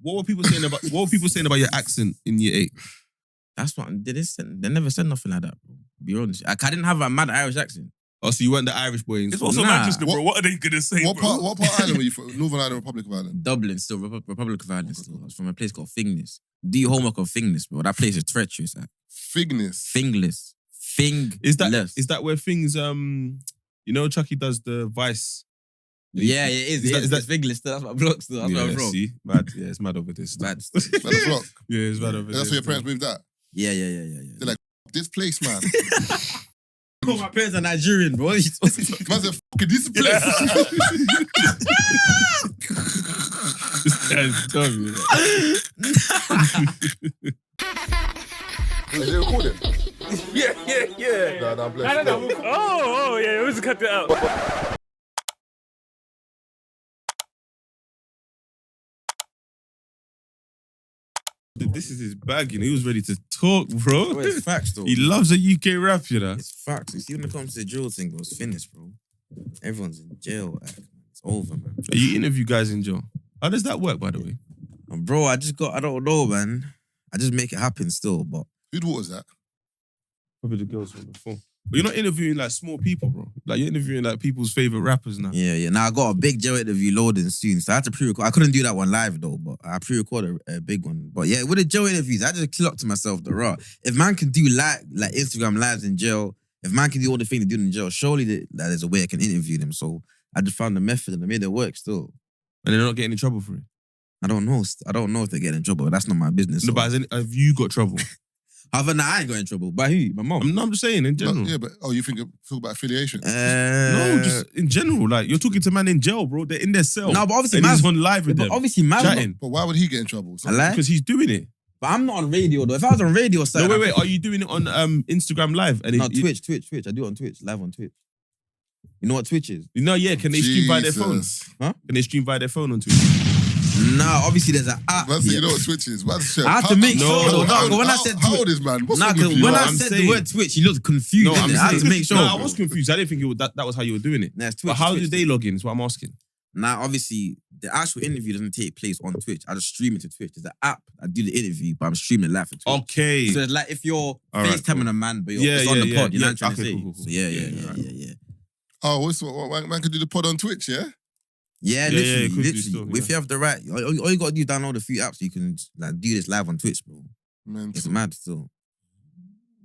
What were people saying about your accent in year 8? That's what they never said nothing like that, bro. Be honest. I didn't have a mad Irish accent. Oh, so you weren't the Irish boy in It's school? also Manchester, bro. What are they gonna say, What bro? part Ireland were you from? Northern Ireland, Republic of Ireland? Dublin, still Republic of Ireland. Still. I was from a place called Finglas. Do your homework on Finglas, bro. That place is treacherous. Figness. Finglas. Is that where things you know Chucky does the Vice? Yeah, it is. Is that Finglas? That's my block still. That's my block. See, mad. Yeah, it's mad over this. Mad. By the block. Yeah, it's mad over this. That's where your parents moved out. Yeah. They're like, this place, man. Cool, my parents are Nigerian, bro. Man said, fucking this place. This guy's dumb, Is it recording? Yeah. No, I'm blessed. Oh, yeah. Let's cut it out. This is his bag, you know. He was ready to talk, bro. Bro, it's facts, though. He loves a UK rap, you know. It's facts. You see, when it comes to the jail thing, bro, it's finished, bro. Everyone's in jail. It's over, man. You interview guys in jail. How does that work, by the way? And bro, I don't know, man. I just make it happen still, but... Whose water is that? Probably the girls from before. But you're not interviewing like small people, bro. Like you're interviewing like people's favorite rappers now. Yeah. Now I got a big jail interview loading soon, so I had to pre-record. I couldn't do that one live though, but I pre-recorded a big one. But yeah, with the jail interviews, I just clocked to myself the raw. If man can do like Instagram lives in jail, if man can do all the things they do in jail, surely that there's a way I can interview them. So I just found the method and I made it work still. And they're not getting in trouble for it. I don't know if they get in trouble, but that's not my business. No, but have you got trouble? Other than that, I ain't got in trouble. By who? My mom. I'm just saying in general. Yeah, but you talk about affiliation? No, just in general. Like you're talking to man in jail, bro. They're in their cell. No, but obviously, and he's on live with them. But obviously, man, chatting. But why would he get in trouble? Because he's doing it. But I'm not on radio though. If I was on radio, no, wait. Are you doing it on Instagram live? And no, Twitch. I do it on Twitch, live on Twitch. You know what Twitch is? You know, yeah. Can they stream via their phone? Huh? Can they stream via their phone on Twitch? No, obviously there's an app. Man, so you know what Twitch is? I have to make sure. No, when I said how old is man? What's when I said the word Twitch, he looked confused. No, I had to make sure. No, I was confused. I didn't think that was how you were doing it. Nah, it's Twitch. But how did they log in? Is what I'm asking. Now, obviously, the actual interview doesn't take place on Twitch. I just stream it to Twitch. There's an app. I do the interview, but I'm streaming live for Twitch. Okay. So it's like if you're FaceTiming a man, but you're on the pod, you know what I'm trying to say? Cool. So yeah. Oh, what man can do the pod on Twitch, yeah? Yeah, literally. Still, If you have the right, all you got to do is download a few apps so you can like do this live on Twitch, bro. It's mad still.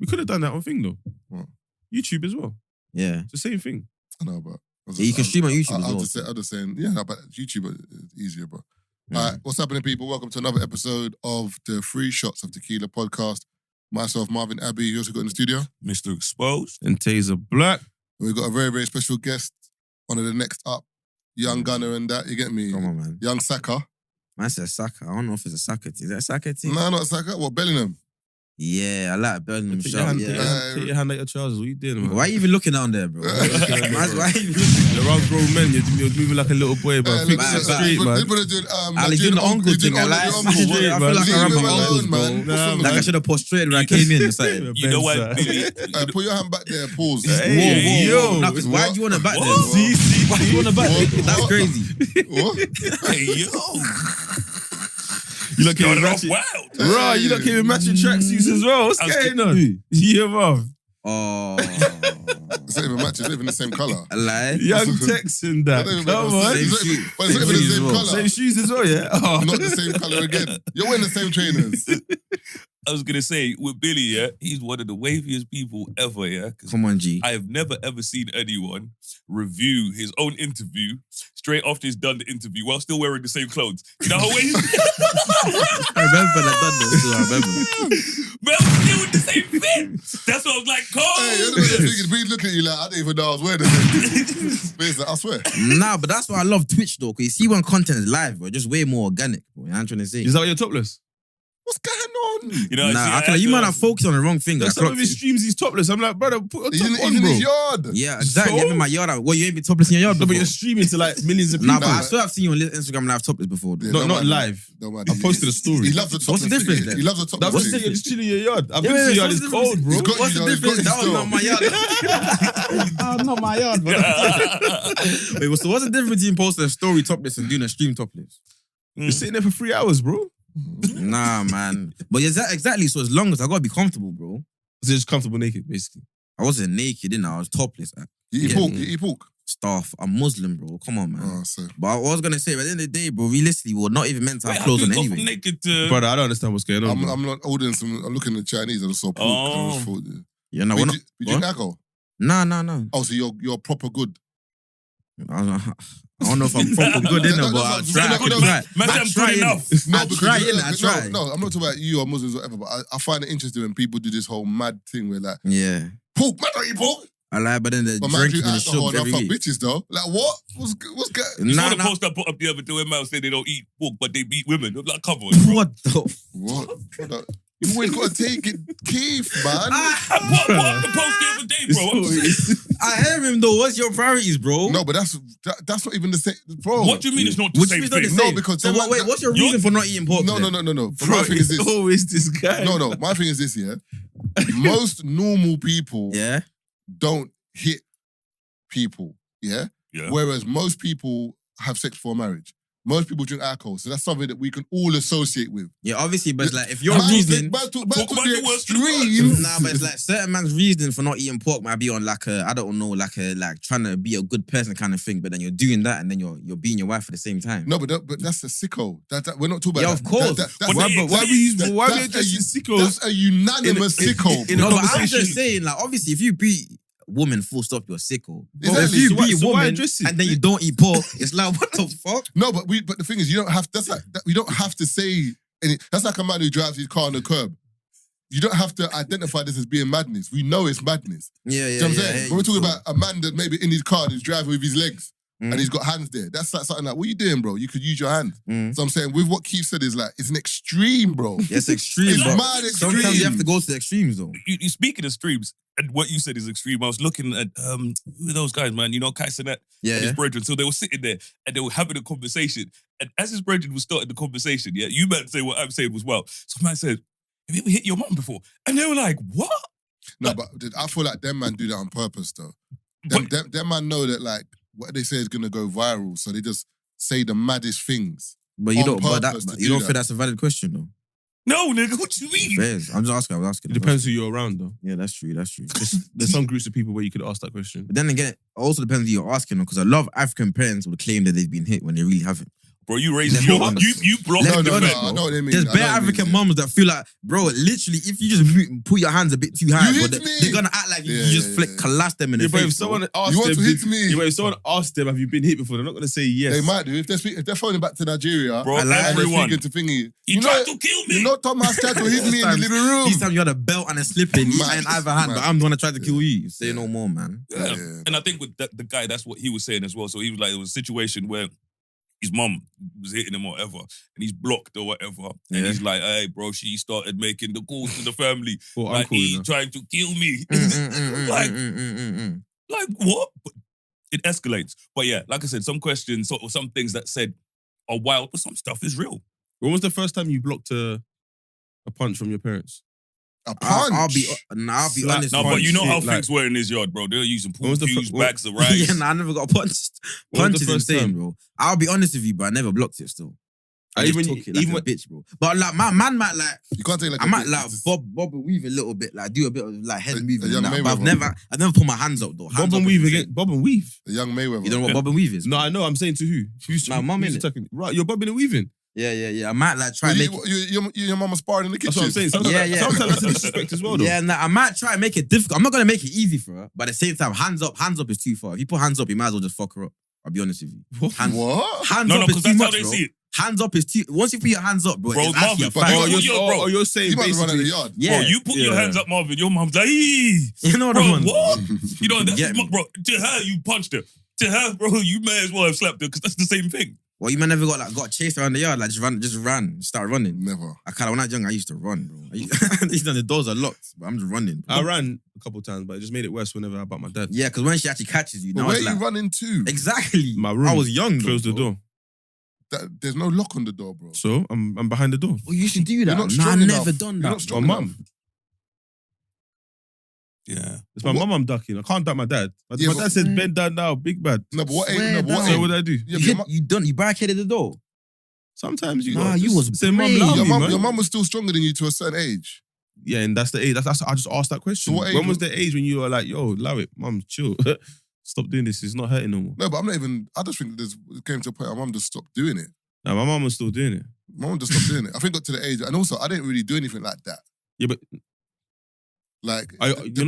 We could have done that on thing though. What? YouTube as well. Yeah. It's the same thing. I know, but... Yeah, you can stream on YouTube as well. I'm just saying, yeah, no, but YouTube is easier, bro. All right, what's happening, people? Welcome to another episode of the Free Shots of Tequila podcast. Myself, Marvin Abbey, you also got in the studio. Mr. Exposed. And Tazer Black. We've got a very, very special guest, one of the next up, young gunner and that, you get me? Come on, man. Young Saka. Man said Saka. I don't know if it's a Saka team. Is that a Saka team? No, not Saka. What, Bellingham? Yeah, I like Bellingham. Take your hand out your trousers. What you doing, man? Why are you even looking down there, bro? Why are you even looking? You're around grown men. You're moving like a little boy, bro. Fix it straight, man. I'm doing the uncle thing. I feel like I ran my uncles, bro. Like I should have prostrated when I came in. You know what, Billy? Put your hand back there, pause. Whoa. No, because why do you want to back there? See? Why do you want to back there? That's crazy. What? Hey, yo. You look at matching. Right, you look at matching tracksuits as well. What's going on? Yeah, bro. Oh. It's not even matching. It's not even the same colour. Like? Young Texan that. Come on. But it's not even the same colour. Same shoes as well, yeah? Oh. Not the same colour again. You're wearing the same trainers. I was going to say, with Billy, yeah, he's one of the waviest people ever, yeah? Come on, G. I have never, ever seen anyone review his own interview straight after he's done the interview while still wearing the same clothes. You know how waves? I remember when I done this, too. I remember. Man, I'm still with the same fit. That's what I was like, Hey, you're the thinking, we look at you like, I didn't even know I was wearing this. Basically, I swear. Nah, but that's why I love Twitch, though, because you see when content is live, bro, just way more organic, bro. You know what I'm trying to say? Is that why you're topless? What's going on? You know, you might have focused on the wrong thing. Some of his streams, he's topless. I'm like, brother, put a top on, in bro. his yard. Yeah, exactly. I'm in my yard. Well, you ain't been topless in your yard No, before. but you're streaming to like millions of people. Nah, but I swear I've seen you on Instagram live topless before. Yeah, not live. I posted a story. He loves the topless. What's the difference then? He loves the topless. What's the difference? You're just chilling in your yard. I've been to your yard. It's cold, bro. What's the difference? That was not my yard. That was not my yard, bro. Wait, so what's the difference between posting a story topless and doing a stream topless? You're sitting there for 3 hours, bro. Nah, man. But exactly. So as long as I gotta be comfortable, bro. So just comfortable naked, basically. I wasn't naked, didn't I? I was topless. You eat pork? You eat pork? Stuff. I'm Muslim, bro. Come on, man. Oh, so. But I was gonna say, at the end of the day, bro, realistically, we're not even meant to have Wait, clothes how on do you go anyway. from naked to... Brother, I don't understand what's going on. bro. I'm not ordering some. I'm looking at Chinese. I just saw pork. I just thought, Yeah, no, we're not. you drink alcohol? Nah. Oh, so you're proper good. I don't know if I'm proper good in it, but I try. I try enough. I try. No, I'm not talking about you or Muslims or whatever, but I find it interesting when people do this whole mad thing where like, Yeah. pork, man, don't eat pork. I like, but then the But man, drinking drink and the alcohol sugar and I every fuck week. bitches though. Like what? What's good? You saw Nah, the nah. post I put up the other day where man said they don't eat pork, but they beat women. I'm like, come on, bro. What the? What? You always gotta take it, Keith, man. I put up the post the other day, bro. I'm saying, I hear him though. What's your priorities, bro? No, but that's not even the same, bro. what do you mean it's not the Which same is not the thing? same. No, because So them wait, man- what's your reason for not eating pork? No. then? But my thing is this. always this guy. No. My thing is this, yeah. Most normal people Yeah. don't hit people, yeah? Yeah. Whereas most people have sex before marriage. Most people drink alcohol, so that's something that we can all associate with. Yeah, obviously, but it's like if your Man reason. took Talk about the the worst extreme. Nah, but it's like certain man's reason for not eating pork might be on like a, I don't know, like trying to be a good person kind of thing. But then you're doing that and then you're being your wife at the same time. No, but that's a sicko. We're not talking about Yeah, that. of course. That's But Why we that's just a- sickos? That's a unanimous In a- sicko. in No, a but I'm conversation. just saying, like, obviously, if you beat woman, full stop, you're sicko. But Exactly. if you So why- beat so why woman address it? and then you don't eat pork, it's like, what the fuck? No, but the thing is, you don't have. That's like we don't have to say. That's like a man who drives his car on the curb. You don't have to identify this as being madness. We know it's madness. Yeah, Do you know what I'm saying? When we're talking about a man that maybe in his car and he's driving with his legs and he's got hands there, that's like something like, what are you doing, bro? You could use your hand. So I'm saying, with what Keith said, is like, it's an extreme, bro. It's extreme, It's but mad extreme. sometimes you have to go to the extremes, though. You speaking of streams, and what you said is extreme. I was looking at who are those guys, man? You know, Kai Cenat Yeah, and his yeah. brethren. So they were sitting there and they were having a conversation. And as his brethren was starting the conversation, yeah, you man say what I'm saying as well. So man said, have you ever hit your mum before? And they were like, what? No, but I feel like them man do that on purpose, though. Them man know that, like, what they say is going to go viral, so they just say the maddest things. But you On don't, but purpose that, to you do don't that. think that's a valid question, though? No, nigga, what you mean? Fairs. I'm just asking. It depends who you're around, though. Yeah, that's true. That's true. There's some groups of people where you could ask that question. But then again, it also depends who you're asking, because a lot of African parents will claim that they've been hit when they really haven't. Bro, you raised Let's your be honest. you blocked Let's the be man, honest, bro. I know what they mean. There's I know bare what they African mean, mums that feel like, bro, literally, if you just put your hands a bit too high, You bro, hit me. they're gonna act like you Yeah, just yeah, flick, yeah. collapse them in the Yeah, but face. if someone bro. asked You want them, to hit me? Yeah, but if someone asked them, have you been hit before? They're not going to say yes. They might do. If they're phoning back to Nigeria, Bro, and they're everyone. speaking to thingy. He tried to kill me. You know Thomas tried to hit me in the living room. Each time you had a belt and a slip-in Mad. in either hand, but Mad. I'm the one that tried to kill you. Say no more, man. Yeah. Yeah. And I think with the guy, that's what he was saying as well. So he was like, it was a situation where his mum was hitting him or whatever, and he's blocked or whatever. And Yeah. he's like, hey, bro, she started making the calls to the family. Or like, uncle, he you know. trying to kill me. Like, what? But it escalates. But yeah, like I said, some questions or some things that said are wild, but some stuff is real. When was the first time you blocked a punch from your parents? A punch. I'll be Slap. honest. No, but punch, you know how shit, like- things were in his yard, bro. They were using When pool was the cues, fir- bags of rice. Yeah, nah, I never got punched. When was Punch the is first insane, time? bro. I'll be honest with you, but I never blocked it still. I Even- just took it like even a when- bitch, bro. But like, my man might like, You can't take like I a might bit- like bob and weave a little bit, like do a bit of like head A moving. young And that, but Mayweather. I've never put my hands up though. Hands Bob up and is weave insane. again. Bob and weave. a young Mayweather. You don't know what bob and weave is? No, I know. I'm saying to who? Who's My mum, who's innit? attacking? Right, you're bobbing and weaving. Yeah. I might like try Well, and make it. your mama sparring in the kitchen. That's what I'm saying. Sometimes, Yeah, yeah. sometimes that's a disrespect as well, though. Yeah, nah, I might try and make it difficult. I'm not gonna make it easy for her, but at the same time, hands up is too far. If you put hands up, you might as well just fuck her up. I'll be honest with you. Hands, What? hands No, up because is too that's how much, they bro. see it. Hands up is too. Once you put your hands up, bro, Bro, it's actually a Marvin, fight. but Or you- you're, bro. or you're saying You might run out of the basically. yard. Yeah, Bro, you put your Yeah. hands up, Marvin. Your mom's like, "Ee." you know what Bro, I mean? what? You know, that's Get me. bro. To her, you punched her. To her, bro, you may as well have slapped her because that's the same thing. Well, you man never got chased around the yard, like start running. Never. I kind of when I was young, I used to run, bro. The doors are locked, but I'm just running. I ran a couple of times, but it just made it worse whenever I bumped my dad. Yeah, because when she actually catches you, But now where it's are you like running to? exactly. My room. I was young. Though, Close the bro. door. There's no lock on the door, bro. So I'm behind the door. Well, you should do that. You're not Nah, I strong never enough. done You're that. not My strong mum. enough. Yeah. It's my What? mum I'm ducking. I can't duck my dad. My Yeah, my but- dad said bend down now, big bad. No, but what Swear age? No, but what down. So age? what did I do? Yeah, but You your mu- barricaded the door. Sometimes you Nah, gotta you just was say, Mum, brave. love Your you, man. mum was still stronger than you to a certain age. Yeah, and that's the age. That's I just asked that question. So what age When was was- the age when you were like, yo, allow it, Mum, chill. Stop doing this. It's not hurting no more. No, but I'm not even. I just think it came to a point where my mum just stopped doing it. Nah, my mum was still doing it. My mum just stopped doing it. I think it got to the age, and also I didn't really do anything like that. Yeah, but Like you're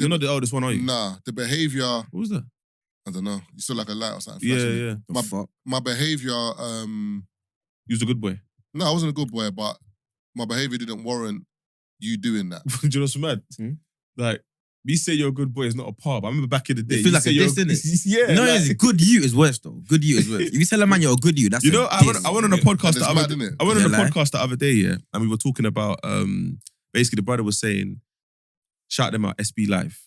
not the oldest one, are you? Nah, the behavior. What was that? I don't know. You saw like a light or something. Yeah, flashing. yeah. The fuck? My behavior. You was a good boy. No, I wasn't a good boy, but my behavior didn't warrant you doing that. Do you know what's mad? Hmm? Like, me say you're a good boy is not a pub. I remember back in the day. It feels you like say a you're diss, innit? Yeah. No, like, it's good you is worse though. Good you is worse. If you tell a man you're a good you, that's you know, a I diss. went on a podcast And the it's other mad, innit? I went on a Yeah, like- podcast the other day, yeah, and we were talking about basically the brother was saying, shout them out, SB Live.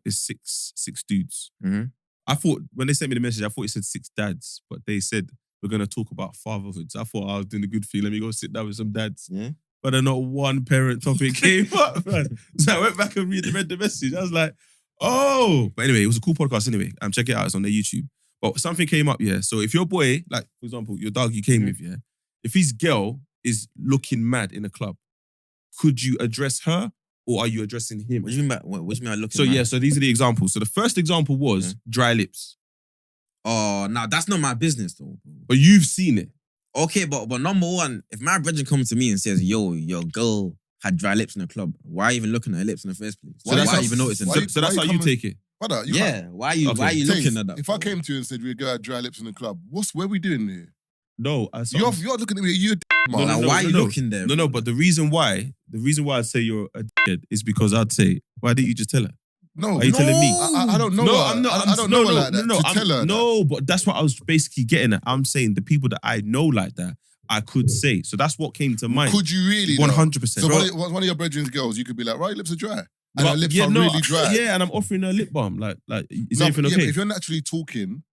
It's six dudes. Mhm. I thought when they sent me the message, I thought it said 6 dads, but they said we're gonna talk about fatherhood. So I thought I was doing a good thing. Let me go sit down with some dads. Yeah. But then not one parent topic came up, man. So I went back and read the message. I was like, oh. But anyway, it was a cool podcast anyway. Check it out. It's on their YouTube. But something came up, yeah. So if your boy, like, for example, your dog you came with, yeah, if his girl is looking mad in a club, could you address her or are you addressing him? What do you mean by looking? So yeah, so these are the examples. So the first example was dry lips. Oh, now that's not my business though. But you've seen it. Okay, but number one, if my brethren comes to me and says, "Yo, your girl had dry lips in the club," why are you even looking at her lips in the first place? So that's why how- even noticing? why So- you- So that's why how you you coming- take it. Brother, you yeah, why are you Okay. looking Taze, at that? If I came to you and said, we got dry lips in the club, what are we doing here? No, You're looking at me, you're No, Like, no, why are you no. looking there? No, but the reason why I'd say you're a dickhead is because I'd say, why didn't you just tell her? No. Are you telling me? I don't know her. I don't know her like that. To tell her that. No, but that's what I was basically getting at. I'm saying the people that I know like that, I could say. So that's what came to mind. Could you really? though? 100%. So Bro. one of your brethren's girls, you could be like, right, your lips are dry. And But- her lips yeah, are no, really dry. Yeah, and I'm offering her a lip balm. Like, is No, everything but okay? but if you're naturally talking,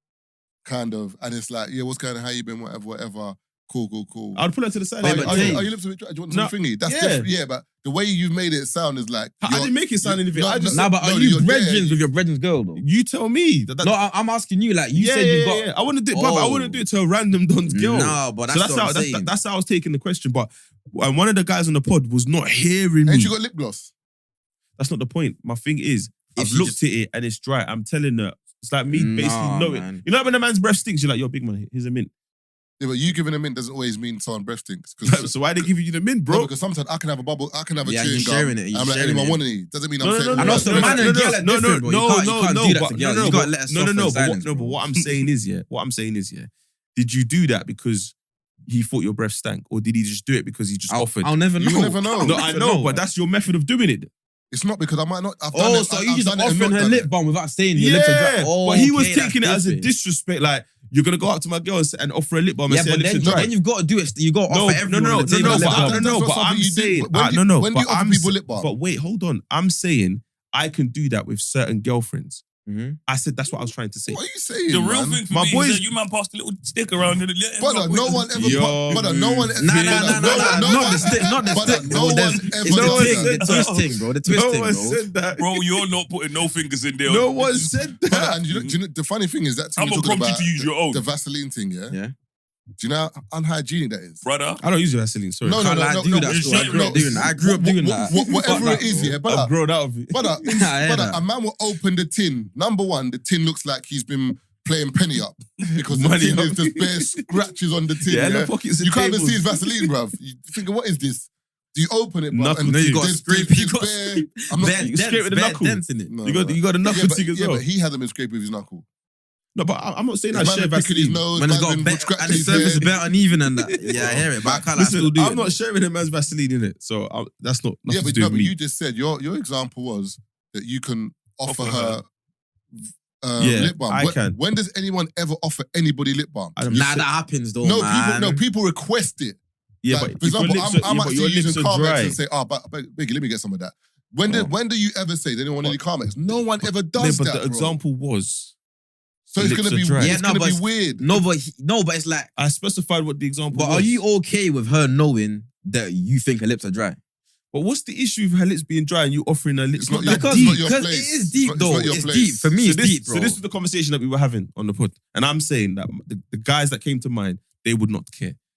kind of, and it's like, yeah, what's going on, how you been, whatever. Cool. I'd pull her to the side. Yeah, Like, but Are Taze- your lips a bit dry? Do you want No, some thingy? That's yeah. different. Yeah, but the way you've made it sound is like I didn't make it sound anything. No, I just Nah, but no, are you you're brethren there. with your brethren's girl though? you tell me. No, I'm asking you. Like you yeah, said, yeah, you've got. yeah. I wouldn't do it, but I Oh. wouldn't do it to a random Don's girl. No, but So that's what how I'm saying. that's how I was taking the question. But one of the guys on the pod was not hearing me. Ain't you got lip gloss? That's not the point. My thing is, If I've you looked just- at it and it's dry. I'm telling her. It's like me basically Nah, knowing. man. You know when a man's breath stinks, you're like, yo, big man, here's a mint. Yeah, but you giving a mint doesn't always mean someone breath stinks. 'Cause- So why are they giving you the mint, No, bro? because sometimes I can have a bubble, I can have a Yeah, chewing you're gum. sharing it, you're I'm like, sharing anyone it. want any? Doesn't mean I'm No, saying. no, no, I know some man and girl are different, bro. You can't do that to girls. You gotta let us suffer in silence, but bro. what I'm saying is, did you do that because he thought your breath stank, or did he just do it because he just offered? I'll never know. You'll never know. No, I know, but that's your method of doing it. It's not because I might not. I've done Oh, it, so I've you just done it and offering not her done lip it. balm without saying your lips are dry. Oh, but he was okay, that's taking it as a different. disrespect. Like, you're gonna go up to my girl and offer a lip balm Yeah, and say her but lips then, are dry. then you've got to do it. You got to No, offer everyone no, at the table no, a lip but balm. I don't know. That's not But something I'm you do. saying, When do you but offer I'm people lip balm? But wait, hold on. I'm saying I can do that with certain girlfriends. Mhm. I said that's what I was trying to say. What are you saying? The real man? thing for My me boys- is that you man passed a little stick around and let Brother, no one ever. Yo. Brother, no one. Nah, not the stick, not the Brother, stick, no bro. one There's- ever It's did the one thing, said the that. twist thing, bro. The twist No thing, one bro. said that. Bro, you're not putting no fingers in there. No one said Brother, that. and do you know, the funny thing is that thing I'm you're gonna talking prompt you about, to use your own. the Vaseline thing, yeah? Yeah. Do you know how unhygienic that is? Brother. I don't use Vaseline. Sorry. No, Can't lie, I do that you still. I shit, grew up no. doing that. I grew up doing that. Whatever Fuck it is, that, yeah, bro. I've brother. grown out of it. Brother, I hear brother, that. a man will open the tin. Number one, the tin looks like he's been playing penny up because the Money tin up. is just bare scratches on the tin. Yeah, Yeah, the pockets and you can't even tables. see his Vaseline, bruv. You thinking, what is this? Do you open it, bruv? Knuckle and No, you got there's- scrape- there's you got bare- I'm not. Bare You scrape with the bare knuckle. dents in it. No, You got the knuckle yeah, but, thing as yeah, well. but he hasn't been scraping with his knuckle. No, but I'm not saying I His share man been picking his Vaseline. nose, Man, it's man got been bare, scratching and the his surface is hair. bare uneven and that. Yeah, I hear it, but I can't. I Listen, still do I'm it. not sharing a man's Vaseline in it, so that's not Yeah, nothing to but do no, with but me. you just said your example was that you can offer Offer her Yeah, lip balm. I when, can. when does anyone ever offer anybody lip balm? I'm Nah, just- that happens though, No, man. people request it. Yeah, Like, but for if your example, lips I'm are- actually your using lips are Carmex dry. and say, Biggie, let me get some of that. When Oh. do you ever say they don't want any Carmex? No one ever Yeah, does but that, the bro. example was So the it's lips gonna are be dry. Yeah, it's no, gonna but be it's- weird. No, but it's like. I specified what the example But was. are you okay with her knowing that you think her lips are dry? But what's the issue with her lips being dry and you offering her lips? It's not that your- Because it's not your because place. it is deep It's though. not your It's place. deep for me. So It's this, deep, bro. so this is the conversation that we were having on the pod, and I'm saying that the guys that came to mind, they would not care.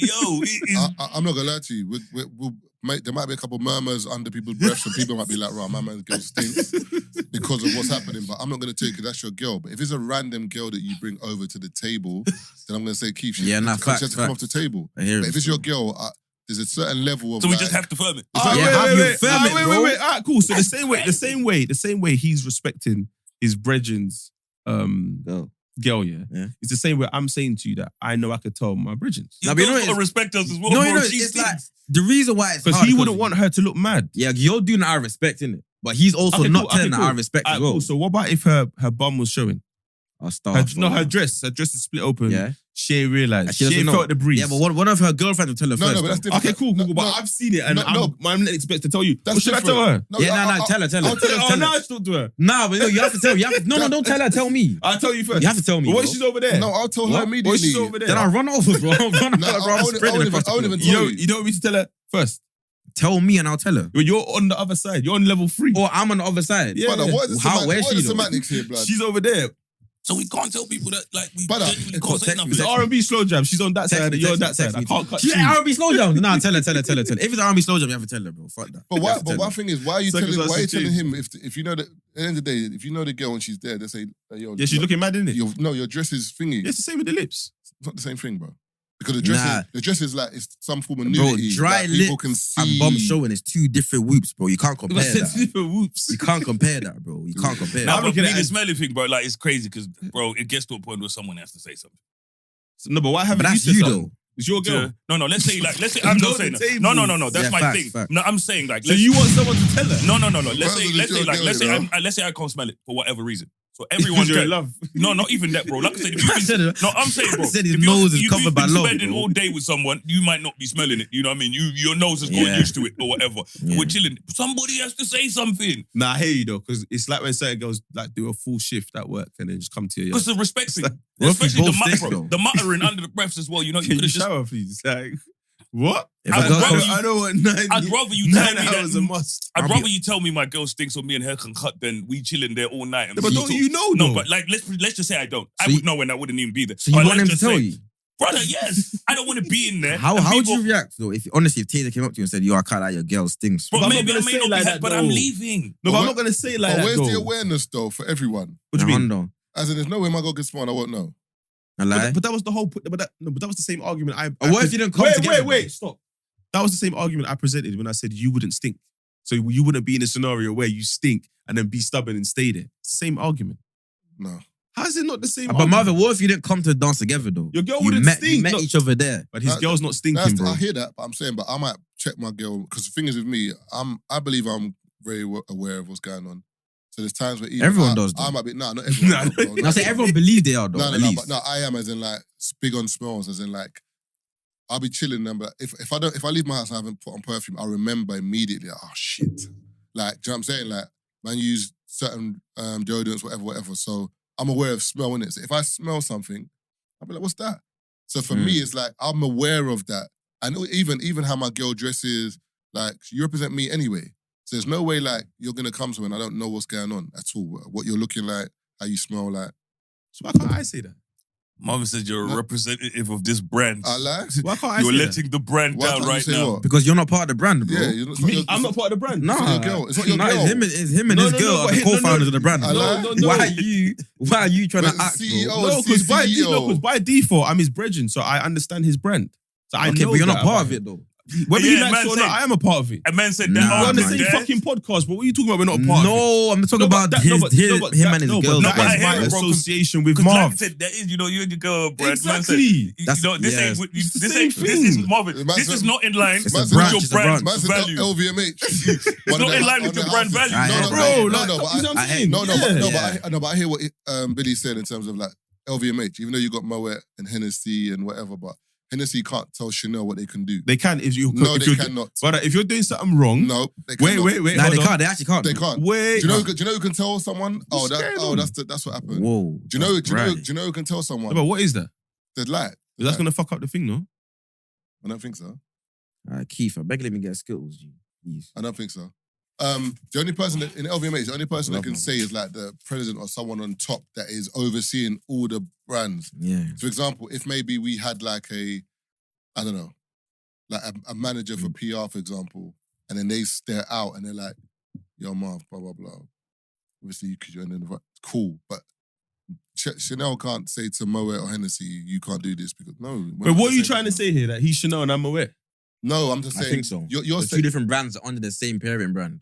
like, yo, it is. I'm not gonna lie to you. We'll there might be a couple murmurs under people's breaths, and people might be like, "Right, my man's girl stinks," because of what's happening. But I'm not going to take it. That's your girl. But if it's a random girl that you bring over to the table, then I'm going to say, Keith, she has to come off the table. But if it's your girl, there's a certain level of. So we just have to firm it. Wait. All right, cool. So the same way he's respecting his brethren's girl, yeah. It's the same way I'm saying to you that I know I could tell my brethren's. You gotta respect us as well. No, bro. it's like the reason why it's because he wouldn't want her to look mad. Yeah, you're doing it out of respect, innit? But he's also not telling her out of respect as well. Cool. So what about if her bum was showing? Her dress is split open. Yeah. She ain't realised. She ain't felt the breeze. Yeah, but one of her girlfriends will tell her first. No, but that's different. Okay, cool. But I've seen it and I'm not expected to tell you. What should I tell her? No, tell her. Now I talk to her. Nah, but you have to tell her. No, don't tell her. Tell me. I'll tell you first. You have to tell me. What if she's over there? No, I'll tell her immediately. What if she's over there? Then I'll run over, bro. I won't even tell you. You don't want me to tell her first? Tell me and I'll tell her. But you're on the other side. You're on level 3. Or I'm on the other side. Yeah. What is the semantics here, blood? She's over there. So we can't tell people that, like, we genuinely can't say nothing. It's R&B slow jam. She's on that side, you're on that side. I can't cut you. R&B slow jam. Nah, tell her. If it's R&B slow jam, you have to tell her, bro. Fuck that. But one thing is, why are you telling him if you know that, at the end of the day, if you know the girl and she's there, they say, yo. Yeah, she's looking mad, isn't it? No, your dress is thingy. Yeah, it's the same with the lips. It's not the same thing, bro. Because the dress is like, it's some form of nudity. Bro, dry like, lips can see. and bum showing is 2 different whoops, bro. You can't compare that. Different whoops. You can't compare that, bro. You can't compare Now, that. but the smelly thing, bro, like, it's crazy because, bro, it gets to a point where someone has to say something. No, but why haven't you said something? Though? It's your girl. No, let's say I'm not saying that. No. That's my thing. Facts. No, I'm saying like. So you want someone to tell her? No. Let's say I can't smell it for whatever reason. So everyone you're in love. No, not even that, bro. Like I said, I'm saying, bro. Said his nose is covered by love. If you're spending all day with someone, you might not be smelling it. You know what I mean? Your nose has got used to it or whatever. We're chilling. Somebody has to say something. Nah, I hear you though, because it's like when certain girls like do a full shift at work and then just come to you. Because the respect thing, especially the muttering under the breaths as well. You know, can you shower, please? Like. What? I don't want 9 I'd rather you tell me hours that. A must. I'd rather you tell me my girl stinks or me and her can cut than we chilling there all night. But don't you know? No, but like let's just say I don't. I would know and I wouldn't even be there. So you want him to tell you? Brother, yes. I don't want to be in there. How would you react though? If Tazer came up to you and said, "Yo, I can't like your girl stinks." But maybe I may not be that, but I'm leaving. No, but I'm not gonna say it like that. Where's the awareness though for everyone? What do you mean? As in, there's no way my girl gets smart. I won't know. But that was the whole. But that was the same argument. What if you didn't come together? Wait, stop. That was the same argument I presented when I said you wouldn't stink. So you wouldn't be in a scenario where you stink and then be stubborn and stay there. It's the same argument. No. How is it not the same But argument? Marvin, what if you didn't come to the dance together though? Your girl wouldn't stink. You met each other there. But his girl's not stinking, bro. I hear that, but I'm saying, but I might check my girl, because the thing is with me, I believe I'm very aware of what's going on. So there's times where everyone does. I might be, not everyone. I say everyone believes they are though. No, I am as in like big on smells, as in like, I'll be chilling then, but if I leave my house and I haven't put on perfume, I'll remember immediately, oh shit. Like, do you know what I'm saying? Like, man, use certain deodorants, whatever. So I'm aware of smell, innit? So if I smell something, I'll be like, what's that? So for me, it's like, I'm aware of that. And even how my girl dresses, like, you represent me anyway. So there's no way, like, you're going to come to me and I don't know what's going on at all. What you're looking like, how you smell like. So why can't I say that? Mama said you're a representative of this brand. I like. Why can't I You're say letting the brand down right now. What? Because you're not part of the brand, bro. Yeah, I'm not part of the brand. No, it's not your girl. It's not your girl. It's him and his girl are the co-founders of the brand. Why are you trying to act, CEO, bro? No, because by default, I'm his brethren, so I understand his brand. So I know but you're not that part about of it, though. Whether he likes it or not, I am a part of it. A man said We're that. on the same fucking podcast, but what are you talking about? We're not a part of it. No, I'm talking about him and his girl. That is my association with Marv. Like I said, that is, you and your girl, bro. Exactly. This is Marvin. This is not in line with your brand value. LVMH. It's not in line with your brand value. But I hear what Billy said in terms of like LVMH, even though you got Moet and Hennessy and whatever, but Hennessy can't tell Chanel what they can do. They can if you. No, they cannot. But if you're doing something wrong, no, they cannot. Wait. No, they can't. They actually can't. They can't. Wait. Do you know who can tell someone? That's what happened. Whoa. Do you know who can tell someone? No, but what is that? The light. That's gonna fuck up the thing, no? I don't think so. Keith, I beg let me get Skittles, please. I don't think so. The only person in LVMH, the only person that can say is like the president or someone on top that is overseeing all the brands. Yeah. For example, if maybe we had like I don't know, like a manager for PR, for example, and then they're out and they're like, yo, Marv, blah, blah, blah. Obviously, because you're in the cool, but Chanel can't say to Moet or Hennessy, you can't do this because no. But what are you trying to say here? That he's Chanel and I'm Moet? No, I'm just saying. I think so. You're two different brands under the same parent brand.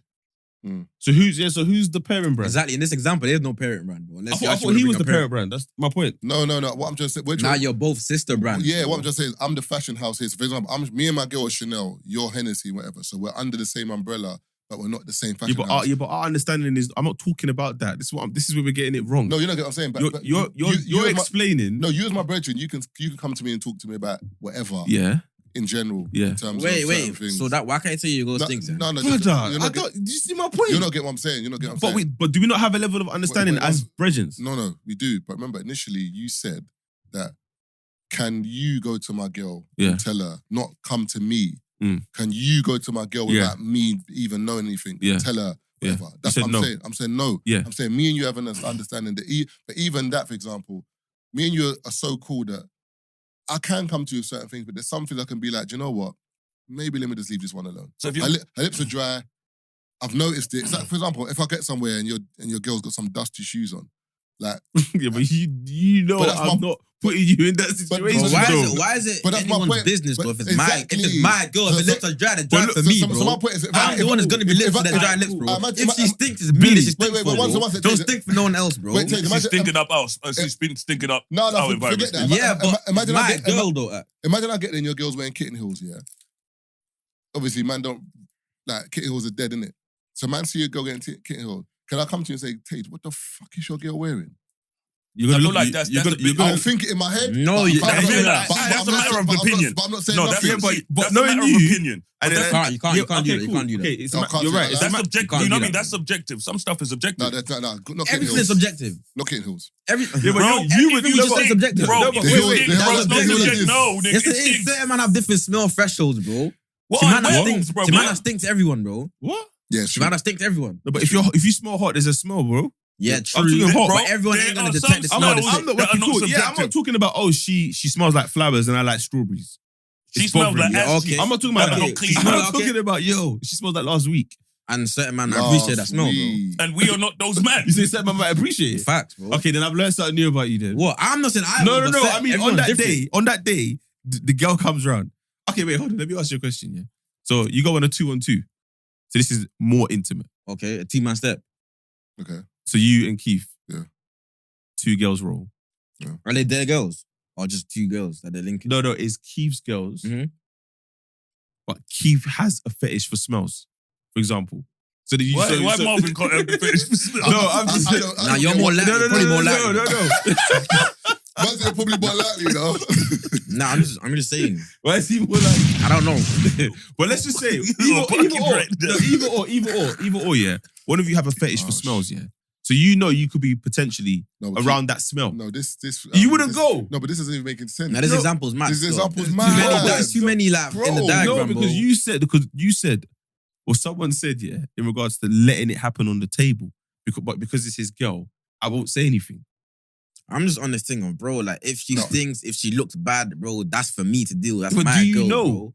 So who's the parent brand? Exactly. In this example, there's no parent brand. Bro. I thought he was the parent brand. That's my point. No. What I'm just saying. Now you're both sister brands. Yeah, what I'm just saying is I'm the fashion house here. So for example, me and my girl are Chanel, you're Hennessy, whatever. So we're under the same umbrella, but we're not the same fashion house. But our understanding is, I'm not talking about that. This is where we're getting it wrong. No, you're not getting what I'm saying. But you're explaining. No, you as my brethren, you can come to me and talk to me about whatever. Yeah. In general. Yeah. In terms of wait. things. So that why can't I tell you those things? No. Brother, do you see my point? You're not getting what I'm saying. But do we not have a level of understanding as brethren? No, we do. But remember, initially you said that, can you go to my girl and tell her, not come to me? Can you go to my girl without me even knowing anything? And tell her whatever. That's what I'm saying. I'm saying no. Yeah. I'm saying me and you have an understanding that, but even that, for example, me and you are so cool that I can come to you with certain things, but there's some things I can be like, do you know what? Maybe let me just leave this one alone. So if her lips are dry, I've noticed it. It's like, for example, if I get somewhere and your girl's got some dusty shoes on, like yeah, but you know I'm not putting you in that situation. But why is it anyone's business, bro? If it's my girl, if the lips are dry, they're dry for me, bro. So my point is, I'm the one that's gonna be lips for their dry lips, bro. If she stinks, it's me that she stinks for, bro. Don't stink for no one else, bro. She's stinking up us. She's been stinking up our environment. Yeah, but imagine my girl though. Imagine I get there and your girl's wearing kitten heels, yeah? Obviously, man don't, like, kitten heels are dead, innit? So man see your girl getting kitten heels. Can I come to you and say, Tage, what the fuck is your girl wearing? You're gonna look like that's I'll think it in my head. No, that's a matter of opinion. But I'm not saying No, nothing. that's a matter of opinion. You can't do that. You can't do that. Okay, you're right. That's subjective. You know what I mean? That's subjective. Some stuff is subjective. No. Everything is subjective. Not kitten heels. You just say subjective. Bro, No, yes, it is. Certain man have different smell thresholds, bro. What? Man stinks to everyone, bro. What? Yeah, man stinks to everyone. No, but if you smell hot, there's a smell, bro. Yeah, true. I'm talking hot, but everyone ain't gonna detect the smell. I'm not talking about, she smells like flowers and I like strawberries. She smells like ass. Okay. I'm not talking about that. I'm talking about, she smells like last week. And certain man appreciate that smell, bro. And we are not those men. You say certain man might appreciate it. Facts, bro. Okay, then I've learned something new about you then. What? I'm not saying No. I mean, on that day, the girl comes round. Okay, wait, hold on. Let me ask you a question, yeah? So you go on a 2-on-2. So this is more intimate. Okay, a team-man step. Okay. So you and Keith. Yeah. 2 girls roll. Yeah. Are they their girls? Or just 2 girls that they're linking? No, it's Keith's girls. Mm-hmm. But Keith has a fetish for smells, for example. So why Marvin can't have a fetish for smells? No, I'm just saying. Now you're more likely. Probably more likely. No. Man's probably more likely, you know? Nah, I'm just saying. Why is he more likely? I don't know. But let's just say, either or, yeah. One of you have a fetish for smells, yeah. So you could be potentially around that smell. No, this you wouldn't go. No, but this isn't even making sense. Now this example's mad. This example's mad. There's too many like in the diagram, no, because you said, or someone said, yeah, in regards to letting it happen on the table, because it's his girl, I won't say anything. I'm just on this thing of, bro, like, if she stinks, if she looks bad, bro, that's for me to deal. That's but my do you girl, know? Bro.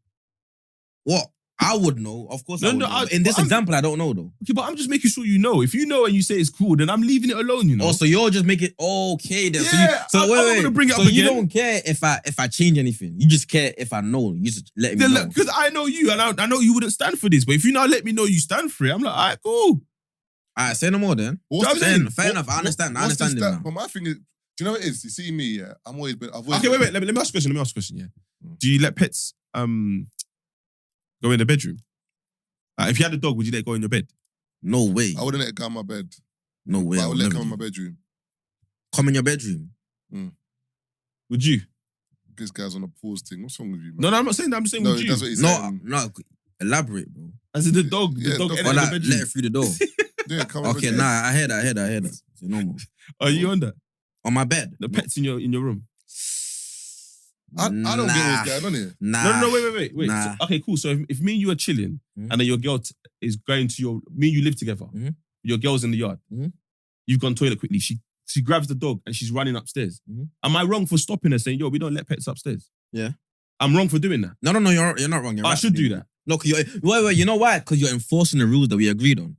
What? I would know. Of course I would know. In this I'm, example, I don't know, though. Okay, but I'm just making sure you know. If you know and you say it's cool, then I'm leaving it alone, you know? Oh, so you're just making... Okay, then. Yeah, so wait. I'm going to bring it up so again. You don't care if I change anything. You just care if I know. You just let me know. Because I know you, and I know you wouldn't stand for this. But if you now let me know you stand for it, I'm like, all right, cool. All right, say no more, then. Fair enough. I understand. I understand it now. But my thing is... Do you know what it is? You see me, yeah. I've always been. Okay, wait. Let me ask a question. Yeah. Do you let pets go in the bedroom? If you had a dog, would you let it go in your bed? No way. I wouldn't let it go in my bed. No way. I would let it come in my bedroom. Come in your bedroom? Would you? This guy's on a pause thing. What's wrong with you, man? No, I'm not saying that. I'm saying would you? That's what he's saying. No. Elaborate, bro. As in the dog entered the bedroom. Let it through the door. Yeah, come on. Okay, nah, I hear that. It's normal. Are you on that? On my bed? The pet's in your room? I don't get what's going on here. Nah. No, wait. Nah. So, okay, cool. So if me and you are chilling and then your girl is going to me and you live together, your girl's in the yard, you've gone toilet quickly, she grabs the dog and she's running upstairs. Am I wrong for stopping her saying, yo, we don't let pets upstairs? Yeah. I'm wrong for doing that. No, you're not wrong. You're I right should for do doing that. No, wait, you know why? Because you're enforcing the rules that we agreed on.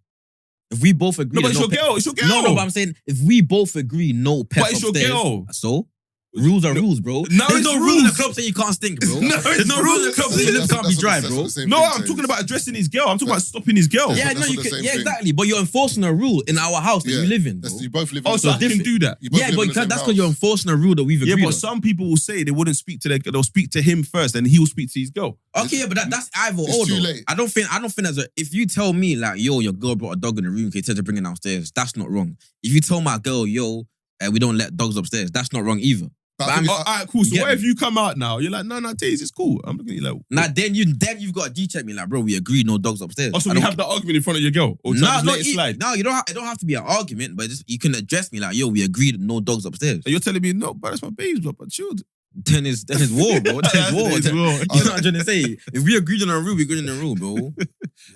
If we both agree, No, but it's that your girl. It's your girl. No, but I'm saying if we both agree, no pep But it's your upstairs. girl. So rules are rules, bro. No, There's it's no rule in the rules. club saying you can't stink, bro. No, There's no rule in the club saying your lips can't be dry, bro. No, I'm talking about addressing his girl. I'm talking about stopping his girl. Yeah, That's no, not you the can. same Yeah, thing. exactly. But you're enforcing a rule in our house that you live in, bro. You both live in Oh, so I can do that. You both Yeah, live but in the same that's house. because you're enforcing a rule that we've agreed Yeah, but on. some people will say they wouldn't speak to they'll speak to him first, and he will speak to his girl. Okay, yeah, but that's either It's or. too though. late. I don't think there's a. If you tell me like, yo, your girl brought a dog in the room, can you tell her to bring it downstairs? That's not wrong. If you tell my girl, yo, we don't let dogs upstairs, that's not wrong either. But But I think Oh, all right, cool. So You what get if you come out now? You're like, no, Taze, it's cool. I'm looking at you like, Now then you've got to G-check me like, bro, we agreed no dogs upstairs. also I we don't- have the argument in front of your girl. Or No, just no, let it slide. no, you don't. It don't have to be an argument, but just you can address me like, yo, we agreed no dogs upstairs. And you're telling me, no, but that's my baby's blood, but chilled. Then it's war, bro. Then it's war. It's Then- war. You know what I'm trying to say? If we agreed on a rule, we agreed on a rule, bro.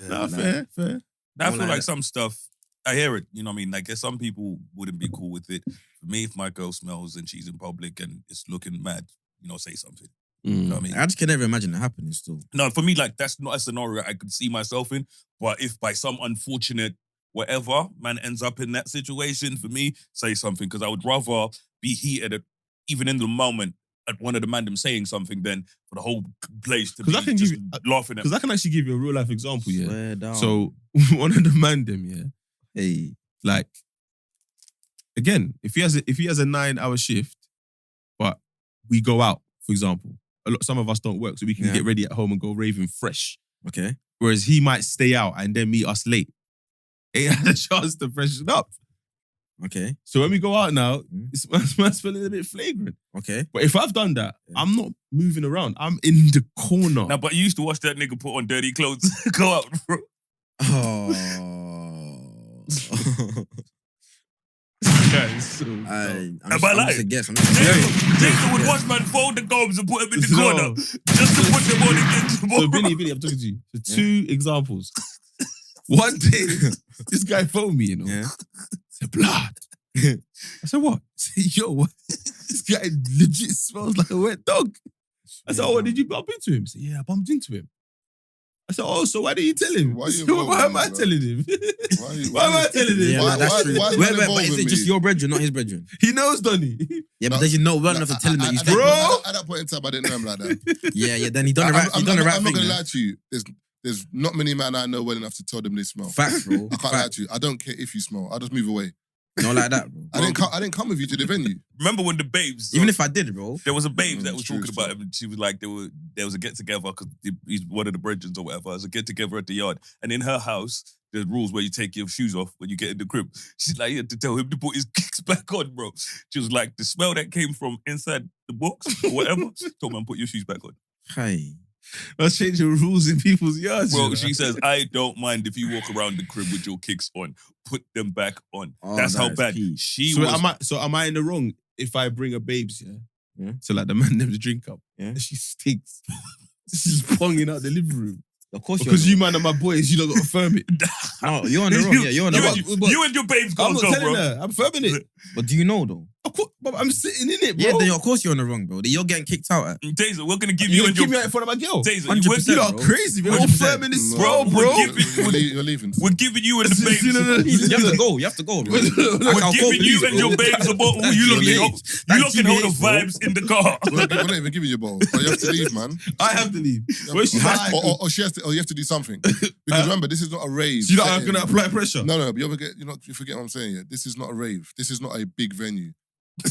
Nah, fair. I feel like like that. some stuff, I hear it, you know what I mean? I guess some people wouldn't be cool with it. For me, if my girl smells and she's in public and it's looking mad, you know, say something. You know what I mean? I just can never imagine it happening still. No, for me, like, that's not a scenario I could see myself in. But if by some unfortunate whatever, man ends up in that situation, for me, say something. Because I would rather be heated, even in the moment, at one of the man them saying something than for the whole place to be 'Cause I can just give you- laughing at Because I can actually give you a real life example, yeah. Swear down. So one of the man them, yeah, hey, like, again, if he has a 9-hour shift, but we go out, for example, some of us don't work, so we can Yeah. get ready at home and go raving fresh. okay. Whereas he might stay out and then meet us late. Ain't had a chance to freshen up. Okay. So when we go out now, Mm. it's man's feeling a bit flagrant. Okay. But if I've done that, Yeah. I'm not moving around. I'm in the corner. Now, but you used to watch that nigga put on dirty clothes, go out, bro. Oh. Guys, so, I'm Am I just lying? a guess. Jason would watch man fold the gobs and put him in the corner just to put them on against the So wall. Billy, I'm talking to you. So 2 examples. One day, this guy phoned me, you know. Yeah. Said, blood. I said, what? He said, yo, what? This guy legit smells like a wet dog. I said, oh, did you bump into him? He said, yeah, I bumped into him. I said, oh, so why didn't you tell him? Why you So involving why am I me, bro? telling him? you- Why am I telling him? Yeah, Why- nah, that's why- true. why is Wait, man but involving is it just me? your brethren, not his brethren? He knows, Donny. Yeah, No, but does he know well enough to tell him that you at stink? Bro. At that point in time, I didn't know him like that. Yeah, then he done the right I'm thing. not man. going to lie to you. There's not many men I know well enough to tell them they smell. Facts, bro. I can't lie to you. I don't care if you smell. I'll just move away. Not like that, bro. I didn't come with you to the venue. Remember when the babes, Even if I did, bro. there was a babe that was True, talking true. about him, and she was like, there was a get together because he's one of the brethren or whatever. It was a get together at the yard, and in her house, there's rules where you take your shoes off when you get in the crib. She's like, you had to tell him to put his kicks back on, bro. She was like, the smell that came from inside the box or whatever. Told man, put your shoes back on. Hey. Let's change the rules in people's yards. Bro, you know? she says, I don't mind if you walk around the crib with your kicks on. Put them back on. Oh, That's how that is bad. peak. She So was. am I in the wrong if I bring a babes, yeah? Yeah. So like the man them the drink up. Yeah. And she stinks. She's ponging out the living room. Of course Because you man are my boys, you don't got to firm it. No, you're on the wrong. Yeah, you're on the wrong. You and your babes I'm gotta not go, telling bro. her. I'm firming it. But do you know though? Of course, but I'm sitting in it, bro. Yeah, then of course you're on the wrong, bro. You're getting kicked out at. Tazer, we're gonna give you you and keep me your out in front of my girl. Tazer, 100%. You lot bro. are crazy. We're all 100%. firming this No, bro, bro. You're leaving. we're giving you and the babes. No, no, no. You have to go. You have to go, bro. We're I'll giving call you police, and bro. your babes a bottle. That's You GBH. look and hold the GBH, bro. vibes in the car. We're not even giving you balls. But you have to leave, man. I have to leave. Where she's like, Or she has to. Or you have to do something. Because remember, this is not a rave. she's not setting. going to apply pressure. No, but you forget what I'm saying. Yeah, this is not a rave. This is not a big venue.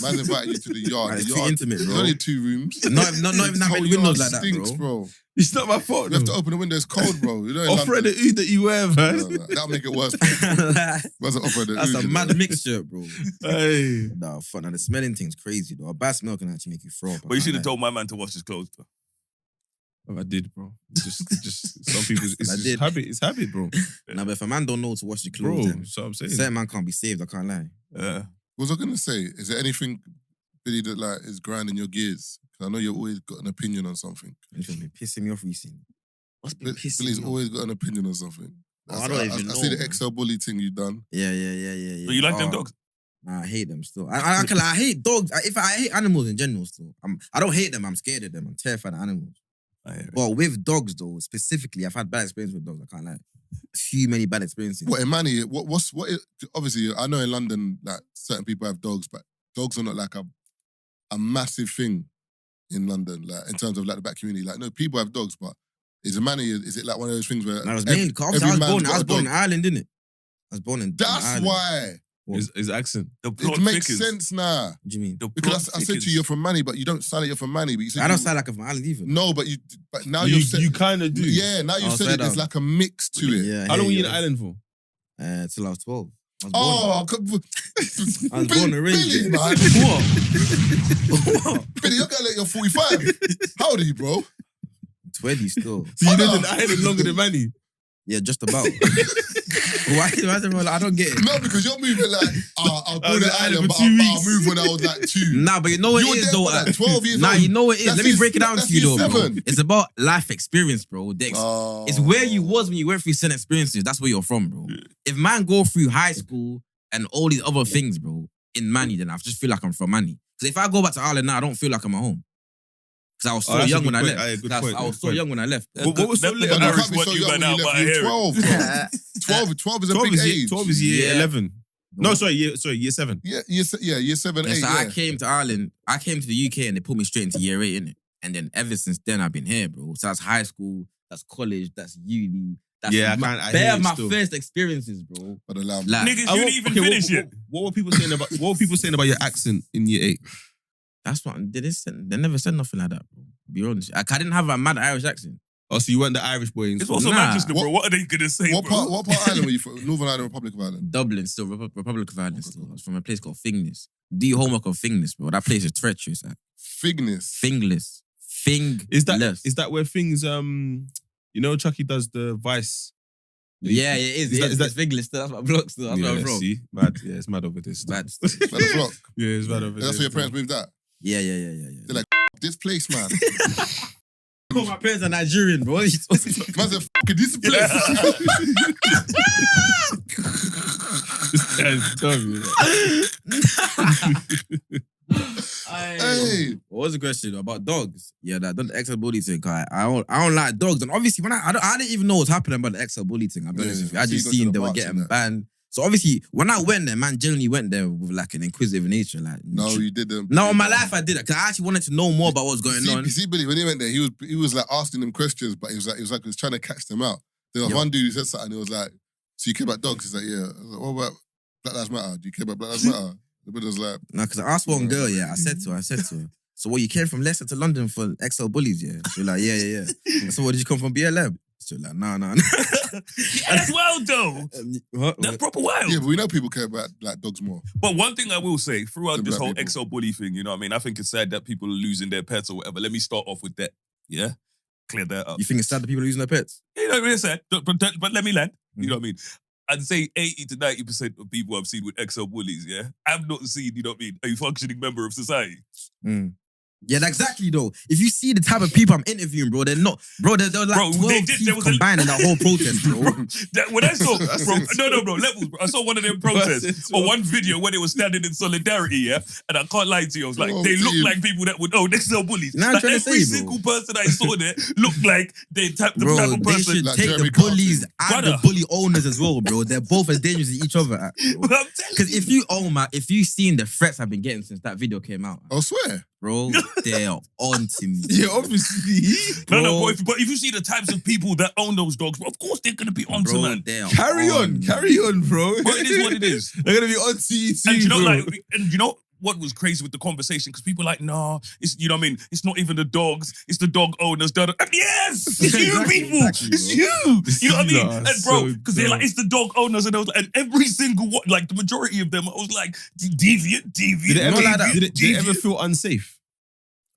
Man's inviting you to the yard. Man, it's The too yard- intimate, There's bro. only 2 rooms. Not even that many windows like that, stinks, bro. It's not my fault. You have to open the window. It's cold, bro. You know, in Offer London. the oud that you wear, man. No, that'll make it worse. That's Where's the offer the a oud, you know? mad mixture, bro. Hey. Nah, fuck. Now the smelling thing's crazy, though. A bad smell can actually make you throw up. But you should have told my man to wash his clothes, bro. I did, bro. Just some people. It's I just did. habit. It's habit, bro. Nah, but if a man don't know to wash the Bro, clothes, then that's what I'm saying. certain man can't be saved. I can't lie. What was I gonna say? Is there anything, Billy, that like is grinding your gears? 'Cause I know you've always got an opinion on something. Anything been pissing me off recently. What's been pissing Billy's me off? always got an opinion on something. Oh, I don't even I see know, the man. XL bully thing you done. Yeah. But you like them Oh, dogs? Nah, I hate them still. I hate dogs. I hate animals in general still. I don't hate them. I'm scared of them. I'm terrified of animals. But with dogs though, specifically, I've had bad experiences with dogs. I can't lie. Too many bad experiences. What in Manny? What is, obviously I know in London like certain people have dogs, but dogs are not like a massive thing in London, like in terms of like the black community. Like no, people have dogs, but is it like one of those things where I was born in Ireland, didn't it? I was born in That's Ireland. why. His accent. It makes sense now. What do you mean? Because I said to you, you're from Manny, but you don't sound like you're from Manny. But you said I don't sound like I'm from Ireland either. No, but now you kind of do. Yeah, now you said it. There's like a mix to it. Yeah, How long were you in Ireland for? Till I was 12. I was born and raised Billy, there. man. What? Billy, you're gonna let you're 45. How old are you, bro? 20 still. So you lived in Ireland longer than Manny? Yeah, just about. Why is everyone like, I don't get it. No, because you're moving like, I was born in in Ireland Ireland, for but 2 I'll weeks. move when I was like 2. Nah, but you know what You it were is there though. for like 12 years Nah, old. you know what it is. That's Let me year- break it down that's to you though, year bro. 7. It's about life experience, bro. It's where you was when you went through certain experiences. That's where you're from, bro. If man go through high school and all these other things, bro, in Manny, then I just feel like I'm from Manny. Because if I go back to Ireland now, I don't feel like I'm at home. Because I was so that's a young good when I point. left. Aye, good point, I was good so point. young when I left. What was so That's lit the about Irish can't be one so you young went when out you by left. You're hearing. 12, 12 is a 12 big is age. 12 is year Yeah. 11. No, sorry, year 7. Yeah, year 7, 8. So Yeah. I came to Ireland, I came to the UK and they put me straight into year 8, innit? And then ever since then, I've been here, bro. So that's high school, that's college, that's uni. That's Yeah, I my, can't- I bare hear it my still. first experiences, bro. But allow me. Like, Niggas, you didn't even finish it. What were people saying about your accent in year 8? that's what they never said nothing like that, bro. Be honest. Like, I didn't have a mad Irish accent. Oh, so you weren't the Irish boy in It's school? also Nah. Manchester, bro. What are they gonna say, What bro? part of Ireland were you from? Northern Ireland, Republic of Ireland? Dublin, still, Republic of Ireland, still. I was from a place called Finglas. Do your homework on Finglas, bro. That place is treacherous. Like. Figness. Finglas. Is that where things you know Chucky does the Vice? Yeah, it is. Is that- It's Finglas still. That's my block still. That's where I'm from. See, mad. Yeah, it's mad over this. Bad. By the block. Yeah, it's mad over That's this. where your parents moved out. Yeah. They're like, this place, man. My parents are Nigerian, bro. Man said, fucking this place. Hey. What was the question about dogs? Yeah, that the XL bully thing. I don't like dogs, and obviously when I didn't even know what's happening about the XL bully thing. I'll be honest with you. I So you just got to seen the they were marks getting and that. banned. So obviously when I went there, man, generally went there with like an inquisitive nature. Like No, you didn't. no, in my life I did it because I actually wanted to know more about what was going on. You see, Billy, when he went there, he was like asking them questions, but he was trying to catch them out. There was one dude who said something, he was like, so you care about dogs? He's like, yeah. I was like, what about Black Lives Matter? Do you care about Black Lives Matter? The brother was like, No, because I asked one girl, yeah, I said to her, so what, you came from Leicester to London for XL bullies, yeah? She was like, yeah. So what, did you come from BLM? She was like, no. That's wild, though. What? That's proper wild. yeah, but we know people care about like dogs more. But one thing I will say, throughout The this black whole people. XL bully thing, you know what I mean? I think it's sad that people are losing their pets or whatever. Let me start off with that. Yeah? Clear that up. You think it's sad that people are using their pets? You know what it's sad, but let me land. You know what I mean? I'd say 80 to 90% of people I've seen with XL bullies, yeah? I've not seen, you know what I mean, a functioning member of society. Yeah, exactly though. If you see the type of people I'm interviewing, bro, they're not, bro, they're like Bro, 12 there teeth was combined in that whole protest, bro. When I saw, bro, levels, bro. I saw one of them protests or one video when they were standing in solidarity, yeah? And I can't lie to you, I was like, Oh, they look dude. like people that would, XL bullies. Nah, I'm Like trying to every say, bro. single person I saw there looked like the type Bro, of they person. should Like take Jeremy the bullies Clarkson. and the Brother. bully owners as well, bro. They're both as dangerous as each other. Because if you seen the threats I've been getting since that video came out, I swear. bro, they're on to me. Yeah, obviously. No, Bro. but if you see the types of people that own those dogs, bro, of course they're going to be onto, Bro, man. they're Carry on, bro. But it is what it is. They're gonna be on to you too, And you know, bro. and you know what was crazy with the conversation? Because people are like, nah, it's, you know what I mean? It's not even the dogs, it's the dog owners. And yes, it's you Exactly, people. exactly, It's bro. you. You know what I mean? Nah, And bro, so because they're like, dumb. it's the dog owners. And I was like, and every single one, like the majority of them, I was like, deviant. Did it ever, like that. did it ever feel unsafe?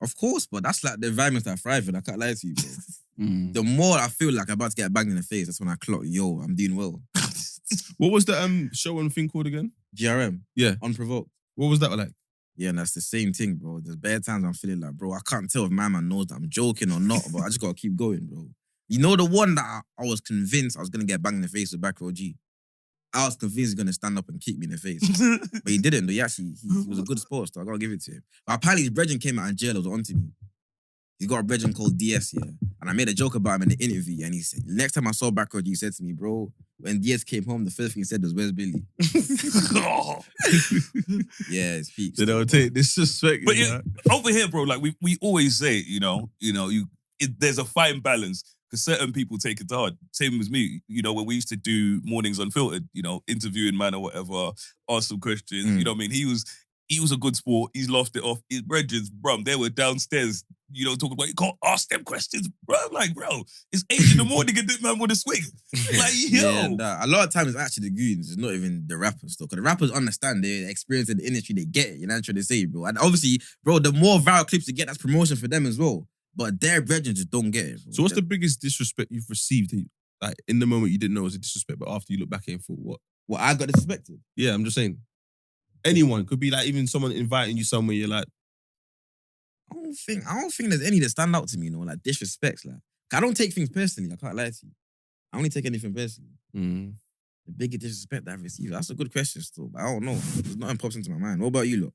Of course, but that's like the environment I thrive in. I can't lie to you, bro. The more I feel like I'm about to get banged in the face, that's when I clock, yo, I'm doing well. What was the show and thing called again? GRM. Yeah. Unprovoked. What was that like? Yeah, and that's the same thing, bro. There's bad times I'm feeling like, bro, I can't tell if my man knows that I'm joking or not, but I just gotta keep going, bro. You know the one that I was convinced I was gonna get banged in the face with back row G. I was convinced he's gonna stand up and kick me in the face. But he didn't, though. He was a good sport, so I gotta give it to him. But apparently his brethren came out in jail, was onto me. He's got a brethren called DS, yeah. And I made a joke about him in the interview, and he said, next time I saw Backroad, he said to me, bro, when DS came home, the first thing he said was, "Where's Billy?" Yeah, it's peak. So they'll take disrespect. But yeah, over here, bro, like we always say, there's a fine balance because certain people take it hard. Same as me, when we used to do mornings unfiltered, interviewing man or whatever, ask some questions. You know what I mean? He was a good sport. He's laughed it off. His brethren, bro, they were downstairs, talking about, you can't ask them questions, bro. I'm like, bro, it's 8 in the morning and this man want to swing. Like, yo. Yeah, nah, a lot of times it's actually the goons. It's not even the rappers, though. Because the rappers understand their experience in the industry. They get it. You know what I'm trying to say, bro? And obviously, bro, the more viral clips you get, that's promotion for them as well. But their brethren just don't get it, bro. So what's the biggest disrespect you've received? Like, in the moment you didn't know it was a disrespect, but after you look back at it and thought, what? What, I got disrespected? Yeah, I'm just saying. Anyone. Could be like even someone inviting you somewhere, you're like, I don't think there's any that stand out to me, like disrespects. Like, I don't take things personally. I can't lie to you. I only take anything personally. The biggest disrespect that I've received. That's a good question still, but I don't know. There's nothing pops into my mind. What about you, lot?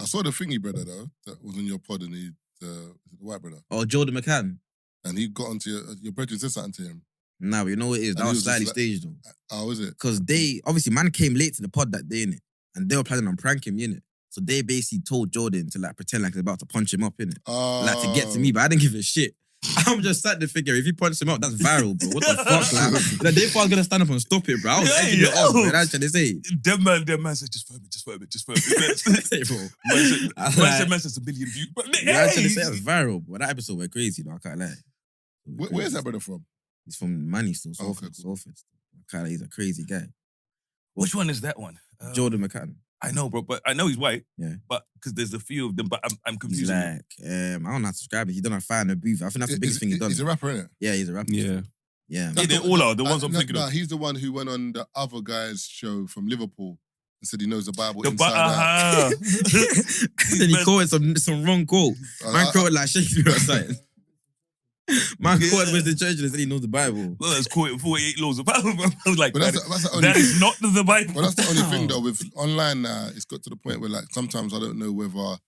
I saw the thingy brother though that was on your pod, and the white brother, Oh, Jordan McCann. and he got onto your brethren said something to him. Nah, but you know what it is? And That he was was slightly just staged though. Oh, is it? Because they, obviously, man came late to the pod that day, innit? And they were planning on pranking me, innit? So they basically told Jordan to like pretend like they're about to punch him up, innit? Like to get to me, but I didn't give a shit. I'm just sat there figuring, if he punches him up, that's viral, bro. What the fuck? Like they thought I was gonna stand up and stop it, bro. I was edging it off, bro. That's what they say. Them man said, just film it. Hey, bro. Man said, it's a million views. But, Yeah, I actually say that's viral, bro. That episode went crazy, though. I can't lie. Where's that brother from? He's from Manny still, Salford. Okay, cool. Salford. I can't lie, he's a crazy guy. Which one is that one? Jordan McCann. I know, bro, but I know he's white. Yeah. But because there's a few of them, but I'm confused. He's like, I don't know how to describe it. He done a fire in the booth. I think that's the biggest thing he's done. He's a rapper, innit? Yeah, he's a rapper. yeah. Yeah. Yeah, they all are. The ones I'm thinking of. He's the one who went on the other guy's show from Liverpool and said he knows the Bible The inside out. Then he quoted some wrong quote. Man quoted like Shakespeare or something. Man quoted Winston Churchill and said he knows the Bible. Well, it's quoting 48 laws of Bible. I was like, But that's the only that is not the Bible. Well, that's the only thing though. With online now, it's got to the point where like sometimes I don't know whether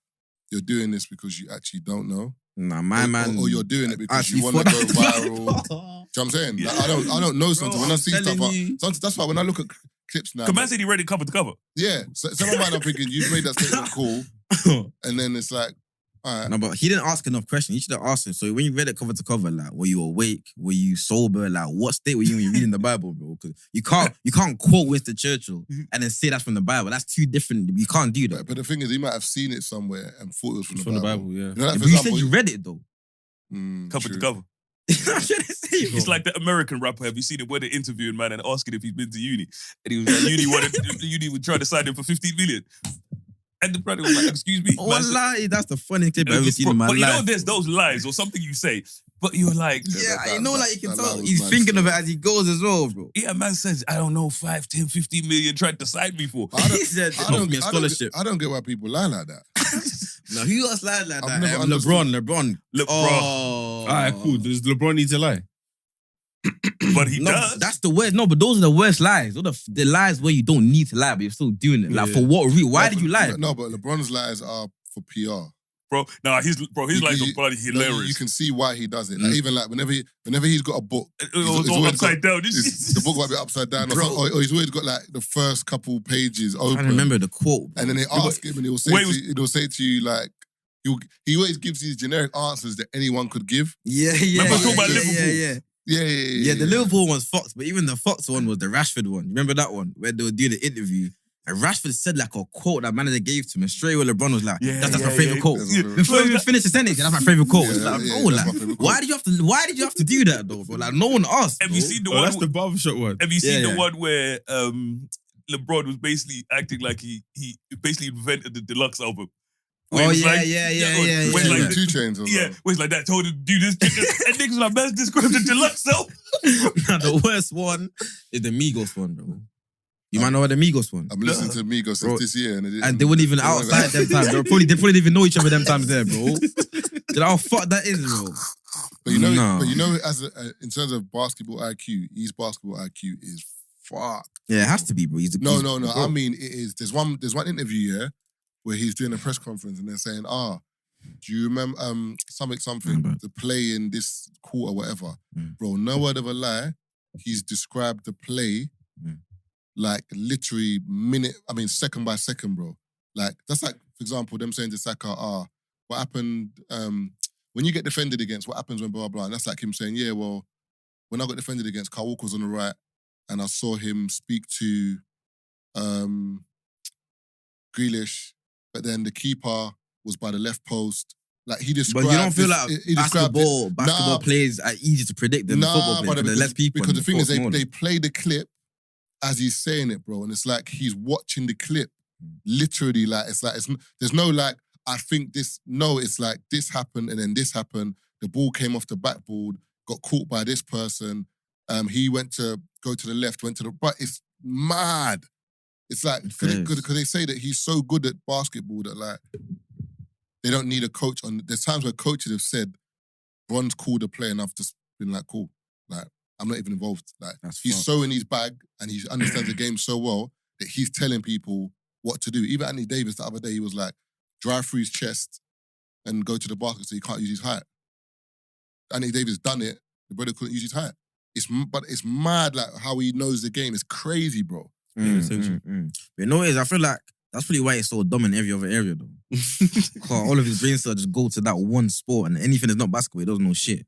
you're doing this because you actually don't know, Nah, my man. or you're doing it because actually you want to go thought- viral. Do you know what I'm saying? Like, I don't know something. When I see stuff, that's why when I look at clips now. Command said he read it cover to cover. Yeah, so some might not thinking you've made that statement cool, and then it's like, all right. No, but he didn't ask enough questions. He should have asked him. So when you read it cover to cover, like, were you awake? Were you sober? Like, what state were you when you're reading the Bible, bro? Because you can't quote Winston Churchill and then say that's from the Bible. That's two different. You can't do that. But the thing is, he might have seen it somewhere and thought it was It's from the Bible. yeah. You know, like, Yeah, for but you said example, you read it though. Cover to true. cover. I'm trying to say, bro. It's like the American rapper. Have you seen him where they're interviewing man and asking if he's been to uni? And he was like, uni would try to sign him for 15 million. And the brother was like, excuse me. Man said- Wallahi, that's the funniest clip I've ever seen in my but you know, life. there's those lies or something you say, but you're like, Yeah, that- you know, that- like you can that tell lie was he's mad thinking still. of it as he goes as well, bro. yeah, man says, I don't know, 5, 10, 15 million tried to sign me for. I don't- He said, I offer don't, me a I don't, scholarship. I don't get why people lie like that. No, who else lied like I've that? never understood. LeBron. LeBron. Oh. All right, cool. Does LeBron need to lie? But he No, does. that's the worst. No, but those are the worst lies. Those are the lies where you don't need to lie, but you're still doing it. Like, Yeah. for what reason? Why did you lie? No, but LeBron's lies are for PR. Bro, his lies are bloody hilarious. You can see why he does it. Like, even like whenever he's got a book, It was he's all always upside down. the book might be upside down, or, Bro. something, or he's always got like the first couple pages I open. can't remember the quote. And then they ask him, and he'll say, Wait, he'll say to you like, he always gives these generic answers that anyone could give. Yeah. Remember talking about yeah, Liverpool? Yeah, the Liverpool one's Fox, but even the Fox one was the Rashford one. Remember that one where they were doing the interview? And Rashford said like a quote that manager gave to him, and straight away LeBron was like, Yeah, "That's my yeah, favorite yeah. quote." That's my favorite Before he even finished the sentence, that's my favorite quote. Yeah, It's like, yeah, bro, that's like, my favorite why quote. did you have to do that though, bro? Like, no one asked. Have bro. you seen the Oh, one? that's the barbershop one. Have you seen Yeah, the yeah. one where LeBron was basically acting like he basically invented the deluxe album? Where Oh he was yeah, like- yeah. where Yeah, like- 2 Chainz. Yeah, where it's like that. Told him to do this, and niggas was like, "Man, describe the deluxe album." Nah, the worst one is the Migos one, bro. You might know what the Migos one. I'm listening to Migos Bro, since this year, And they weren't even outside them times. They probably didn't even know each other them times there, bro. Do you know how fucked that is, bro? But you know, No. as in terms of basketball IQ, his basketball IQ is fucked. Yeah, it has to be, bro. No. I mean, it is. There's one interview here where he's doing a press conference and they're saying, Do you remember something? The play in this quarter, whatever. Bro, no word of a lie. He's described the play like literally second by second, bro. Like, that's like, for example, them saying to Saka, what happened when you get defended against, what happens when blah, blah, and that's like him saying, yeah, well, when I got defended against, Kyle Walker was on the right and I saw him speak to Grealish, but then the keeper was by the left post. Like, he described... But you don't feel like basketball plays are easy to predict than football plays, because there's less people. Because the thing is, they play the clip as he's saying it, bro, and it's like he's watching the clip. Literally, like, there's no like, I think this, no, it's like this happened and then this happened. The ball came off the backboard, got caught by this person. He went to go to the left, went to the... But it's mad. It's like, because they say that he's so good at basketball that, like, they don't need a coach on... There's times where coaches have said, Bron's called a play, and I've just been like, cool. Like, I'm not even involved. Like, he's so in his bag and he understands the game so well that he's telling people what to do. Even Anthony Davis the other day, he was like, drive through his chest and go to the basket so he can't use his height. Anthony Davis done it. The brother couldn't use his height. But it's mad, like, how he knows the game. It's crazy, bro. But you know what it is? I feel like that's probably why he's so dumb in every other area, though. Because all of his brain cells just go to that one sport, and anything that's not basketball, he doesn't know shit.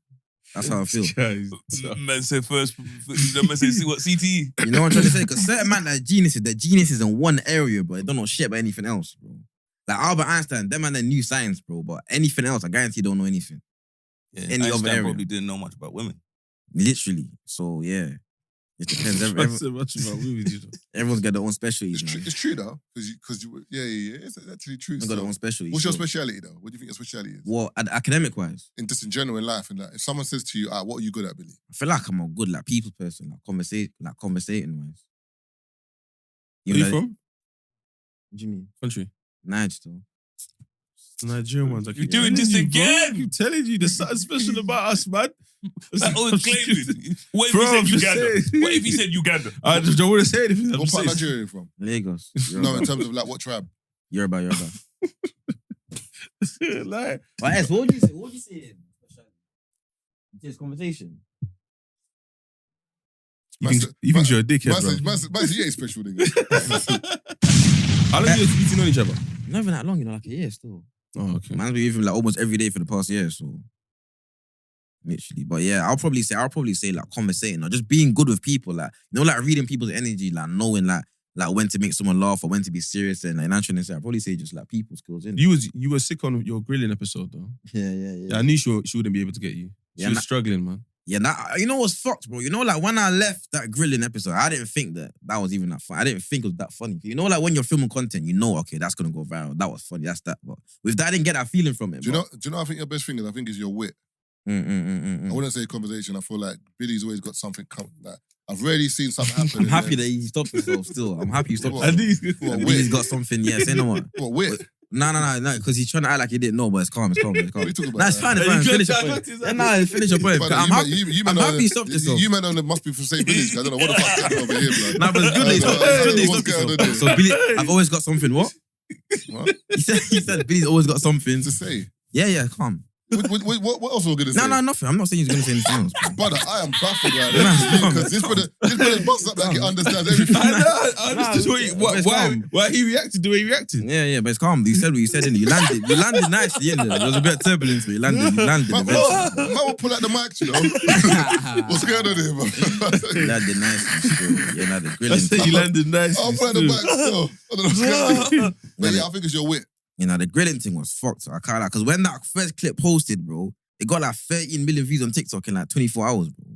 That's how I feel. Man said first, man said what, CTE? You know what I'm trying to say? Because certain man, they're geniuses in one area, but they don't know shit about anything else, bro. Like Albert Einstein, them man, they knew science, bro, but anything else, I guarantee don't know anything. Yeah, Any Einstein other area. probably didn't know much about women. Literally. So, yeah. It depends. So much about women, you know. Everyone's got their own specialties. It's true, though. Because it's actually true. They've got their own specialties. What's your speciality, though? What do you think your speciality is? Well, academic-wise? In general in life. And like, if someone says to you, what are you good at, Billy? I feel like I'm a good people person, conversating-wise. Where are you from? What do you mean? Country. Niger, though. Nigerian ones. You're doing this again. I'm telling you, there's something special about us, man. Like, claiming. What if he said Uganda? What if he said Uganda? I don't want to say anything. What part of Nigeria are you from? Lagos. No, in terms of like what tribe? Yoruba. Like, what would you say? What would you say? This conversation. You think you're a dickhead, bro? You ain't special, nigga. How long have you known each other? Not even that long, like a year still. Oh, okay. Man's been with him like almost every day for the past year, so literally. But yeah, I'll probably say like conversating or just being good with people, like, you know, like reading people's energy, like knowing like when to make someone laugh or when to be serious, and like answering. I'll probably say just like people skills. You were sick on your grilling episode though. Yeah. I knew she wouldn't be able to get you. She was struggling, man. Yeah, you know what's fucked, bro? You know, like when I left that grilling episode, I didn't think that was even that fun. I didn't think it was that funny. You know, like when you're filming content, you know, okay, that's gonna go viral. That was funny. That's that. But with that, I didn't get that feeling from it. Do you know? I think your best thing is, I think, is your wit. I wouldn't say conversation. I feel like Billy's always got something coming. Like, I've rarely seen something happen. I'm happy that he stopped himself. Still, I'm happy he stopped. He's got something. Yeah, say no more. What wit? No, because he's trying to act like he didn't know, but it's calm. What are you talking about? Nah, it's fine. Finish your point. Finish your point. I'm happy he stopped yourself. You man must be from St. Billy's. I don't know what the fuck's going on over here, bro. Nah, but it's good that he stopped yourself. So Billy, I've always got something. What? He said Billy's always got something to say. Yeah, calm. What else are we going to say? No, nothing. I'm not saying he's going to say anything else. Brother, I am baffled right now. Because this brother busts up like he understands everything. I understood why he reacted the way he reacted. Yeah, but it's calm. You said what you said, and you landed nicely. Yeah, there was a bit of turbulence, but you landed. Man will pull out the mic, you know. What's going on here, man? You landed nicely still. Yeah, the grilling. I said you landed nicely. I'll pull out the mic still. I don't know what's going on. But yeah, I think it's your wit. You know, the grilling thing was fucked. I can't because when that first clip posted, bro, it got like 13 million views on TikTok in like 24 hours, bro.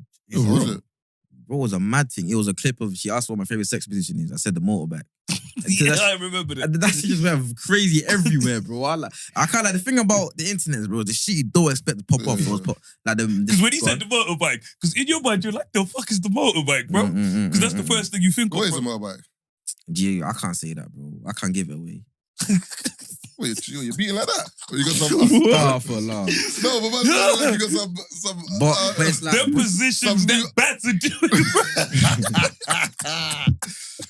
Bro, it was a mad thing. It was a clip of, she asked what my favorite sex position is. I said the motorbike. I remember that. That shit just went crazy everywhere, bro. I can't, like, the thing about the internet, bro, the shit you don't expect to pop off. Because when he said the motorbike, because in your mind, you're like, the fuck is the motorbike, bro? Because that's the first thing you think of. What is a motorbike? Gee, I can't say that, bro. I can't give it away. Wait, you're beating like that? Or you got some... for long. No, but man, you got some... But it's like... Them positions that bats are doing.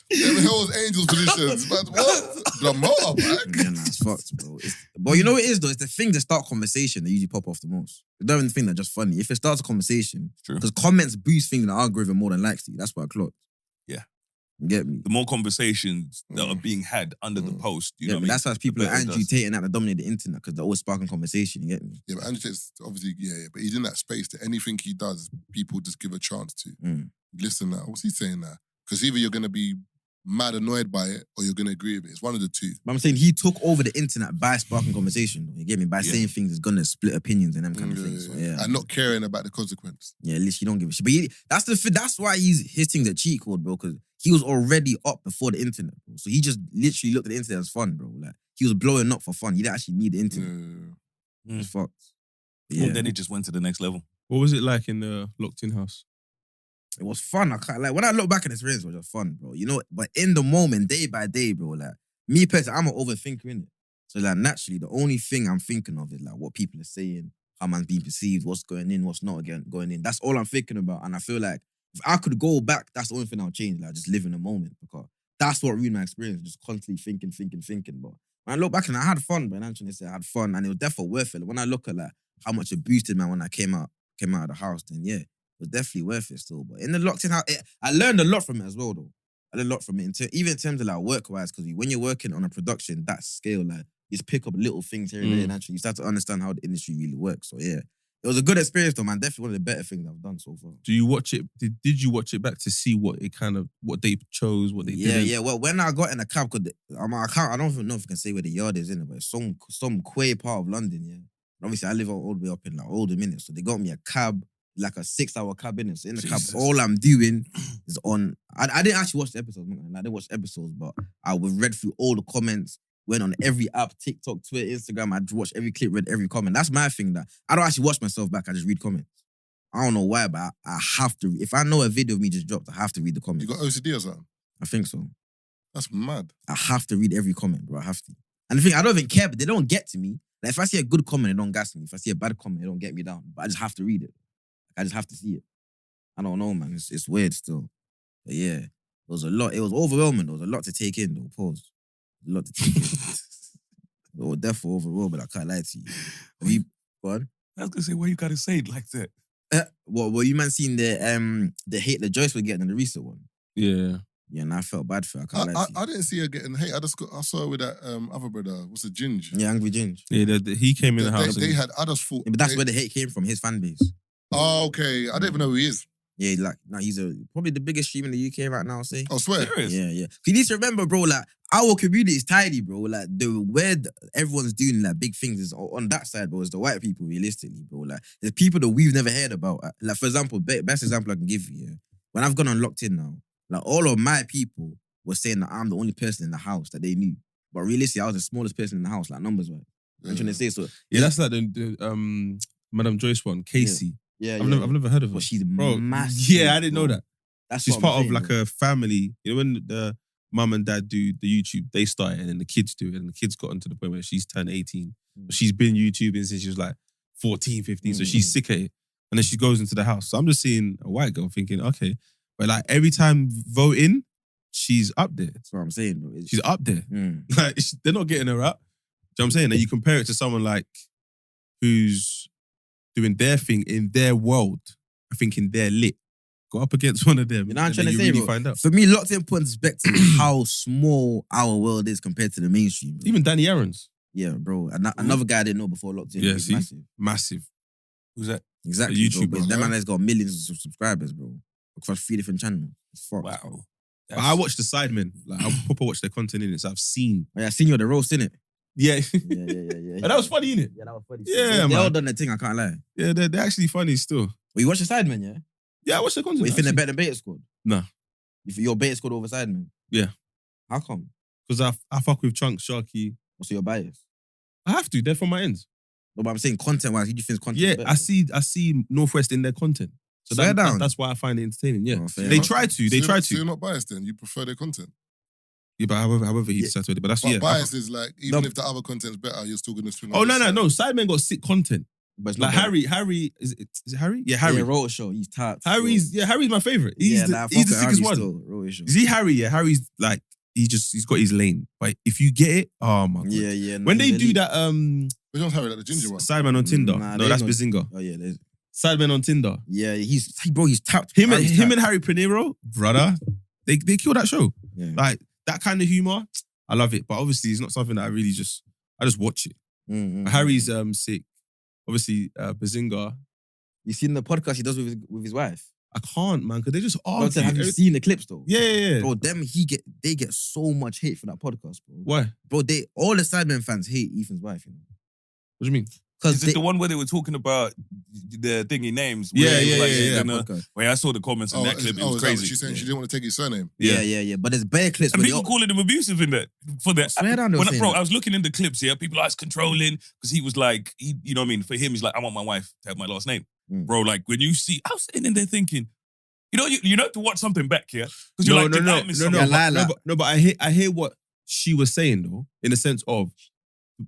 Them Hell's Angels positions. But what? The motorbike? Yeah, nah, it's fucked, bro. But you know what it is, though? It's the thing that start conversation that usually pop off the most. It's not even the thing that's just funny. If it starts a conversation, True. because comments boost things in the algorithm more than likes to. That's what I clocked. Yeah. You get me? The more conversations that are being had under the post, you know what I mean? That's why people The like better it Andrew does. Tate and that that dominate the internet because they're always sparking conversation. You get me? Yeah, but Andrew Tate's obviously, but he's in that space that anything he does, people just give a chance to. Listen now, what's he saying now? Because either you're going to be mad annoyed by it or you're going to agree with it. It's one of the two. But I'm saying he took over the internet by sparking conversation. You get me? By saying things that's going to split opinions and them kind of things. So, And not caring about the consequence. Yeah, at least you don't give a shit. But that's why his thing's a cheat code, bro, because he was already up before the internet, bro. So he just literally looked at the internet as fun, bro. Like, he was blowing up for fun. He didn't actually need the internet. It's fucked. Well, then it just went to the next level. What was it like in the locked-in house? It was fun. I can't, like, when I look back at the experience, it was just fun, bro. You know, but in the moment, day by day, bro, like, me personally, I'm an overthinker, innit? So, like, naturally, the only thing I'm thinking of is, like, what people are saying, how man's being perceived, what's going in, what's not going in. That's all I'm thinking about. And I feel like if I could go back, that's the only thing I'll change. Like, just live in the moment because that's what ruined my experience, just constantly thinking. But when I look back and I had fun, but I'm trying to say I had fun and it was definitely worth it. Like, when I look at, like, how much it boosted, man, when I came out of the house, then, yeah. It was definitely worth it still. But in the locked-in house, I learned a lot from it as well, though. I learned a lot from it, even in terms of like work-wise, because when you're working on a production that scale, like you just pick up little things here and there, and actually you start to understand how the industry really works. So yeah, it was a good experience, though, man. Definitely one of the better things I've done so far. Do you watch it? Did you watch it back to see what they chose, what they did? Yeah. Well, when I got in a cab, cause I don't even know if I can say where the yard is in it, but it's some queer part of London, yeah. And obviously, I live all the way up in like older minutes, so they got me a cab. Like a 6-hour cab in it. So in the cab, all I'm doing is on. I didn't actually watch the episodes. I didn't watch episodes, but I read through all the comments. Went on every app, TikTok, Twitter, Instagram. I watched every clip, read every comment. That's my thing. That I don't actually watch myself back. I just read comments. I don't know why, but I have to. If I know a video of me just dropped, I have to read the comments. You got OCD or something? I think so. That's mad. I have to read every comment, bro. I have to. And the thing, I don't even care, but they don't get to me. Like if I see a good comment, it don't gas me. If I see a bad comment, it don't get me down. But I just have to read it. I just have to see it. I don't know, man. It's weird still. But yeah, it was a lot. It was overwhelming. There was a lot to take in, though. Pause. A lot to take in. It was definitely overwhelming. I can't lie to you. Go on. I was gonna say, why you gotta say it like that? What were you man seeing the hate that Joyce was getting in the recent one? Yeah. Yeah, and I felt bad for her. I can't lie to you. I didn't see her getting hate. I saw her with that other brother. What's it, Ginge? Yeah, Angry Ginge. Yeah, he came in the house. I just thought. Yeah, but that's where the hate came from, his fan base. Oh, okay. I don't even know who he is. Yeah, like, no, he's probably the biggest streamer in the UK right now, I'll say. I swear. Serious? Yeah. You need to remember, bro, like, our community is tiny, bro. Like, where everyone's doing, like, big things is on that side, bro, is the white people, realistically, bro. Like, there's people that we've never heard about. Like, for example, best example I can give you, yeah. When I've gone on locked in now, like, all of my people were saying that I'm the only person in the house that they knew. But realistically, I was the smallest person in the house, like, numbers-wise. I'm trying to say, so... Yeah, that's like the Madame Joyce one, Casey. Yeah. I've never heard of her. But she's Bro, massive. yeah, I didn't know that. That's She's what I'm part of saying, like bro. a family. You know, when the mum and dad do the YouTube, they started and then the kids do it. And the kids got to the point where she's turned 18. She's been YouTubing since she was like 14, 15. So she's sick at it. And then she goes into the house. So I'm just seeing a white girl thinking, okay. But like every time voting, she's up there. That's what I'm saying, bro. She's up there. Like, they're not getting her up. Do you know what I'm saying? And you compare it to someone like who's doing their thing in their world, I think in their lit. Go up against one of them. You know what I'm and trying then to you say, really bro? find out. For me, locked in put in perspective how small our world is compared to the mainstream. Bro. Even Danny Aaron's. Yeah, bro. Another guy I didn't know before locked in. Yeah, He's see? massive. Massive. Who's that? Exactly. A YouTuber. Bro. But that man has got millions of subscribers, bro. Across 3 different channels. It's fucked. Wow. But I watch the Sidemen. Like I proper watch their content in it. So I've seen. Oh, yeah, I seen you at the roast, innit? Yeah. Yeah. But that was funny, innit? Yeah, that was funny. Yeah, They all man. done their thing, I can't lie. Yeah, they're actually funny still. But you watch the Sidemen, yeah? Yeah, I watch their content. But you think they're better than Beta Squad? Nah. Your Beta Squad over Sidemen? Yeah. How come? Because I fuck with Chunks, Sharky. What's your bias? I have to. They're from my ends. No, but I'm saying content-wise, who do you think content Yeah, is better? I see Northwest in their content. So Swear down. that's why I find it entertaining. Yeah. Oh, fair They enough. try to. They try So you're to. not biased then? You prefer their content? Yeah, but however he decides to do it. But that's But yeah. bias is like, even No. if the other content's better, you're still going to swing Oh on no. this side. Sidemen got sick content. But it's Like not bad. Harry, is it Harry? Yeah, Harry. Yeah, Rotor Show. He's tapped. Harry's my favorite. He's yeah, the sickest one. Rotor Show. You see Harry, yeah, Harry's like he's got his lane. But if you get it, oh my god. Yeah. When they do that Which one's Harry? Like the ginger one? Sideman on Tinder. Nah, No, they that's not- Bazinga. Oh yeah, there's. Sideman on Tinder. Yeah, he's tapped. Him Harry's and tapped. Harry Pinero, brother, they kill that show. Yeah. Like that kind of humor, I love it. But obviously, it's not something that I just watch it. Mm. Harry's sick. Obviously, Bazinga. You seen the podcast he does with his wife? I can't, man, because they just Bro, argue. have you seen the clips though? Yeah. Bro, they get so much hate for that podcast, bro. Why? Bro, all the Sidemen fans hate Ethan's wife, you know. What do you mean? Is it the one where they were talking about the thingy names? Yeah, Where I saw the comments on that clip, it was is that what crazy. she's saying she didn't want to take his surname. Yeah. But there's bare clips. And where people calling him abusive in that. For that. Swear down, they were saying Bro, that. I was looking in the clips, yeah, people are controlling, because he was like, you know what I mean? For him, he's like, I want my wife to have my last name. Bro, like, when you see, I was sitting in there thinking, you have to watch something back here. Because you're No, but I hear what she was saying, though, in the sense of,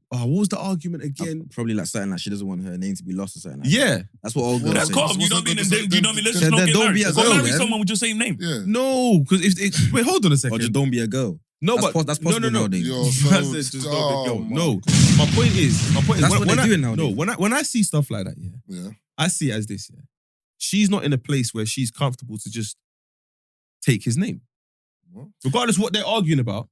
what was the argument again? Probably like something like she doesn't want her name to be lost or something like that. Yeah. That's what all girls That's say. calm, you know what I mean? And then, you know what I mean? Let's just then not get don't married. be a Go girl, marry man. someone with your same name. Yeah. No, because wait, hold on a second. Or just don't be a girl. No, that's but that's possible no. nowadays. You're That's so just not the girl. dumb. No, my point is, That's what when they're I, doing nowadays. No, when I see stuff like that, Yeah. I see it as this. Yeah, she's not in a place where she's comfortable to just take his name, What? regardless of what they're arguing about.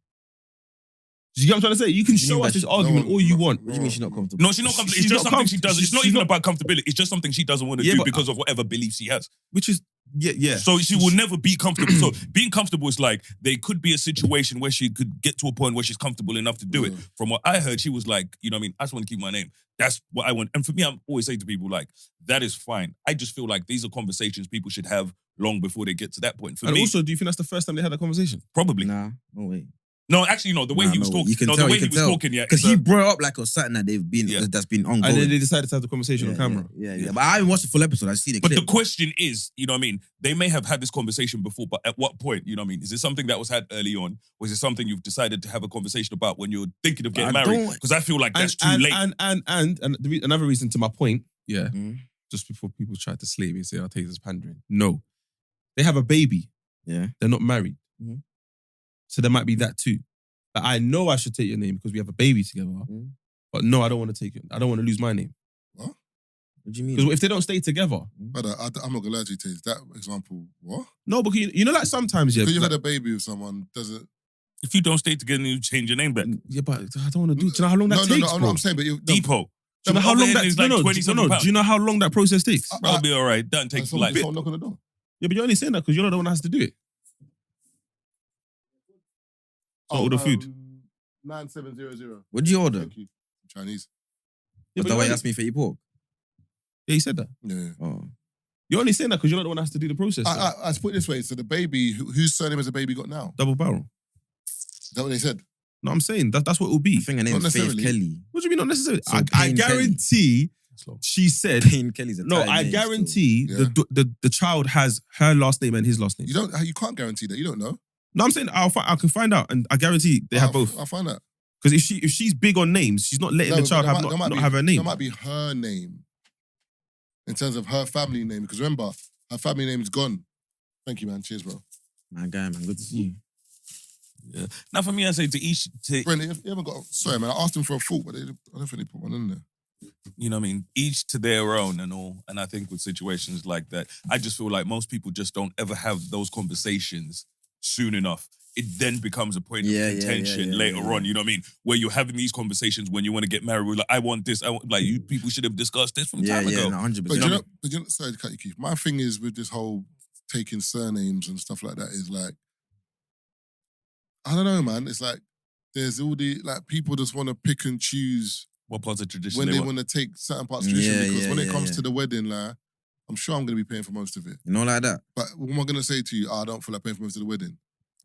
Do you get what I'm trying to say? You can show us this argument all you want. What do you mean she's not comfortable? No, she's not comfortable. It's She's just not something she does. It's not she's even not- about comfortability. It's just something she doesn't want to Yeah, do but- because of whatever beliefs she has. Which is yeah. So she will never be comfortable. So being comfortable is like, there could be a situation where she could get to a point where she's comfortable enough to do it. From what I heard, she was like, you know what I mean? I just want to keep my name. That's what I want. And for me, I'm always saying to people, like, that is fine. I just feel like these are conversations people should have long before they get to that point. For And me, also, do you think that's the first time they had that conversation? probably. Nah, no way. No, actually, no. The way Nah, he was no, talking, you can no, tell, the way you he can was tell. talking, yeah. Because it's he a- brought up like something that they've been that's been ongoing. And then they decided to have the conversation on camera. Yeah. But I haven't watched the full episode. I've seen it. But the question is, you know what I mean? They may have had this conversation before, but at what point, you know what I mean? Is it something that was had early on? Or is it something you've decided to have a conversation about when you're thinking of getting I married? don't- Because I feel like that's too and, late. Another reason to my point, yeah, Mhm. just before people try to slay me and say, I'll take this pandering. No. They have a baby. Yeah. They're not married. Mhm. So there might be that too. But I know I should take your name because we have a baby together. Mhm. But no, I don't want to take it. I don't want to lose my name. What do you mean? Because if they don't stay together, But I'm not gonna lie to you, Taze. That example, what? no, because you know, like sometimes, yeah. Because you like- had a baby with someone, doesn't. If you don't stay together, you change your name back. yeah, but I don't want to do. Do you know how long that takes, No, bro? I'm saying, but you. Depot. Do you know how long that? is like No, 27 do you know how long that process takes? That'll be all right. Doesn't take Someone like... knock on the door. Yeah, but you're only saying that because you're not the one that has to do it. So order food. 9700. What did you order? Thank you. Chinese. Yeah, Was but that why you're you only- asked me for eat pork? Yeah, he said that. Yeah. Oh. You're only saying that because you're not the one that has to do the process. though. I put it this way. So the baby, whose surname has the baby got now? Double barrel. Is that what they said? No, I'm saying that's what it will be. I think her Not name's Faith necessarily. Kelly. What do you mean not necessarily? So I Payne guarantee she said. Payne Kelly's a No, tight I name guarantee still. the child has her last name and his last name. You can't guarantee that. You don't know. No, I'm saying I can find out, and I guarantee they have both. I'll find out. Because if she's big on names, she's not letting No, the child but have there not, might not be- have her name. That might be her name. In terms of her family name. Because remember, her family name's gone. Thank you, man. Cheers, bro. My guy, man. Good to see you. Yeah. Now for me, I say to each... Brendan, you haven't got... Sorry, man. I asked them for a fork, but I don't think they put one in there. You know what I mean? Each to their own and all. And I think with situations like that, I just feel like most people just don't ever have those conversations soon enough. It then becomes a point Yeah, of yeah, contention yeah, later yeah. on, you know what I mean? Where you're having these conversations when you want to get married. We're like, I want this. Like, you people should have discussed this from Yeah, time yeah, ago. no, 100%. But you know, sorry to cut you, Keith. My thing is with this whole taking surnames and stuff like that is like, I don't know, man. It's like, there's all the, like, people just want to pick and choose What parts of tradition when they they want. want to take certain parts of tradition Yeah, because yeah, when it yeah, comes yeah. to the wedding, like, I'm sure I'm going to be paying for most of it. You know, like that. But what am I going to say to you? Oh, I don't feel like paying for most of the wedding.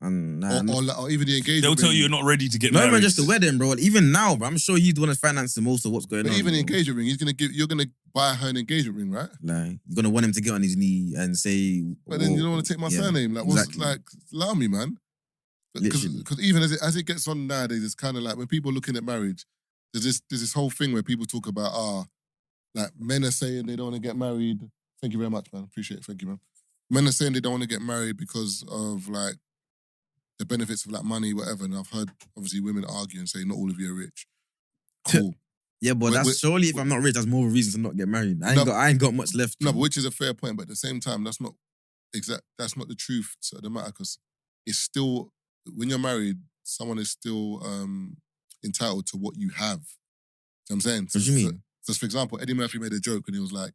And Or even the engagement. They'll tell ring. you you're not ready to get not married. even just the wedding, bro. Even now, bro. I'm sure he's the one that's financing most of what's going But on. even the bro. engagement ring, you're going to buy her an engagement ring, right? Like, you're gonna want him to get on his knee and say. But then you don't want to take my yeah, surname. Like, exactly. allow me, man. Literally. Because even as it gets on nowadays, it's kind of like when people are looking at marriage, there's this whole thing where people talk about, like men are saying they don't want to get married. Thank you very much, man. Appreciate it. Thank you, man. Men are saying they don't want to get married because of like the benefits of like money, whatever. And I've heard obviously women argue and say not all of you are rich. Cool. Yeah, but that's surely if I'm not rich, that's more of a reason to not get married. I ain't got much left. No, but which is a fair point. But at the same time, that's not the truth of the matter, because it's still, when you're married, someone is still entitled to what you have. You know what I'm saying? What do you mean? So for example, Eddie Murphy made a joke and he was like,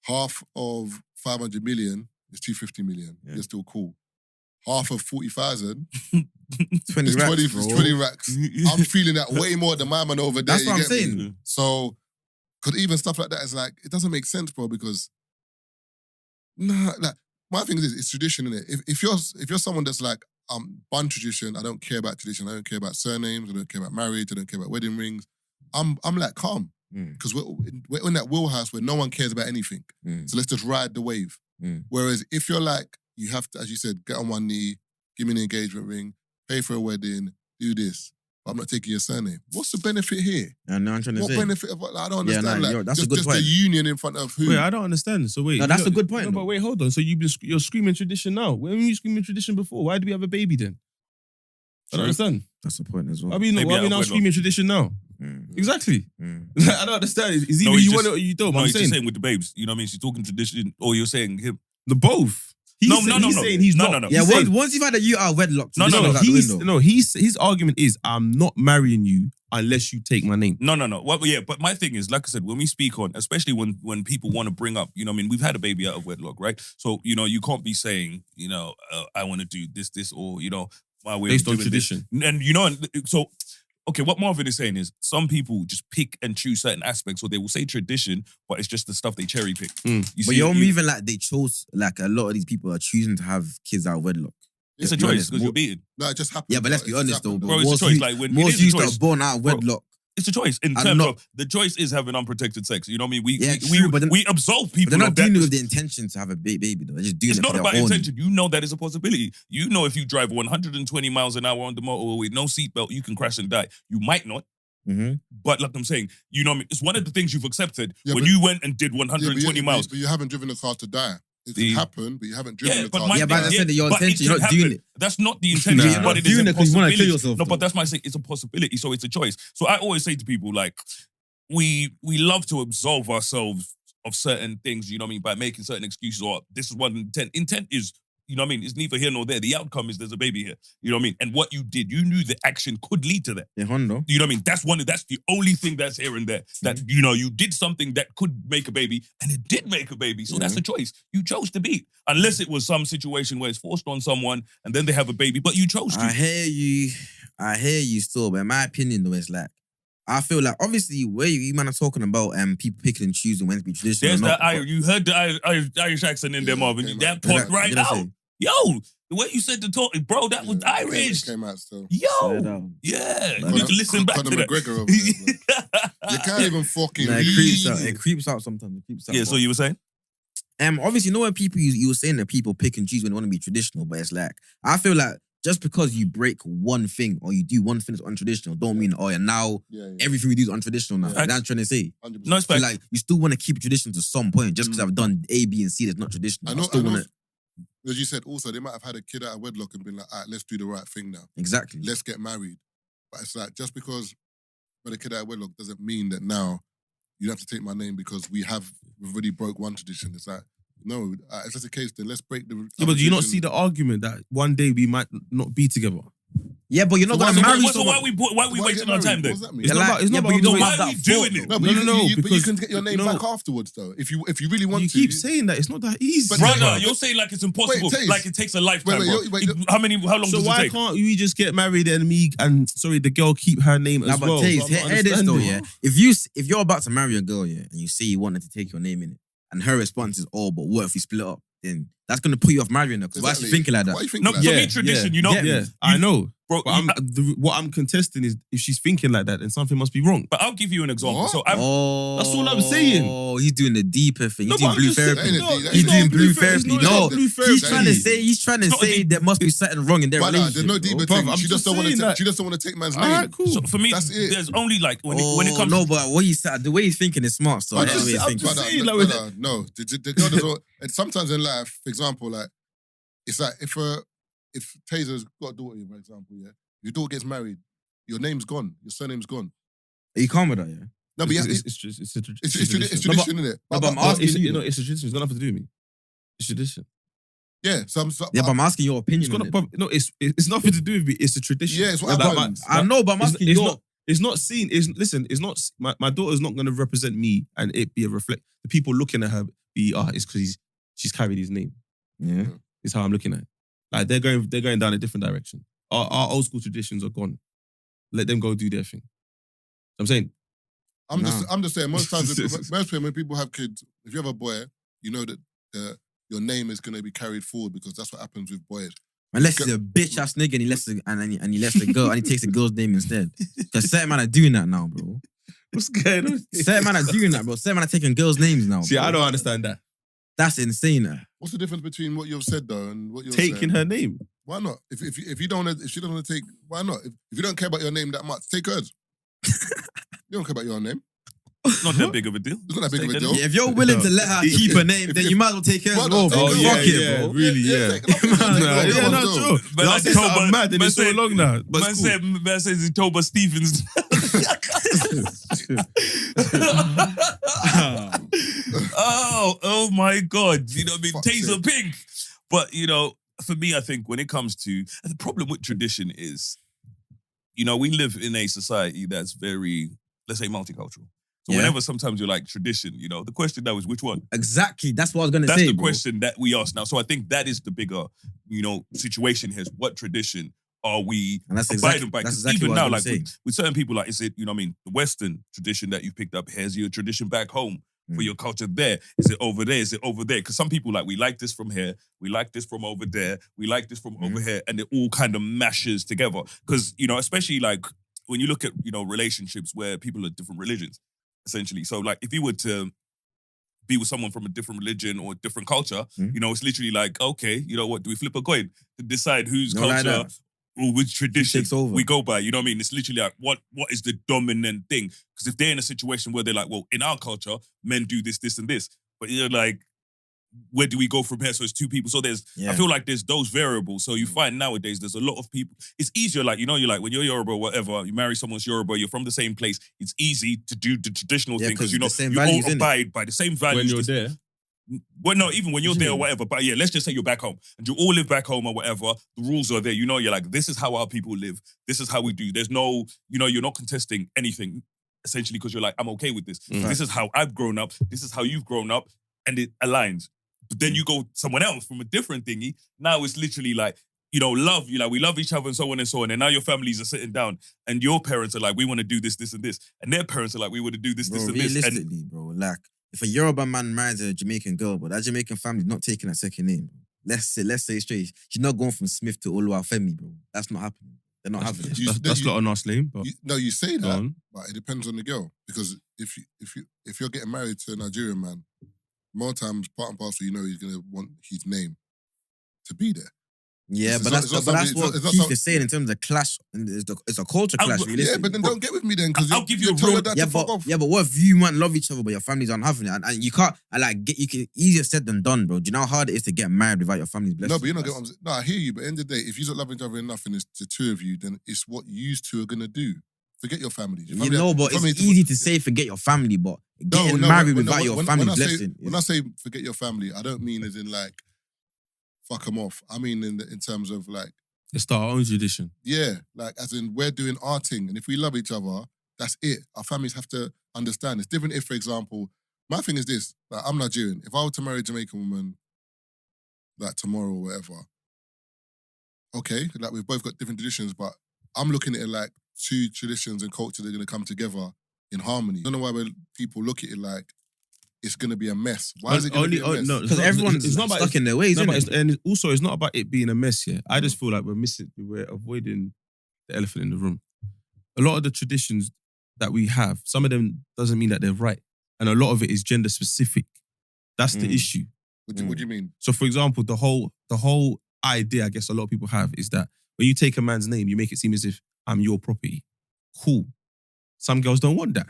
half of 500 million is 250 million. Yeah. You're still cool. Half of 40,000 20 is racks, 20 racks. I'm feeling that way more than my man over there. That's what I'm saying. Me? So, because even stuff like that is like, it doesn't make sense, bro, because like, my thing is, it's tradition, innit? If you're someone that's like, bun tradition, I don't care about tradition, I don't care about surnames, I don't care about marriage, I don't care about wedding rings, I'm like calm. Because we're in that wheelhouse where no one cares about anything. So let's just ride the wave. Whereas if you're like, you have to, as you said, get on one knee, give me an engagement ring, pay for a wedding, do this, but I'm not taking your surname. What's the benefit here? I know I'm trying to say. What benefit of, I don't understand. Yeah, that's a good just point. the union in front of who? Wait, I don't understand. So wait. No, that's a good point. No, but wait, hold on. So you're screaming tradition now. When were you screaming tradition before? Why do we have a baby then? I don't understand. That's the point as well. Why are we now screaming tradition now? Exactly. I don't understand. Is either you want it or you don't. No, I'm he's saying just saying with the babes. You know what I mean? She's talking tradition, or you're saying him. the both. He's saying he's not. No. Yeah, once you've had a you out of wedlock, his argument is I'm not marrying you unless you take my name. No. Well, yeah, but my thing is, like I said, when we speak on, especially when people want to bring up, you know what I mean, we've had a baby out of wedlock, right? So, you know, you can't be saying, you know, I want to do this, or, you know, my way based of on doing tradition. This. And, you know, so, okay, what Marvin is saying is some people just pick and choose certain aspects, or they will say tradition, but it's just the stuff they cherry pick. But you're moving like they chose, like a lot of these people are choosing to have kids out of wedlock. It's a choice because you're beaten. No, it just happened. Yeah, but let's be honest though, bro. It's a choice. Like when most youths that are born out of wedlock. It's a choice. In terms of the choice is having unprotected sex. You know what I mean? We absolve people. But they're not doing it with the intention to have a baby though. They're just doing it. It's not about intention. You know that is a possibility. You know if you drive 120 miles an hour on the motorway with no seatbelt, you can crash and die. You might not. But like I'm saying, you know what I mean? It's one of the things you've accepted when you went and did 120 miles. But you haven't driven a car to die. It can happen, but you haven't driven a car. But I said that your intention, you're not doing it. That's not the intention, You're but not it is doing a it because you want to kill possibility. yourself. No, but that's my saying. It's a possibility, so it's a choice. So I always say to people, like, we love to absolve ourselves of certain things, you know what I mean, by making certain excuses, or this is what intent. Intent is, you know what I mean, it's neither here nor there. The outcome is there's a baby here. You know what I mean? And what you did, you knew the action could lead to that. Yeah, Hondo. You know what I mean? That's the only thing that's here and there. That, you know, you did something that could make a baby, and it did make a baby. So that's a choice. You chose to be. Unless it was some situation where it's forced on someone and then they have a baby, but you chose to. I hear you still, but in my opinion though, it's like, I feel like, obviously, where you man are talking about people picking and choosing when to be traditional. There's that you heard the Irish accent in there, Marvin. That popped right out. Yo, the way you said the talk, bro, that was Irish. Came out still. Yo, yeah. You need to listen back to that. McGregor over there, you can't even fucking read. It creeps out sometimes. Yeah, so you were saying? Obviously, you know when people, you were saying that people pick and choose when they want to be traditional, but it's like, I feel like just because you break one thing or you do one thing that's untraditional, don't mean, now everything we do is untraditional now. That's what I'm trying to say. 100%. No, it's fair. So like, you still want to keep tradition to some point, just because I've done A, B, and C that's not traditional. I still want to. As you said, also, they might have had a kid out of wedlock and been like, all right, let's do the right thing now. Exactly. Let's get married. But it's like, just because we had a kid out of wedlock doesn't mean that now you have to take my name because we've already broke one tradition. It's like, no, if that's the case, then let's break the... Yeah, but do you not see the argument that one day we might not be together? Yeah, but you're not going to marry someone. Why are we wasting our time then? What does that mean? It's not about why are we doing it? No, but you can get your name back afterwards, though. If you really want to. You keep saying that. It's not that easy. But brother, you're saying like it's impossible. Like it takes a lifetime, How long does it take? So why can't we just get married and the girl keep her name as well? But Taze, hear this though, yeah. If you're about to marry a girl, yeah, and you say you wanted to take your name in it, and her response is, but what if we split up? Then that's gonna put you off marrying her. Because why is she Exactly. thinking like that? Why you think No, like for that? me, tradition, you know. Yeah, I know. Bro, But what I'm contesting is if she's thinking like that, then something must be wrong. but I'll give you an example. What? So I'm That's all I'm saying. Oh, he's doing the deeper thing. He's No, doing but blue I'm just saying, therapy. no, no, He's it's doing not blue it's therapy. not No, blue therapy. he's trying to Not say deep. there must be something wrong in their Why not? relationship. There's no deeper bro. thing. I'm She just just don't want saying to. that. She just don't want to take man's All name. right, cool. So for me, That's it. there's only like when it comes. no, but what you said, the way he's thinking is smart. So But I get the way he's I'm thinking. just saying, like, no, the girl doesn't. And sometimes in life, for example, like it's like if Tazer's got a daughter, for example, yeah, your daughter gets married, your name's gone, your surname's gone. Are you calm with that? Yeah. No, but yeah, It's it's tradition. tradition, isn't it? No, but I'm asking you. It's a tradition. It's got nothing to do with me. It's tradition. Yeah, Yeah, but I'm asking your opinion. It's got on it. no. It's nothing to do with me. It's a tradition. Yeah, it's what Like, happens. I know, but I'm asking your. It's not seen. Listen. It's not. My daughter's not going to represent me, and it be a reflect. The people looking at her be it's because she's carried his name. Yeah. Is how I'm looking at it. Like they're going down a different direction. Our old school traditions are gone. Let them go do their thing. I'm saying. I'm just saying. Most times, when people have kids, if you have a boy, you know that your name is going to be carried forward because that's what happens with boys. Unless he's a bitch ass nigga and he lets the girl and he takes the girl's name instead. Because certain man are doing that now, bro. What's going on? Certain man are doing that, bro. Certain man are taking girls' names now. See, bro. I don't understand that. That's insane. What's the difference between what you've said though and what you're Taking saying? her name. Why not? If you don't wanna, if she doesn't want to take, why not? If you don't care about your name that much, take hers. You don't care about your own name. It's not that big of a deal. It's not that big of a deal. Yeah, if you're willing to let her keep her name, then you might as well take hers. Why Bro, not? Take fuck her. it, bro. Really, yeah. Yeah, not true. Man, Last like time Toba- I'm mad and man it's so said- long now. But Man it's cool. says it's Toba Stevens. oh my God. You know what I mean? Fuck's Taser sake. Pink. But, you know, for me, I think when it comes to, the problem with tradition is, you know, we live in a society that's very, let's say, multicultural. So Yeah. whenever sometimes you're like tradition, you know, the question now is which one? Exactly. That's what I was going to That's say, the bro. question that we ask now. So I think that is the bigger, you know, situation here. Is what tradition are we And that's abiding by? that's 'Cause exactly even what I now, was like gonna say. with certain people, like is it, you know what I mean, the Western tradition that you picked up here, is your tradition back home for your culture there? Is it over there? Is it over there? Because some people like, we like this from here, we like this from over there, we like this from over here, and it all kind of mashes together. Because, you know, especially like when you look at, you know, relationships where people are different religions, essentially. So like if you were to be with someone from a different religion or a different culture, you know, it's literally like, okay, you know what, do we flip a coin to decide whose No, like culture that. or which tradition takes over? we go by? You know what I mean? It's literally like, what is the dominant thing? Because if they're in a situation where they're like, well, in our culture, men do this, this, and this. But you're like, where do we go from here? So it's two people. So there's, Yeah. I feel like there's those variables. So you find nowadays there's a lot of people. It's easier, like, you know, you're like, when you're Yoruba or whatever, you marry someone's Yoruba, you're from the same place. It's easy to do the traditional Yeah, thing because, 'cause you know, the same you all values, innit? abide by the same values. When you're the- there. Well, no, even when you're What do you there or mean? whatever. But yeah, let's just say you're back home and you all live back home or whatever. The rules are there. You know, you're like, this is how our people live. This is how we do. There's no, you know, you're not contesting anything essentially because you're like, I'm okay with this. This is how I've grown up. This is how you've grown up. And it aligns. But then you go someone else from a different thingy. Now it's literally like, you know, love. You like, we love each other and so on and so on. And now your families are sitting down and your parents are like, we want to do this, this, and this. And their parents are like, we want to do this, Bro, this, and this. And realistically, bro, like, if a Yoruba man marries a Jamaican girl, but that Jamaican family's not taking a second name, let's say it straight. She's not going from Smith to Oluwafemi, bro. That's not happening. They're not having it. That's not a nice name. But You say go that, on. but it depends on the girl. Because if you're getting married to a Nigerian man, more times part and parcel, you know he's gonna want his name to be there. Yeah, It's but not- that's it's not what something- it's not Keith something- is saying in terms of clash. And it's a culture I'll- clash, yeah, realistically. Yeah, but then don't get with me then because I'll give you a tell real- your dad to fuck off. Yeah, but what if you man love each other, but your families aren't having it, and you can't? You can easier said than done, bro. Do you know how hard it is to get married without your family's blessing? No, but you're not getting what I'm saying. No, I hear you, but at the end of the day, if you don't love each other enough and it's the two of you, then it's what you two are gonna do. Forget your family. Your You family- know, your but family it's easy to say forget your family, but getting married without your family's blessing. When I say forget your family, I don't mean as in like fuck them off. I mean in terms of like, Let's start our own tradition. yeah, like as in we're doing our thing, and if we love each other, that's it. Our families have to understand. It's different if, for example, my thing is this: like I'm Nigerian. If I were to marry a Jamaican woman, like tomorrow or whatever, okay, like we've both got different traditions, but I'm looking at it like two traditions and culture that are going to come together in harmony. I don't know why people look at it like it's going to be a mess. Why is it going to be a mess? No, Because everyone's stuck in their ways, no, isn't but it? and also, it's not about it being a mess. Yeah, I just feel like we're avoiding the elephant in the room. A lot of the traditions that we have, some of them doesn't mean that they're right, and a lot of it is gender specific. That's the issue. What do you mean? So, for example, the whole idea, I guess a lot of people have, is that when you take a man's name, you make it seem as if I'm your property. Cool. Some girls don't want that.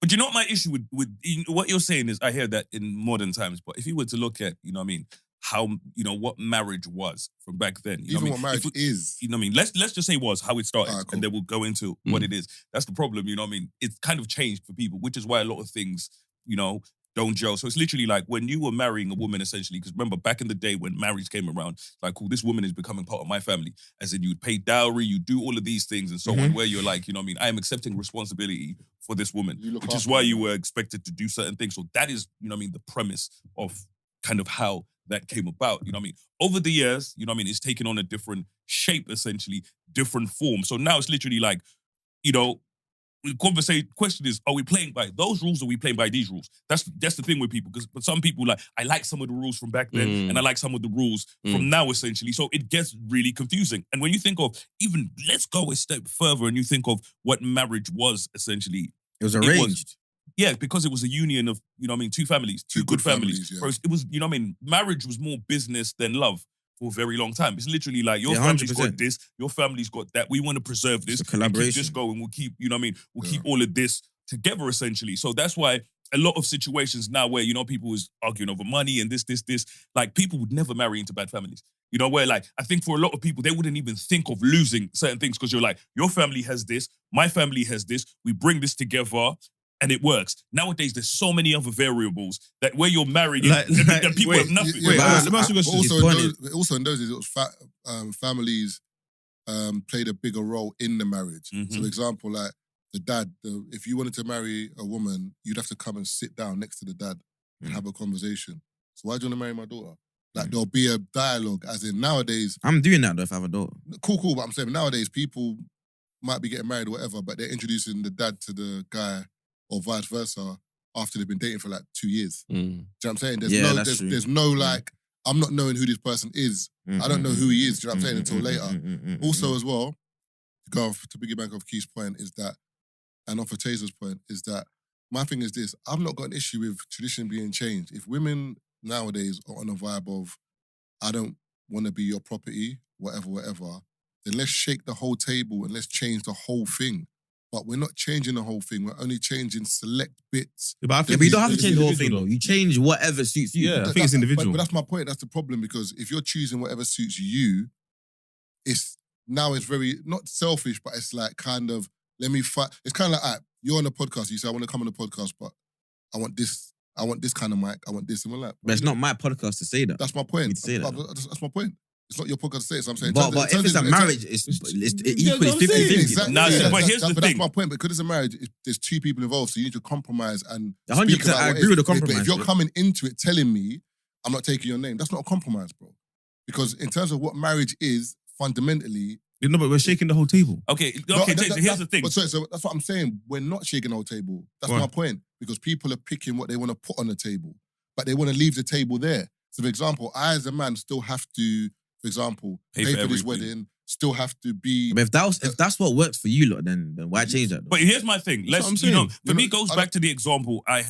But you know what my issue with what you're saying is, I hear that in modern times, but if you were to look at, you know what I mean, how, you know, what marriage was from back then. You Even know what marriage is. You know what I mean? Let's just say was how it started, Alright, cool. and then we'll go into what it is. That's the problem, you know what I mean? It's kind of changed for people, which is why a lot of things, you know, don't gel. So it's literally like when you were marrying a woman, essentially, because remember, back in the day when marriage came around, like, cool, this woman is becoming part of my family. As in, you'd pay dowry, you do all of these things and so on, where you're like, you know what I mean, I am accepting responsibility for this woman, which is why you were expected to do certain things. So that is, you know what I mean, the premise of kind of how that came about, you know what I mean? Over the years, you know what I mean, it's taken on a different shape, essentially, different form. So now it's literally like, you know, the question is, are we playing by those rules or are we playing by these rules? That's the thing with people. Because but some people, like, I like some of the rules from back then and I like some of the rules from now, essentially. So it gets really confusing. And when you think of, even, let's go a step further and you think of what marriage was, essentially. It was arranged. Yeah, because it was a union of, you know what I mean, two families, two good families. yeah. Whereas it was, you know what I mean, marriage was more business than love for a very long time. It's literally like, your family's 100%. got this, your family's got that. We want to preserve this. It's a collaboration. Keep this going. We'll keep, you know what I mean, we'll keep all of this together, essentially. So that's why a lot of situations now where, you know, people is arguing over money and this, like, people would never marry into bad families. You know, where, like, I think for a lot of people, they wouldn't even think of losing certain things because you're like, your family has this, my family has this, we bring this together, and it works. Nowadays, there's so many other variables that where you're married, and people have nothing. Also in those days, it was families played a bigger role in the marriage. So, for example, like the dad, if you wanted to marry a woman, you'd have to come and sit down next to the dad and have a conversation. So why do you want to marry my daughter? Like, there'll be a dialogue, as in nowadays. I'm doing that though if I have a daughter. Cool, but I'm saying nowadays people might be getting married or whatever, but they're introducing the dad to the guy or vice versa after they've been dating for like 2 years. Do you know what I'm saying? There's no like, I'm not knowing who this person is. I don't know who he is, do you know what I'm saying, until later. Also as well, to piggyback off Keith's point is that, and off of Tazer's point, is that my thing is this, I've not got an issue with tradition being changed. If women nowadays are on a vibe of, I don't want to be your property, whatever, then let's shake the whole table and let's change the whole thing. But we're not changing the whole thing. We're only changing select bits. Yeah, but But you don't have to change the whole thing though. You change whatever suits you. Yeah, I think it's individual. But that's my point. That's the problem, because if you're choosing whatever suits you, it's very, not selfish, but it's like kind of, let me fight. It's kind of like, you're on a podcast, you say, I want to come on the podcast, but I want this kind of mic, I want this, and we're like. But it's not my podcast to say that. That's my point. You say that. That's my point. It's not your podcast to say it, so I'm saying. But if it's a marriage, it's equally 50-50. Exactly. But here's the thing. That's my point. Because it's a marriage, there's two people involved, so you need to compromise and 100%. I agree with the compromise. But if you're coming into it telling me I'm not taking your name, that's not a compromise, bro. Because in terms of what marriage is, fundamentally. No, but we're shaking the whole table. Okay, here's the thing. But sorry, so that's what I'm saying. We're not shaking the whole table. That's my point. Because people are picking what they want to put on the table, but they want to leave the table there. So, for example, I as a man still have to, for example, pay for this wedding, still have to be. But if that's what works for you lot, then why change that? Though? But here's my thing. You know, for me, it goes back to the example I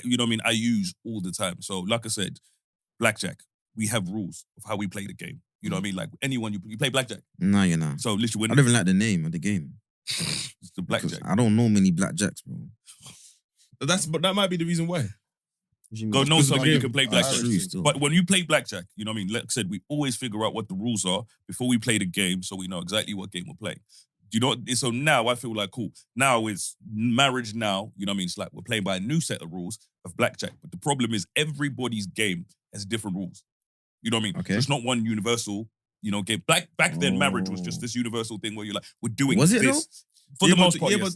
use all the time. So, like I said, blackjack, we have rules of how we play the game. You know what I mean? Like anyone, you play blackjack. No, you're not. So literally, I don't even like the name of the game. It's the blackjack. I don't know many blackjacks, bro. But that might be the reason why. God knows someone you can play blackjack. Still. But when you play blackjack, you know what I mean? Like I said, we always figure out what the rules are before we play the game, so we know exactly what game we're playing. You know, so now I feel like, cool. Now it's marriage now, you know what I mean? It's like we're playing by a new set of rules of blackjack. But the problem is everybody's game has different rules. You know what I mean? Okay. There's not one universal, you know, game. Back then, marriage was just this universal thing where you're like, we're doing was this. it though? For the most part, yes.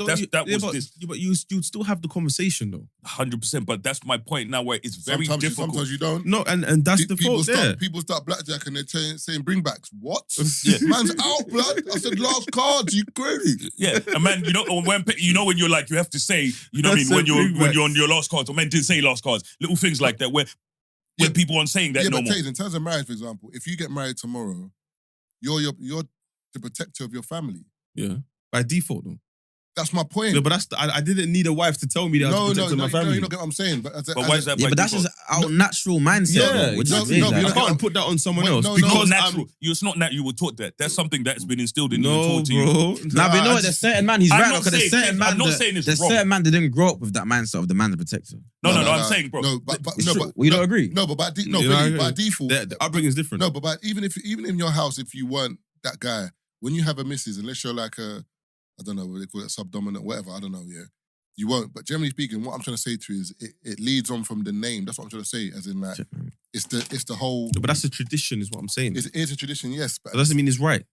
But you'd still have the conversation though. 100%. But that's my point now, where it's very difficult. Sometimes you don't. No, and that's the fault there. People start blackjack and they're saying bringbacks. What? Yeah. Man's out, blood. I said last cards. You crazy? Yeah, and man, when you're like, you have to say, you know what I mean, when you're on your last cards, or men didn't say last cards, little things like that, where people aren't saying that no more. But Taze, in terms of marriage, for example, if you get married tomorrow, you're the protector of your family. Yeah, by default though. That's my point. No, but I didn't need a wife to tell me that I was protecting my family. No, you don't get what I'm saying. But why is that? Yeah, but that's just our natural mindset. I can't put that on someone else because natural. It's not natural. You were taught that. That's something that's been instilled in you. No, bro. Nah, but you know what? There's certain man. He's right. Because there's certain man. I'm not saying it's there's wrong. certain man that didn't grow up with that mindset of the man the protector. No. I'm saying, bro. No, but you don't agree. No, but by default, the upbringing is different. No, but even in your house, if you weren't that guy, when you have a missus, unless you're like I don't know what they call it, subdominant, whatever, I don't know, yeah. You won't. But generally speaking, what I'm trying to say to you is it leads on from the name. That's what I'm trying to say, as in like, it's the whole... No, but that's a tradition is what I'm saying. It is a tradition, yes. But that doesn't mean it's right.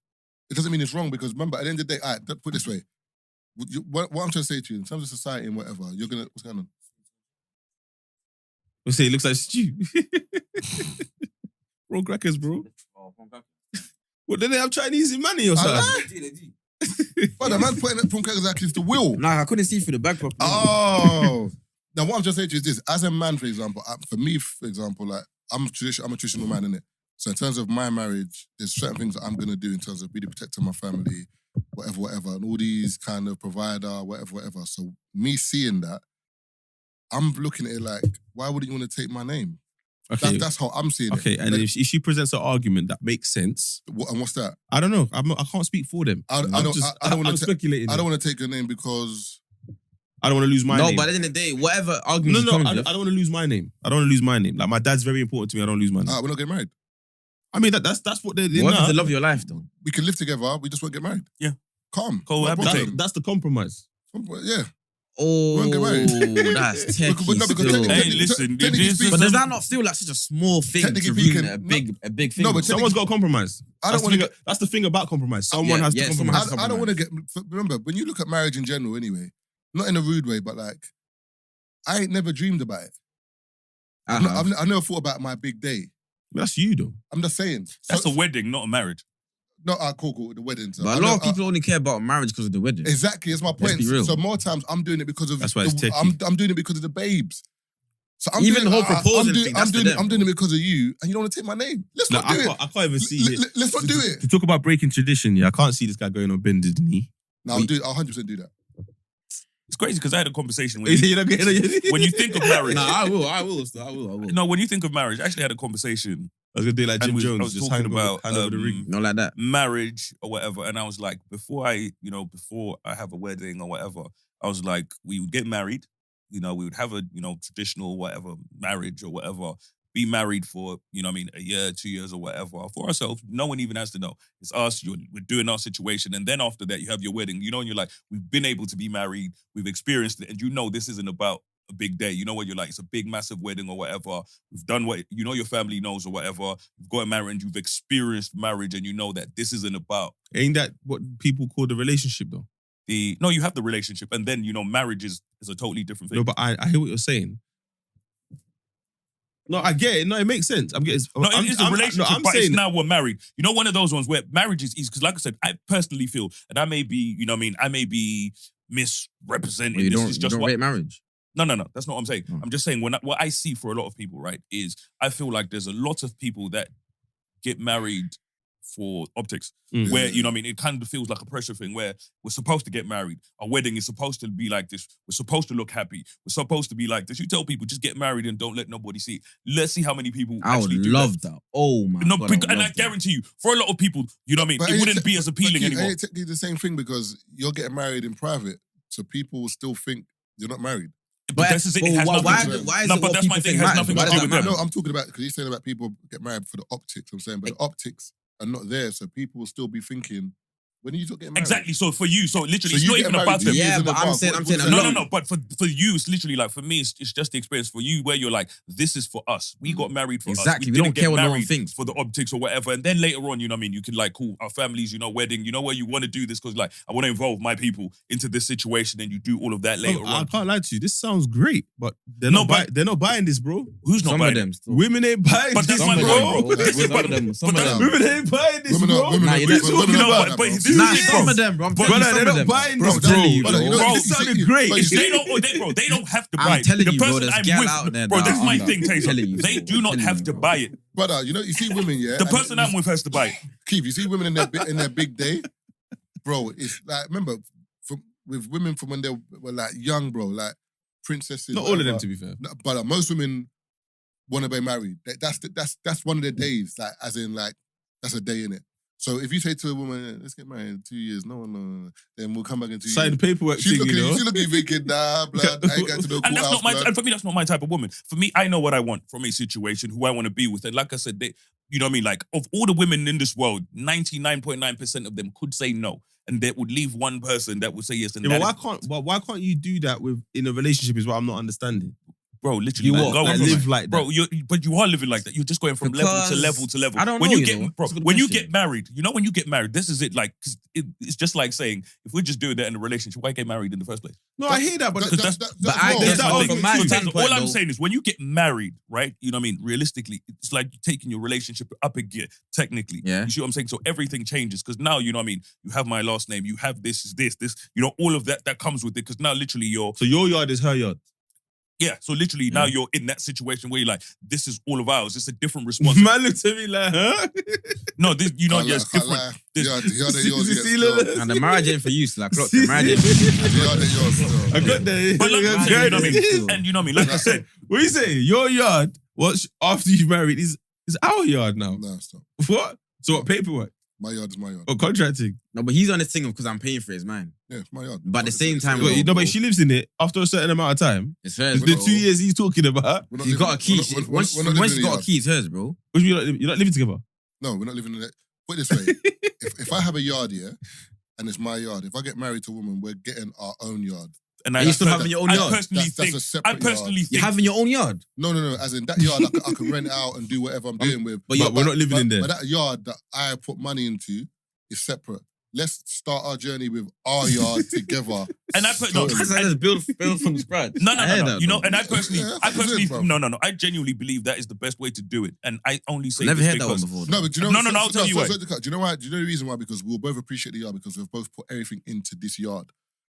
It doesn't mean it's wrong because remember, at the end of the day, all right, put it this way. What I'm trying to say to you, in terms of society and whatever, you're going to... What's going on? We'll say it looks like stew. Bro, crackers, bro. What, do they have Chinese in money or something? But the man putting it from crackers like it's the will. Nah, I couldn't see through the bag properly. Oh. Now, what I'm just saying to you is this. As a man, for example, for me, for example, like, I'm a traditional man, innit? So in terms of my marriage, there's certain things that I'm going to do in terms of really protecting my family, whatever, and all these kind of provider, whatever. So me seeing that, I'm looking at it like, why wouldn't you want to take my name? Okay. That's how I'm seeing it. Okay, and if she presents an argument that makes sense... And what's that? I don't know. I can't speak for them. I'm speculating. I don't want to take your name because... I don't want to lose my name. No, but at the end of the day, whatever argument I don't want to lose my name. I don't want to lose my name. Like, my dad's very important to me. I don't lose my name. We're not getting married. I mean, that's what they're... What if the love of your life, though? We can live together. We just won't get married. Yeah. Calm. That's the compromise. Yeah. Oh, that's techie. But does that not feel like such a small thing to ruin a big thing? No, but someone's got to compromise. That's the thing about compromise. Someone has to compromise. I don't want to get... Remember, when you look at marriage in general anyway, not in a rude way, but like, I ain't never dreamed about it. I've never thought about my big day. That's you, though. I'm just saying. That's a wedding, not a marriage. No, cool, the wedding. But a lot of people only care about marriage because of the wedding. Exactly, that's my point. So more times I'm doing it because of... That's why it's techie. I'm doing it because of the babes. So I'm even the whole proposal thing, I'm doing it because of you, and you don't want to take my name. Let's not do it. I can't even see it. Let's not do it. To talk about breaking tradition, I can't see this guy going on bended knee. No, I'll 100% do that. It's crazy because I had a conversation when you think of marriage. Nah, I will. No, when you think of marriage, I actually had a conversation. I was gonna do like Jim Jones, I was just talking about hand over the ring. Not like that. Marriage or whatever, and I was like, before I have a wedding or whatever, I was like, we would get married, we would have a traditional whatever marriage or whatever, be married for a year, 2 years or whatever for ourselves. No one even has to know. It's us. We're doing our situation, and then after that, you have your wedding. And you're like, we've been able to be married, we've experienced it, and this isn't about a big day. You know what you're like? It's a big, massive wedding or whatever. We've done what your family knows or whatever. You've gotten married and you've experienced marriage, and you know that this isn't about. Ain't that what people call the relationship though? No, you have the relationship, and then marriage is a totally different thing. No, but I hear what you're saying. No, I get it. No, it makes sense. It is a relationship, but it's now we're married. One of those ones where marriage is easy. Because like I said, I personally feel, and I may be, I may be misrepresenting. You don't rate marriage? No, that's not what I'm saying. I'm just saying what I see for a lot of people, right, is I feel like there's a lot of people that get married for optics, where, it kind of feels like a pressure thing where we're supposed to get married. Our wedding is supposed to be like this. We're supposed to look happy. We're supposed to be like this. You tell people, just get married and don't let nobody see it. Let's see how many people actually do that. I would love that. Oh my God. And I guarantee you, for a lot of people, it wouldn't be as appealing anymore. It's technically the same thing because you're getting married in private, so people will still think you're not married. But that's the thing. But that's my thing. It has nothing to do with them. No, I'm talking about, because he's saying about people get married for the optics. I'm saying, but the optics are not there, so people will still be thinking When you talk getting married? Exactly. So for you, so literally, So it's you not get even married about 2 them. years Yeah, in but I'm advance. saying What's a that? lot. No. But for you, it's literally like for me, it's just the experience. For you, where you're like, this is for us. We got married for us. Exactly. We didn't don't get care what no one married thinks. for the optics or whatever. And then later on, you know what I mean? You can like, cool, our families, you know, wedding, you know where you want to do this because like I want to involve my people into this situation, and you do all of that later I on. can't lie to you. This sounds great, but they're No, not. but- They're not buying this, bro. Who's not Some buying of it? them still. Women ain't buying But this, that's Some my of bro. them, bro. This is- Some of them. Some of but them. Women ain't buying this, Women bro. are- women Nah, are- you women don't- are- women no, are- but bro. this is Nah, it, some bro. of them, bro. I'm Brother, telling you, they're some of not them. buying Bro, this, that- bro. brother, you know, Bro, It sounded great. but you see- They don't have to I'm buy it. telling The you, bro, person there's I'm gal with, out there bro, that that's are my on that. thing, I'm Taser. telling you, They bro. do not I'm have telling to you, buy it. Brother, you know, you see women, yeah. The and person you- I'm with has to buy it. Keith, you see women in their big day, bro. It's like remember with women from when they were like young, bro, like princesses. Not all of them, whatever. to be fair. No, but most women want to be married. That's one of their days. Like as in like that's a day in it. So if you say to a woman, let's get married in 2 years, no, then we'll come back in 2 years. Sign the paperwork She's thing, you know. looking thinking, nah, blood, I ain't got to no And that's courthouse, not my. blood. And for me, that's not my type of woman. For me, I know what I want from a situation, who I want to be with, and like I said, you know what I mean. Like of all the women in this world, 99.9% of them could say no, and they would leave one person that would say yes. And Yeah, that but why can't you do that in a relationship? Is what I'm not understanding. bro, literally, You like, what? go Like, from- live like that. bro. But you are living like that. You're just going from level to Because level to level. I don't when know, you you get, know. bro, It's a good when you question. get married, you know, when you get married, this is it. Like, 'cause it's just like saying, if we're just doing that in a relationship, why get married in the first place? No, I hear that, but But I there's guess that my other thing. thing my too. standpoint, All I'm though. saying is when you get married, right? You know what I mean? Realistically, it's like you're taking your relationship up a gear, technically. Yeah. You see what I'm saying? So everything changes because now, you know what I mean? You have my last name, you have this, you know, all of that comes with it because now literally you're, So your yard is her yard. yeah, so literally now you're in that situation where you're like, this is all of ours. It's a different response. Man looked at me like, huh? No, this, you know, Can't there's lie, can't different. lie. There's- Yeah, the yours See, yet see, still. look. And the marriage ain't for you, so like, look, the marriage ain't for you. The other yours still. I got there. But like I'm saying, you know what I Still. mean? And you know what I mean? Like I said, What you say? Your yard, after you married, is our yard now. No, stop. What? So what, paperwork? My yard is my yard. Or contracting? No, but he's on this thing of because I'm paying for his mine. Yeah, it's my yard. But at the same time, We're Wait, Well, no, bro. but she lives in it after a certain amount of time. It's hers, The bro. 2 years he's talking about. not You living- got a key. we're not- Once we're not living once in you the got a yard. key, it's hers, bro. What do you mean you're not living together? No, we're not living in it. Put it this way. if I have a yard, yeah, and it's my yard, if I get married to a woman, we're getting our own yard. and Are you still having your own I yard? personally That's think, a separate I personally yard. You're think, having your own yard. No, as in that yard, I can rent out and do whatever I'm doing with. But we're not living in there. But that yard that I put money into is separate. Let's start our journey with our yard together. And I put- no, Totally. That's like let's build from scratch. no. I heard that, You know, bro. and I personally, Yeah, I that's what I'm personally, saying, bro. no. I genuinely believe that is the best way to do it. And I only say Never this heard that one because before. No, but do you know? No, I'll tell you why. Do you know why? Do you know the reason why? Because we'll both appreciate the yard because we've both put everything into this yard.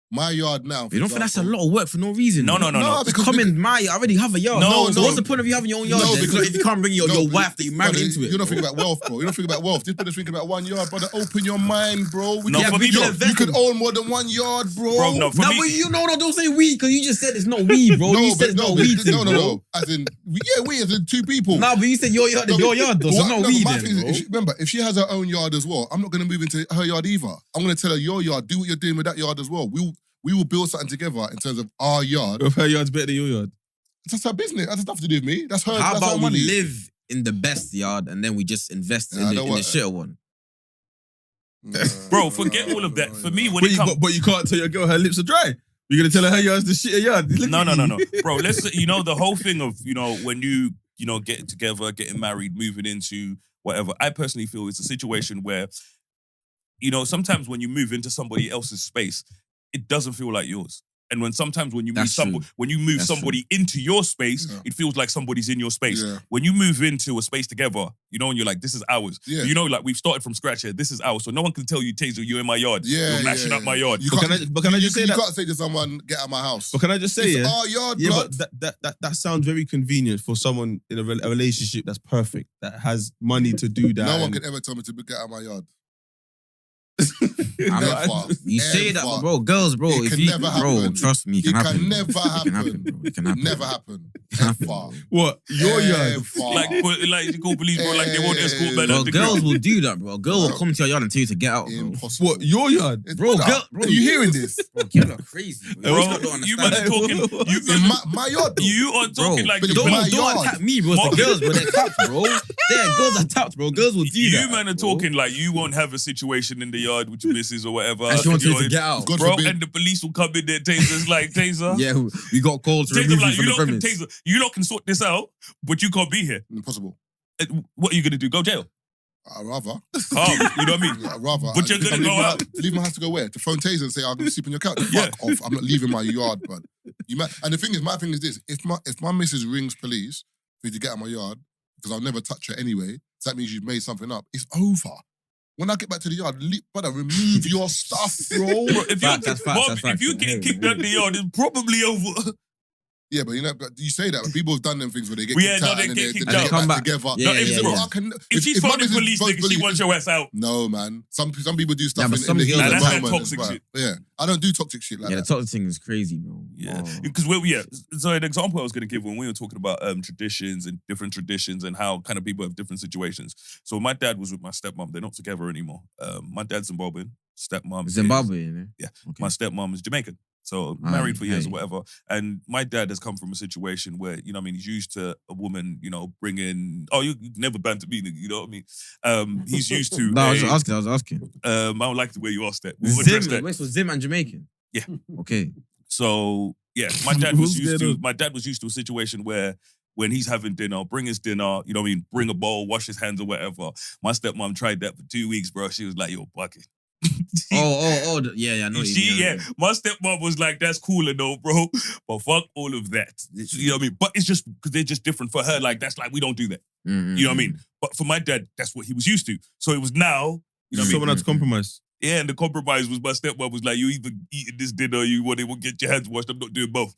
My yard now. You don't think that's a lot of work for no reason? No, bro? no. No, Just because come in my. I already have a yard. No, so no. what's the point of you having your own yard? No, then? because- if you can't bring your wife that you married Brother, into it, You're not bro. thinking about wealth, bro. You're not thinking about wealth. This brother's thinking about one yard, brother. Open your mind, bro. No, for me, bro. You could own more than one yard, bro. Bro, no, for No, me, but you no, don't say we because you just said it's not we, bro. you said it's not we, thing, bro. As in, we as in two people. No, but you said your yard is your yard, though. So What- not no, we my then, thing is, bro. remember, if she has her own yard as well, I'm not going to move into her yard either. I'm going to tell her your yard. Do what you're doing with that yard as well. We will build something together in terms of our yard. If her yard's better than your yard. That's her business. That has nothing to do with me. That's her. How that's about her we money. live in the best yard and then we just invest Yeah, I in know the what- shitter one? bro, forget all of that. For me, when it comes, But you can't tell your girl her lips are dry. You're gonna tell her yard's the shit yard. Look no, at you. bro. Let's you know the whole thing of when you get together, getting married, moving into whatever. I personally feel it's a situation where sometimes when you move into somebody else's space, it doesn't feel like yours. And sometimes when you move That's true. when you move That's somebody into your space, Yeah. it feels like somebody's in your space. Yeah. When you move into a space together, and you're like, this is ours. Yeah. Like we've started from scratch here. This is ours. So no one can tell you, Taser, you're in my yard. Yeah, You're mashing yeah, up my yeah. yard. You But can't- can I just say you that? can't say to someone, get out of my house. But can I just say, It's yeah? our yard, Yeah, blood. but that sounds very convenient for someone in a relationship that's perfect, that has money to do that. No one and- can ever tell me to get out of my yard. I'm Never. not- You say that, Ever. but bro, girls, bro, It if can you, never bro, happen. trust me, it It can happen. can never It can happen, happen. bro. It can happen. Never happen. It can happen, Ever. bro. What? Your yard? Ever. Like you call police, bro. Like they won't escort man. Bro, out the girls crib. will do that, bro. A girl will come to your yard and tell you to get out, bro. Impossible. What? Your yard? It's Bro, brother, girl- bro, are you hearing this? Bro, girls are crazy, bro. Bro, You don't you understand. man are talking. In my yard, though. You are talking Bro, like but you're don't- playing- my Don't yard. attack me, bro. It's the Marvin. girls, bro. They're tapped, bro. Girls are tapped, bro. Girls will do that. You man are bro. talking like you won't have a situation in the yard with your missus missus or whatever. And she wants you you to get out. God Bro, forbid. and the police will come in there, Taser's like, Taser. Yeah, we got called to Taser remove you like, from the premise. Taser, you lot can sort this out, but you can't be here. Impossible. What are you going to do? Go jail? I'd rather. Calm, you know what I mean? I'd rather. But you're gonna go out. Leave my house to go where? To phone Taser and say, I'm going to sleep on your couch. Yeah. Fuck off. I'm not leaving my yard, bro. And the thing is, my thing is this. If my missus rings police for you to get out of my yard, because I'll never touch her anyway, so that means you've made something up, it's over. When I get back to the yard, brother, remove your stuff, bro. If you get kicked out the yard, it's probably over. Yeah, but you say that, but people have done them things where they get Yeah, kicked no, out they and get then kicked they out. get Come back back. together. Yeah, If she's my phoning missus police, phones nigga, she wants your ass out. No, man. Some people do stuff Nah, but in some the girls heat of are the that's that moment, toxic but- shit. Yeah, I don't do toxic shit like Yeah, the that. toxic thing is crazy, bro. Yeah, Oh. because so an example I was going to give when we were talking about traditions and different traditions and how kind of people have different situations. So my dad was with my stepmom. They're not together anymore. My dad's Zimbabwean. Stepmom Zimbabwe, you know? Yeah. Okay. My stepmom is Jamaican. So Aye, married for years aye. or whatever. And my dad has come from a situation where, he's used to a woman, bringing, you never banter me, nigga, you know what I mean? He's used to, No, I was asking. I don't like the way you asked that. We'll address Zim, that. wait, so Zim and Jamaican? Yeah. Okay. So, yeah, my dad was Who's used going to, on? my dad was used to a situation where when he's having dinner, bring his dinner, you know what I mean? Bring a bowl, wash his hands or whatever. My stepmom tried that for 2 weeks, bro. She was like, yo, bucket. Yeah, I know. My stepmom was like, that's cool and all, bro, but fuck all of that. You know what I mean? But it's just because they're just different for her. Like, that's like, we don't do that. Mm-hmm. You know what I mean? But for my dad, that's what he was used to. So it was now, you know what I mean? Someone had to compromise. Yeah, and the compromise was my stepmom was like, you either eating this dinner or you want to get your hands washed. I'm not doing both.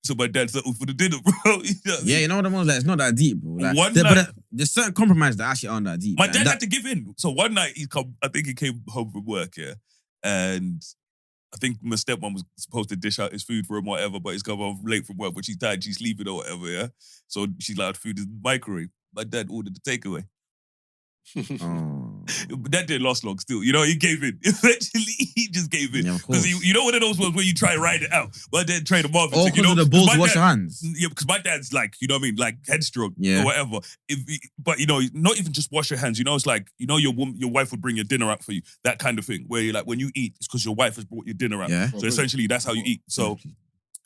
So my dad settled for the dinner, bro. You know what I mean? Yeah, you know what I'm like, it's not that deep, bro. Like, One but night- there's certain compromises that actually aren't that deep. My Like, dad that- had to give in. So one night I think he came home from work, yeah. And I think my stepmom was supposed to dish out his food for him or whatever, but he's come home late from work, but she's tired, she's sleeping or whatever, yeah. So she's allowed food in the microwave. My dad ordered the takeaway. Oh. But that didn't last long still. He gave in. Eventually, he just gave in. Yeah, of Because course. you know one of those ones where you try and ride it out. My dad tried to Marvin. Oh, because of the balls to wash your hands. Yeah, because my dad's like, you know what I mean, like headstrong Yeah. or whatever. But not even just wash your hands. It's like, your wife would bring your dinner out for you. That kind of thing. Where you're like, when you eat, it's because your wife has brought your dinner out. Yeah. So essentially, that's how you eat. So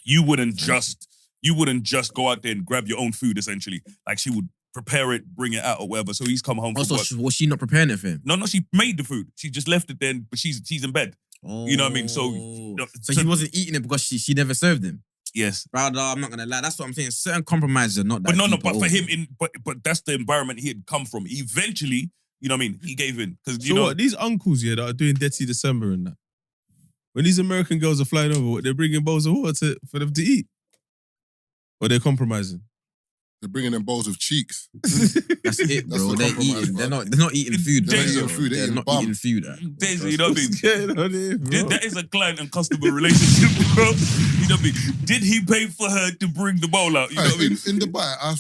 you wouldn't just go out there and grab your own food, essentially. Like she would prepare it, bring it out or whatever. So he's come home from Also, work. was she not preparing it for him? No, she made the food. She just left it then, but she's in bed. You know what I mean? So he wasn't eating it because she never served him. Yes. Brother, I'm not gonna lie. That's what I'm saying. Certain compromises are not that But no, deep but at for all. him, but that's the environment he had come from. Eventually, you know what I mean? He gave in. Because, So what, these uncles here that are doing Dirty December and that, when these American girls are flying over, they're bringing bowls of water for them to eat? Or they're compromising? They're bringing them bowls of cheeks. That's it, That's bro. the They're compromise, eating. bro. They're not eating food. They're bro. eating food, they're They're eating not bum. eating food. Daisy, you know what I mean? What's going on here, bro? That is a client and customer relationship, bro. You know what I mean? Did he pay for her to bring the bowl out? You know what I mean? In Dubai, I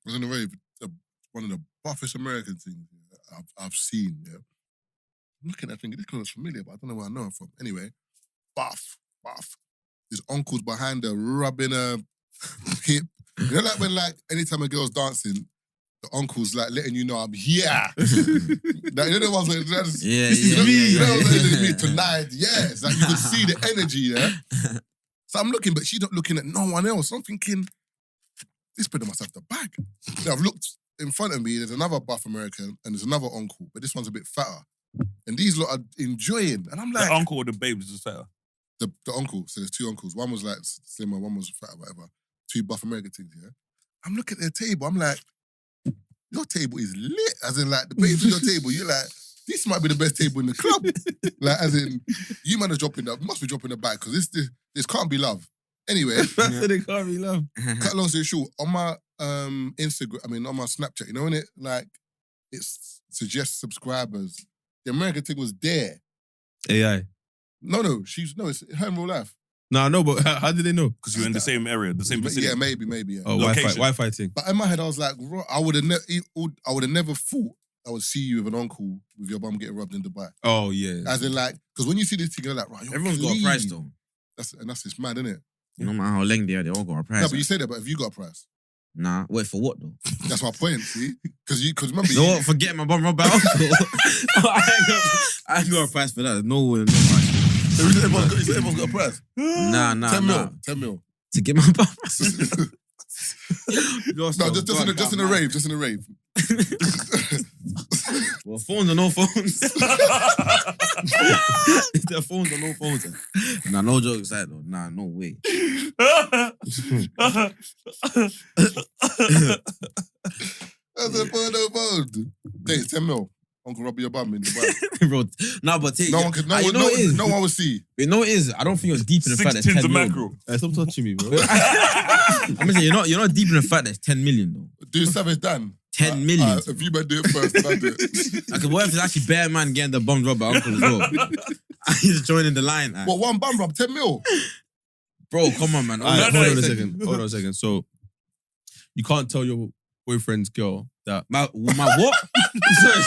was in a rave, one of the buffest American things I've seen. Yeah. I'm looking at thinking, this looks familiar, but I don't know where I know it from. Anyway, buff. His uncle's behind her, rubbing her hip. You know, like when, anytime a girl's dancing, the uncle's letting you know I'm here. Like, you know the ones where that's, Yeah, this is yeah, me. yeah, You know what yeah, I'm saying? yeah. Tonight, yeah. It's like you can see the energy, yeah. So I'm looking, but she's not looking at no one else. I'm thinking, this brother must have the bag. Now, I've looked in front of me, there's another buff American and there's another uncle, but this one's a bit fatter. And these lot are enjoying. And I'm like, The uncle or the babe was just fatter. the uncle, so there's two uncles. One was like slimmer, one was fat, whatever. Two buff American things, yeah? I'm looking at their table, I'm like, your table is lit. As in, the babes on your table, you're like, this might be the best table in the club. As in, you must be dropping the bag, because this can't be love. Anyway, That's what they can't be love. cut long story short, on my Instagram, on my Snapchat, you know when it suggests subscribers, the American thing was there. AI. No, it's her in real life. No, I know, but how did they know? Because you're in the same area, the same vicinity. Yeah, maybe, yeah. Oh, Location. Wi-Fi thing. But in my head, I was like, I would have never thought I would see you with an uncle with your bum getting rubbed in Dubai. Oh, yeah. As in, because when you see this thing, you're like, right, you're Everyone's got a clean. price though. That's just mad, isn't it? No matter how lengthy they are, they all got a price. No, but you say that, but have you got a price? Nah, wait for what though? That's my point, see? Because remember, You know what? Forget my bum rubber uncle. I ain't got a price for that. No way. everyone's got a price. Nah. 10 mil. 10 mil. To get my bum. No, just in a rave. Just in a rave. Well, phones or no phones. If there are phones or no phones. Nah, no joke aside though. Nah, no way. That's a phone, no phone. Hey, 10 mil. Uncle Robbie your bum in Dubai. Bro, nah, but take No one could. No one will see. You know what it is? I don't think you're deep in the 6 fact that tins 10 of million. mackerel. Hey, stop touching me, bro. I'm gonna say you're not deep in the fact that it's 10 million though. Do Savage Dan. 10 million. If you man do it first, then I do it. Like, what if it's actually bare man getting the bum rubber uncle as well? He's joining the line. What, one bum rub, 10 mil? Bro, come on, man. Alright, No, hold on no, a second. Hold on a second. So, you can't tell your boyfriend's girl that. My what?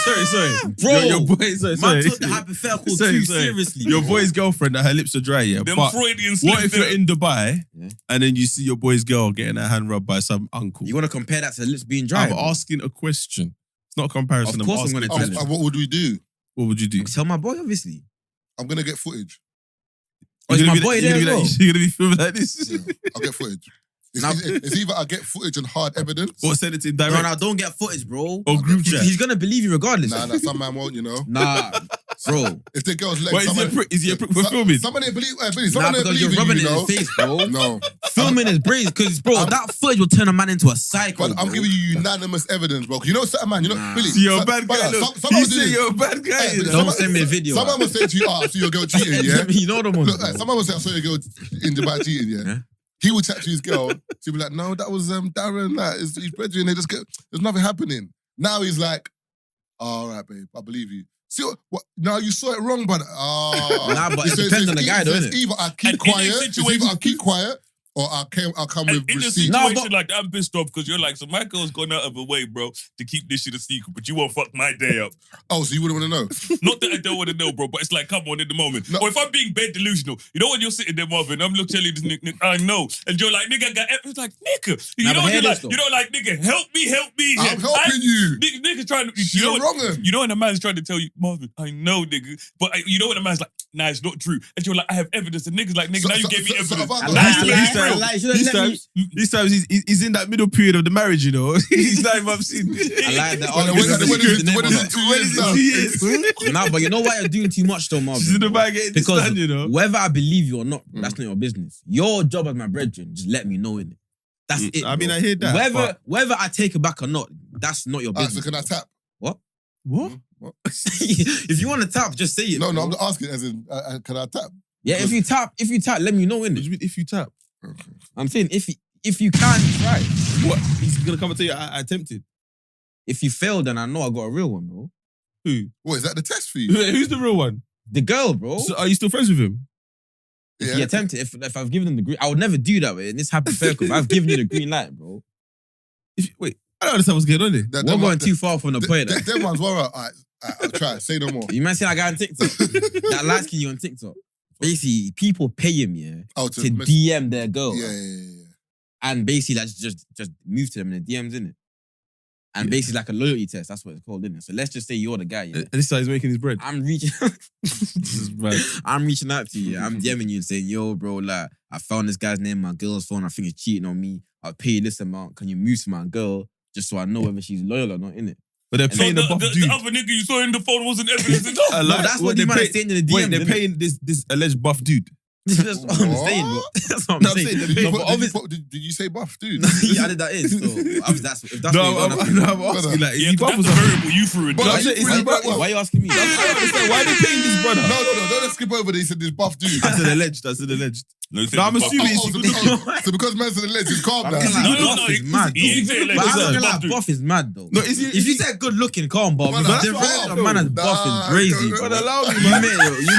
sorry. Bro, Your boy, man took the hypothetical too seriously. Your bro. boy's girlfriend, that her lips are dry, yeah. Them But Freudian what slips if you're there. in Dubai Yeah. and then you see your boy's girl getting her hand rubbed by some uncle? You want to compare that to the lips being dry? I'm bro? asking a question. It's not a comparison. Of course I'm asking gonna a tell question. him. What would we do? What would you do? Tell my boy, obviously. I'm going to get footage. Oh, is You're my gonna be boy like- there as well? You're gonna be filming like this. Yeah, I'll get footage. Now- It's either I get footage and hard evidence. Or send it in No, direct. don't get footage, bro. Or group chat. He's gonna believe you regardless. Nah, some man won't, you know. Nah, bro. If the girl's legs, What, is he a prick? Is he a prick for filming? Somebody believe, Nah, someone because believe you're in rubbing you, it you in know. his face, bro. No, Filming his brains, because, bro, that footage will turn a man into a psycho. but I'm bro. giving you unanimous evidence, bro. You know, certain man, you know, Nah. Billy. See, you're a so- bad brother, guy. Look, someone you will do say this. you're a bad guy. Hey, you know? Don't send me a video. Someone will say to you, I see your girl cheating, yeah? You know the one. Look, someone will say, I saw your girl in Dubai cheating, yeah? Yeah. He would chat to his girl. She'd be like, no, that was Darren, that is his brethren. They just get, there's nothing happening. Now he's like, all right, babe, I believe you. See what? No, you saw it wrong, but Nah, but it depends on the guy, though, it's innit? either I keep And in quiet, this it's either I situation- keep quiet, or I'll come And with in a receipts. situation No, but- like that, I'm pissed off because you're like, so my girl's gone out of her way, bro, to keep this shit a secret, but you won't fuck my day up. Oh, so you wouldn't want to know? Not that I don't want to know, bro, but it's like, come on, in the moment. No. Or if I'm being bed delusional, you know when you're sitting there, Marvin, I'm looking at this nigga, I know, and you're like, nigga, I got it's like, nigga, you Nah, know but what hear you're this, like, nigga, help me. I'm helping you. Nigga trying to, You're what, wrong. you know when a man's trying to tell you, Marvin, I know, nigga, but you know when a man's like, nah, it's not true, and you're like, I have evidence, and niggas like, nigga, now you gave me evidence. if I Nah, got- These times, these times he's in that middle period of the marriage, you know. He's not even seen. I like that. When is it 2 years now? 2 years? Nah, but you know why you're doing too much, though, Marvin? She's in the bag getting this Because done, you know. whether I believe you or not, that's not your business. Your job as my brethren, just let me know, innit? That's it. I mean, bro. I hear that. Whether I take it back or not, that's not your Alright, so business. can I tap? What? If you want to tap, just say it. No, bro. I'm asking as in, can I tap? Yeah, if you tap, let me know, What do innit? you mean if you tap? I'm saying if you can, try. What? He's gonna come and tell you I attempted. If you fail, then I know I got a real one, bro. Who? What, is that the test for you? Who's the real one? The girl, bro. So are you still friends with him? If he attempted, if I've given him the green, I would never do that, way. And it's hypothetical. I've given you the green light, bro. Wait, I don't understand what's going on there. We're going too far from the point. Them ones were alright. I'll try. Say no more. You might see that guy on TikTok. That light skin you on TikTok. Basically, people pay him, Oh, to DM their girl. Yeah. And basically, like, just move to them in the DMs, innit? And basically, like a loyalty test. That's what it's called, innit? So let's just say you're the guy, yeah? And this guy's making his bread. I'm reaching This is bad. I'm reaching out to you. Yeah? I'm DMing you and saying, yo, bro, like, I found this guy's name on my girl's phone. I think he's cheating on me. I'll pay you this amount. Can you move to my girl just so I know whether she's loyal or not, innit? But they're So paying the buff the dude. other nigga you saw in the phone wasn't evidence enough. A No, lot- that's what what the they man pay- is saying in the DM. Wait, they're innit? paying this alleged buff dude. That's what I'm saying, bro. That's what I'm No, I'm saying. saying they're paying- No, but obviously, Did you say buff, dude? he added that in. So if that's No, what you're I'm gonna asking, like, is Yeah, he 'cause buff or that's the something? variable you threw in. But No, are I'm you saying, is free, he bro? buff? Why are you asking me? I don't understand. Why are they paying this brother? No, don't skip over this. He said this buff dude. I said alleged. I said alleged. No, No, I'm assuming it's good looking. So because man's in the ledge, it's calm I'm now. telling you, No, Buff is mad. he ain't saying But like I'm this. not gonna lie, Buff dude. Buff is mad though. No, is he? If you said good looking, calm, Bob. Brother, Because that's the fine, rest of man as bro. Buff Nah, is crazy, don't- bro. But allow me, You man.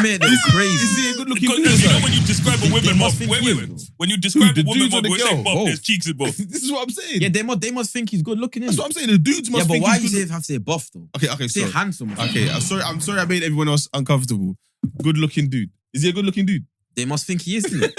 made it crazy. Is he a good looking Because you know dude? when you describe a They woman, must Marv, think wait. he is, When you describe the a woman, dudes or Marv, the we say girl? Bob, Both. there's cheeks in both. This is what I'm saying. Yeah, they must think he's good looking. That's what I'm saying. The dudes Yeah, must but think why he's you good. have to say buff though? Okay, Say sorry. handsome. Okay, I'm sorry I made everyone else uncomfortable. Good looking dude. Is he a good looking dude? They must think he is, innit?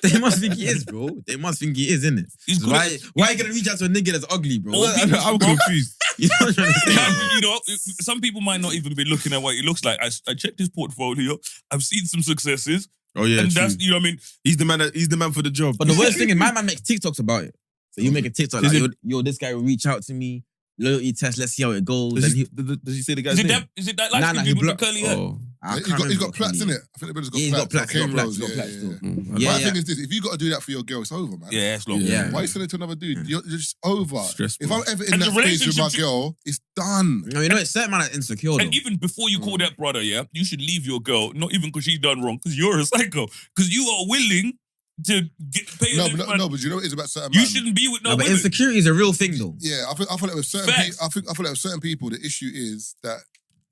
They must think he is, bro. They must think he is, innit? He's So good why at- are you gonna reach out to a nigga that's ugly, bro? All people- I'm confused. You know what I'm trying to say? You know, some people might not even be looking at what he looks like. I checked his portfolio. I've seen some successes, Oh yeah, and true. that's, you know what I mean. He's the man. He's the man for the job. But the worst thing is, my man makes TikToks about it. So you make a TikTok like, Is it- yo, this guy will reach out to me, loyalty test, let's see how it goes. does And he say the guy's Is it name? that? Is it that light Nah, skin he dude with the blocked- curly hair? Oh. I He's can't got remember plaits what in he- it. I think the brother's got Yeah, he's got plaits. plaits, Cane he's got rolls, plaits, yeah, he's got yeah, plaits yeah. Mm, But Yeah, my yeah. thing is this: if you got to do that for your girl, it's over, man. Yeah, it's long. Yeah. Why are you sending it to another dude? You're just over. Stressful. If I'm ever in And that the space with my relationship- girl, it's done. No, you know, it's certain man are insecure though. And even before you call that brother, yeah, you should leave your girl, not even because she's done wrong, because you're a psycho. Because you are willing to pay No, them, but man. no, but you know what it is about certain You man? shouldn't be with no No, but women. insecurity is a real thing though. Yeah, I feel like with certain Facts. people, I feel like with certain people, the issue is that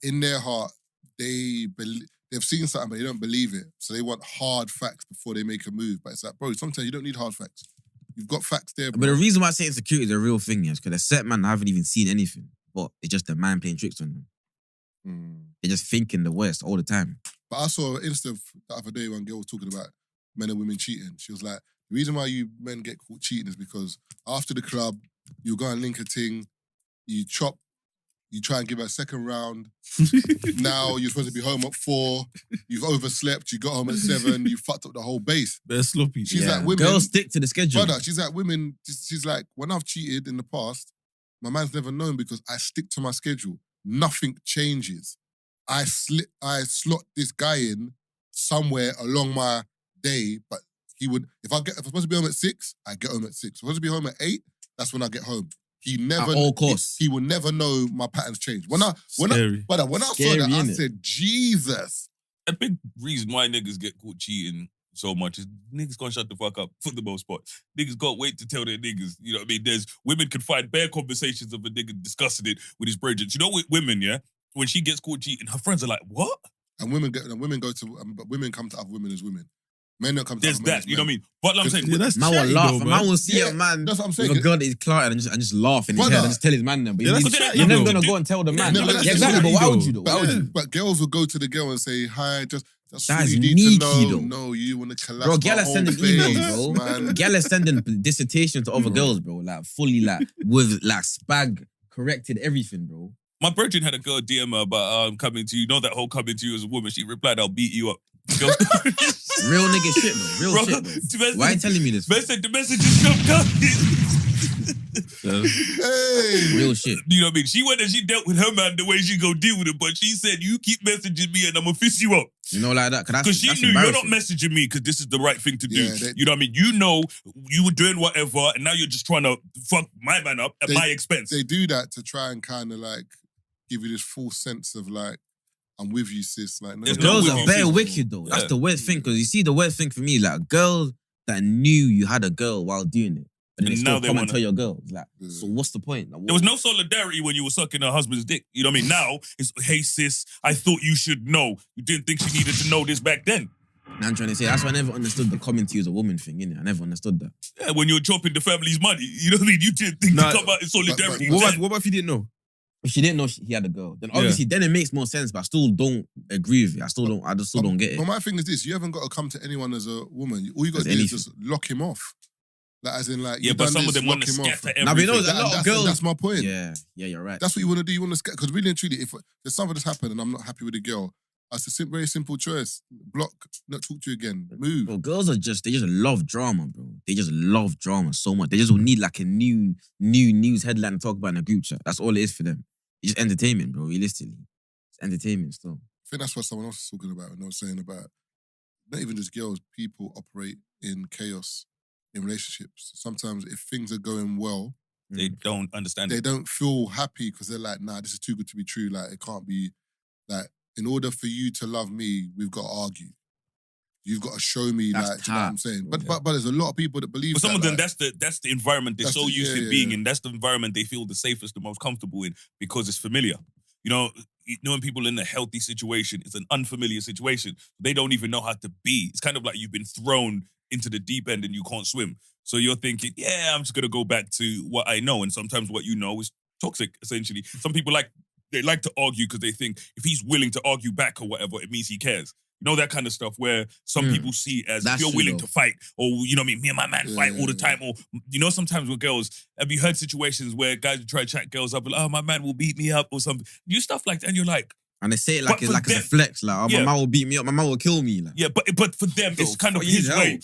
in their heart they've seen something but they don't believe it, so they want hard facts before they make a move. But it's like, bro, sometimes you don't need hard facts. You've got facts there, But bro. the reason why I say insecurity is a real thing is because there's certain man that haven't even seen anything, but it's just the man playing tricks on them. Mm. They're just thinking the worst all the time. But I saw an Insta the other day when a girl was talking about men and women cheating. She was like, the reason why you men get caught cheating is because after the club, you go and link a ting, you chop, you try and give her a second round. Now you're supposed to be home at 4, you've overslept, you got home at 7, you fucked up the whole base. They're sloppy. She's Yeah. like, women, Girls stick to the schedule. brother, she's like, women, she's like, when I've cheated in the past, my man's never known because I stick to my schedule. Nothing changes. I slot this guy in somewhere along my day, but he would, if I'm supposed to be home at 6, I get home at 6. If I'm supposed to be home at 8, that's when I get home. He never, At all costs. he will never know my patterns change. When I saw Scary. that, Scary, I innit? said, Jesus. A big reason why niggas get caught cheating so much is niggas can't shut the fuck up for the most part. Niggas can't wait to tell their niggas. You know what I mean? There's women can find bare conversations of a nigga discussing it with his brethren. You know, with women, yeah, when she gets caught cheating, her friends are like, "What?" And women go to, but women come to other women as women. Men don't come to There's other men that. as You know what I men. mean? But I'm saying, Yeah, that's Man will chatty laugh. though, A man. man will see Yeah, a man that's what I'm with saying. a girl that he's clotted and just laugh in his Brother. head and just tell his man that. But Yeah, he's, that's you're chatty never though. gonna go and tell the man. No, Yeah, but that's exactly. chatty But why would though. you though? Why would you? But girls will go to the girl and say, hi, just that's That all is you need sneaky, to know. though. No, you want to collapse Bro, my gal are whole sending base, emails, bro. man. Gal are sending dissertations to other girls, bro. Like fully, like with like spag corrected everything, bro. my brethren had a girl DM her about coming to you. Know that whole coming to you as a woman. She replied, "I'll beat you up." Girl- Real nigga shit, though. Real Bro, shit, bro. Why are you telling me this? Man said the messages come coming. Hey, Real shit. You know what I mean? She went and she dealt with her man the way she go deal with it, but she said, "You keep messaging me and I'm gonna fist you up." You know, like that. Because she That's knew you're not embarrassing. messaging me because this is the right thing to do. Yeah, they- You know what I mean? You know you were doing whatever, and now you're just trying to fuck my man up at They- my expense. they do that to try and kind of like give you this false sense of like, I'm with you, sis. Like, no, There's you're not Girls with are you, bare sis. wicked though. That's Yeah. the worst thing. Because you see, the worst thing for me is like girls that knew you had a girl while doing it, but then And they now still they come wanna- and tell your girl. It's like, Yeah. so what's the point? Like, There was no solidarity when you were sucking her husband's dick. You know what I mean? Now it's, hey sis, I thought you should know. You didn't think she needed to know this back then. Now I'm trying to say that's why I never understood the coming to you as a woman thing. Innit? I never understood that. Yeah, when you were chopping the family's money, you know what I mean? You didn't think Nah, to come out in solidarity. but- What about if you didn't know? If she didn't know he had a girl, then obviously then it makes more sense. But I still don't agree with it. I still don't get it. But my thing is this: you haven't got to come to anyone as a woman. All you got to As do is anything. just lock him off. Like, as in, like, Yeah, you've but done some of this, them want to lock him off. scatter Now, we know everything. that- a lot of that's, girls- that's my point. Yeah, you're right. That's what you want to do. You want to scatter. Because really and truly, if there's something that's happened and I'm not happy with the girl, that's a very simple choice. Block, not talk to you again. Move. Bro, girls they just love drama, bro. They just love drama so much. They just need like a new news headline to talk about in a group chat. That's all it is for them. It's just entertainment, bro. Realistically, it's entertainment still. I think that's what someone else was talking about and I was saying about not even just girls, people operate in chaos in relationships. Sometimes if things are going well, They don't understand they it. don't feel happy because they're like, nah, this is too good to be true. Like, it can't be, like, in order for you to love me, we've got to argue. You've got to show me, That's like, do you know what I'm tough, saying? bro. But there's a lot of people that believe For some of them, like, that's the environment they're That's so the- used yeah, to yeah, being yeah. in. That's the environment they feel the safest, the most comfortable in because it's familiar. You know when people in a healthy situation, it's an unfamiliar situation. They don't even know how to be. It's kind of like you've been thrown into the deep end and you can't swim. So you're thinking, yeah, I'm just gonna go back to what I know. And sometimes what you know is toxic, essentially. Some people like to argue because they think if he's willing to argue back or whatever, it means he cares. You know, that kind of stuff where some people see it as That's if you're true, willing though. to fight, or, you know what I mean, me and my man fight all the time. Or, you know, sometimes with girls, have you heard situations where guys would try to chat girls up, like, oh, my man will beat me up or something. You stuff like that, and you're like, And they say it like But it's for like it's a them- flex. Like, oh, my Yeah. man will beat me up. My man will kill me. Like. yeah, but for them, it's kind of fuck his you, way. man.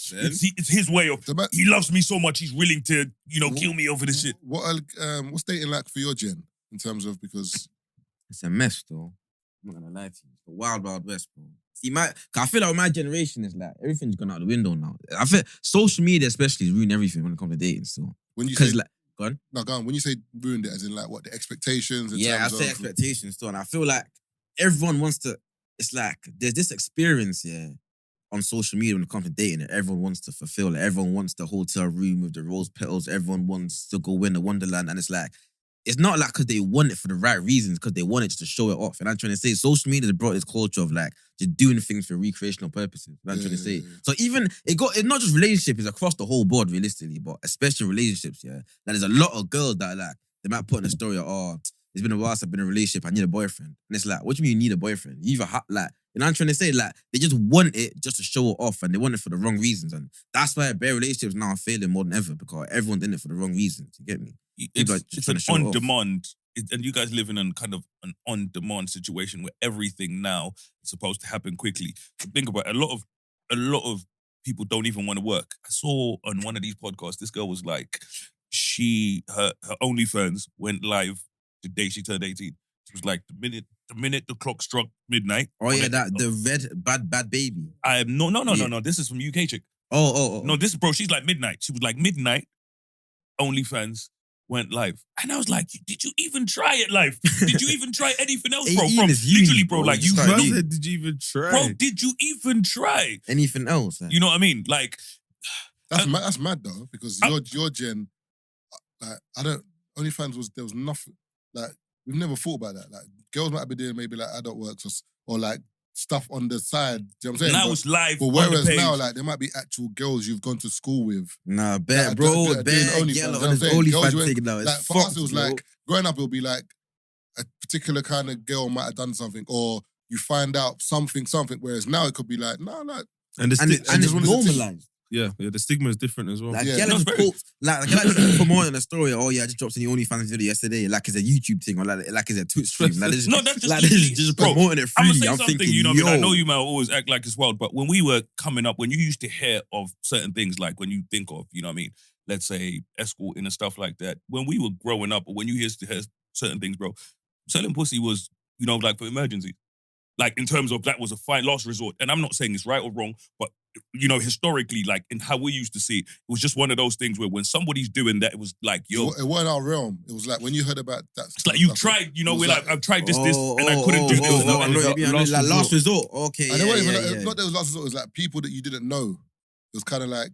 It's his way of, The ma- he loves me so much, he's willing to, you know, kill me over this shit. What's dating like for your gen in terms of, because It's a mess, though. I'm not gonna lie to you. It's the wild, wild west, bro. See, I feel like my generation is like everything's gone out the window now. I feel social media, especially, is ruining everything when it comes to dating. So, when you say because like, go on. no, go on. When you say ruined it, as in like what the expectations? In Yeah, I terms say of, expectations too, and I feel like everyone wants to. It's like there's this experience, on social media when it comes to dating that everyone wants to fulfill. Like, everyone wants the hotel room with the rose petals. Everyone wants to go in the Wonderland, and it's like. It's not like because they want it for the right reasons, because they want it just to show it off. And I'm trying to say, social media has brought this culture of like just doing things for recreational purposes. What I'm trying to say. Yeah. So even it's not just relationships, it's across the whole board, realistically, but especially relationships, that there's a lot of girls that like they might put in a story, it's been a while since I've been in a relationship, I need a boyfriend. And it's like, what do you mean you need a boyfriend? You either like, you know what I'm trying to say? Like, they just want it just to show it off, and they want it for the wrong reasons. And that's why bare relationships now are failing more than ever, because everyone's in it for the wrong reasons. You get me? People are just It's trying an to show it off. on-demand, and you guys live in a kind of an on-demand situation where everything now is supposed to happen quickly. Think about it, a lot of people don't even want to work. I saw on one of these podcasts, this girl was like, her OnlyFans went live the day she turned 18. She was like, the minute the clock struck midnight. Oh yeah, the red bad baby. I am no. Yeah. This is from UK chick. Oh. No, this bro, she's like midnight. She was like midnight. OnlyFans went live, and I was like, "Did you even try it live? Did you even try anything else, bro? 18 From is uni, literally, bro, bro. like you, Start Bro, uni. did you even try? bro, did you even try? Anything else? Like, You know what I mean? Like, that's mad though, because your gen, like OnlyFans there was nothing, like we've never thought about that. Like girls might be doing maybe like adult works or like stuff on the side. Do you know what I'm saying? now it's live. But on whereas the page. now, like there might be actual girls you've gone to school with. nah, that bet, are bro. doing Bet, OnlyFans, yellow you know on his what I'm saying? Girls OnlyFans you thing now. It's Like for us, fucked, it was bro. like growing up. It'll be like a particular kind of girl might have done something, or you find out something. Whereas now it could be like, no, like And the and sti- it's just wanted to normalized. yeah, the stigma is different as well. Like, Yeah. yeah, No, just it's very- post, like just promoting a story. Oh yeah, I just dropped in the OnlyFans video yesterday. Like it's a YouTube thing, or like it's a Twitch stream. Like, this, No, that's just like this literally- is just bro, promoting it I'm gonna freely. say I'm something, thinking, you know what I mean? I yo. know you might always act like it's wild, but when we were coming up, when you used to hear of certain things, like when you think of, you know what I mean, let's say escorting and stuff like that, when we were growing up, or when you used to hear certain things, bro, selling pussy was, you know, like for emergency. Like in terms of that was a fine last resort. And I'm not saying it's right or wrong, but you know, historically, like in how we used to see it, it was just one of those things where when somebody's doing that, it was like, yo, it weren't our realm. It was like when you heard about that. it's like you've tried, you know, we're like, I've tried this, and I couldn't do this. I know and what you mean. last Like last resort. resort. Okay, And it wasn't even yeah. not that it was last resort. It was like people that you didn't know. It was kind of like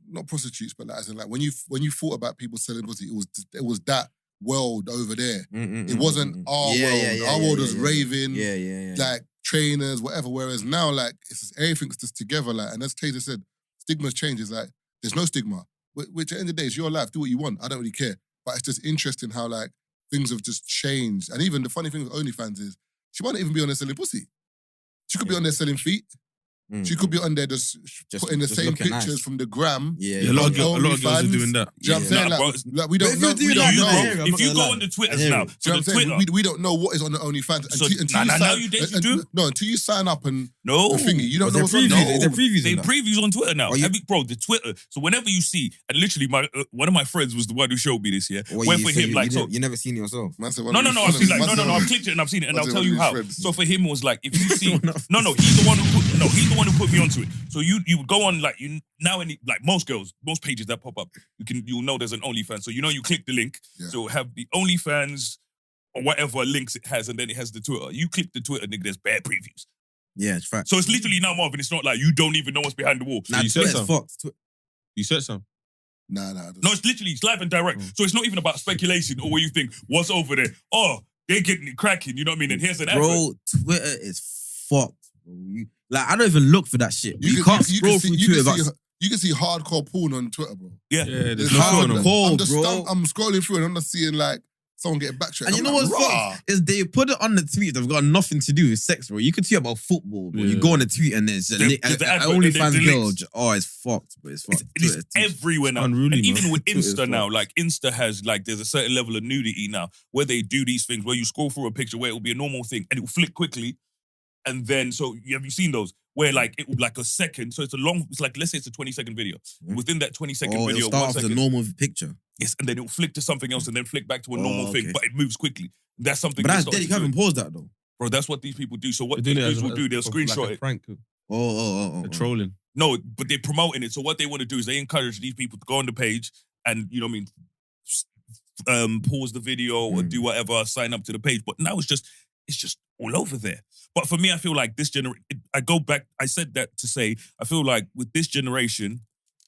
not prostitutes, but like as in like when you thought about people selling pussy, it was that world over there. It wasn't our world. Our world was raving, Yeah. like trainers, whatever. Whereas now, like everything's just together. Like, and as Tazer said, stigma's changed. It's like there's no stigma. Which at the end of the day, it's your life. Do what you want. I don't really care. But it's just interesting how like things have just changed. And even the funny thing with OnlyFans is she might not even be on there selling pussy. She could be on there selling feet. She could be on there just putting the just same looking pictures nice. from the gram. Yeah, a lot of girls are doing that. Do you know what I'm saying? Nah, bro, Like, we don't know. if you We do don't that, know. I'm if you not go gonna on the lie. Twitters I now, hear Do so you know the what I'm saying? Twitter, We don't know what is on the OnlyFans So, until now you do? No, until you sign up and no. the thingy. You don't Was know there what's on previews? there. Is there previews They in that? previews on Twitter now. Oh, you- Bro, the Twitter. So whenever you see, and literally one of my friends was the one who showed me this, yeah. Well, Went you for said him, you like, so. you never seen it yourself. Man said one No, of his I've seen like, friends- no, I've clicked it and I've seen it, and Man I'll said tell one of you his how. friends. So for him, it was like, if you see, no, he's the one who put me onto it. So you would go on, like, now any, like most girls, most pages that pop up, you'll know there's an OnlyFans. So you click the link, Yeah. so it'll have the OnlyFans or whatever links it has, and then it has the Twitter. You click the Twitter, nigga, there's bare previews. Yeah, it's fact. So it's literally now, Marvin, it's not like you don't even know what's behind the wall. Nah, you said Twitter's some. fucked. You said some. Nah. No, it's literally, it's live and direct. So it's not even about speculation or where you think, what's over there? Oh, they're getting it cracking, you know what I mean? And here's an advert. Bro, Twitter is fucked. Bro. I don't even look for that shit. You can't scroll through Twitter. You can see hardcore porn on Twitter, bro. Yeah. Yeah, there's There's no fun on them. hardcore, I'm just bro. I'm scrolling through and I'm not seeing like someone getting backtracked. And you know what's fucked? Is they put it on the tweet that's got nothing to do with sex, bro. You could tweet about football, bro. You go on the tweet and there's OnlyFans girl. Oh, it's fucked, bro. It's fucked. It's everywhere now. Unruly, and even with Twitter's Insta now, fucked. like Insta has like there's a certain level of nudity now where they do these things where you scroll through a picture where it will be a normal thing and it will flick quickly. And then, so have you seen those? Where like it will like a second, so it's like, let's say it's a 20-second video. Within that 20-second video, it'll start off the normal picture. Yes, and then it'll flick to something else and then flick back to a normal thing, but it moves quickly. That's something. But that's dead. You haven't paused that though. Bro, that's what these people do. So what these will do, they'll screenshot it. Prank. They're Trolling. No, but they're promoting it. So what they want to do is they encourage these people to go on the page and, you know what I mean, pause the video or do whatever, sign up to the page. But now it's just all over there. But for me, I feel like this generation, I go back, I said that to say, I feel like with this generation,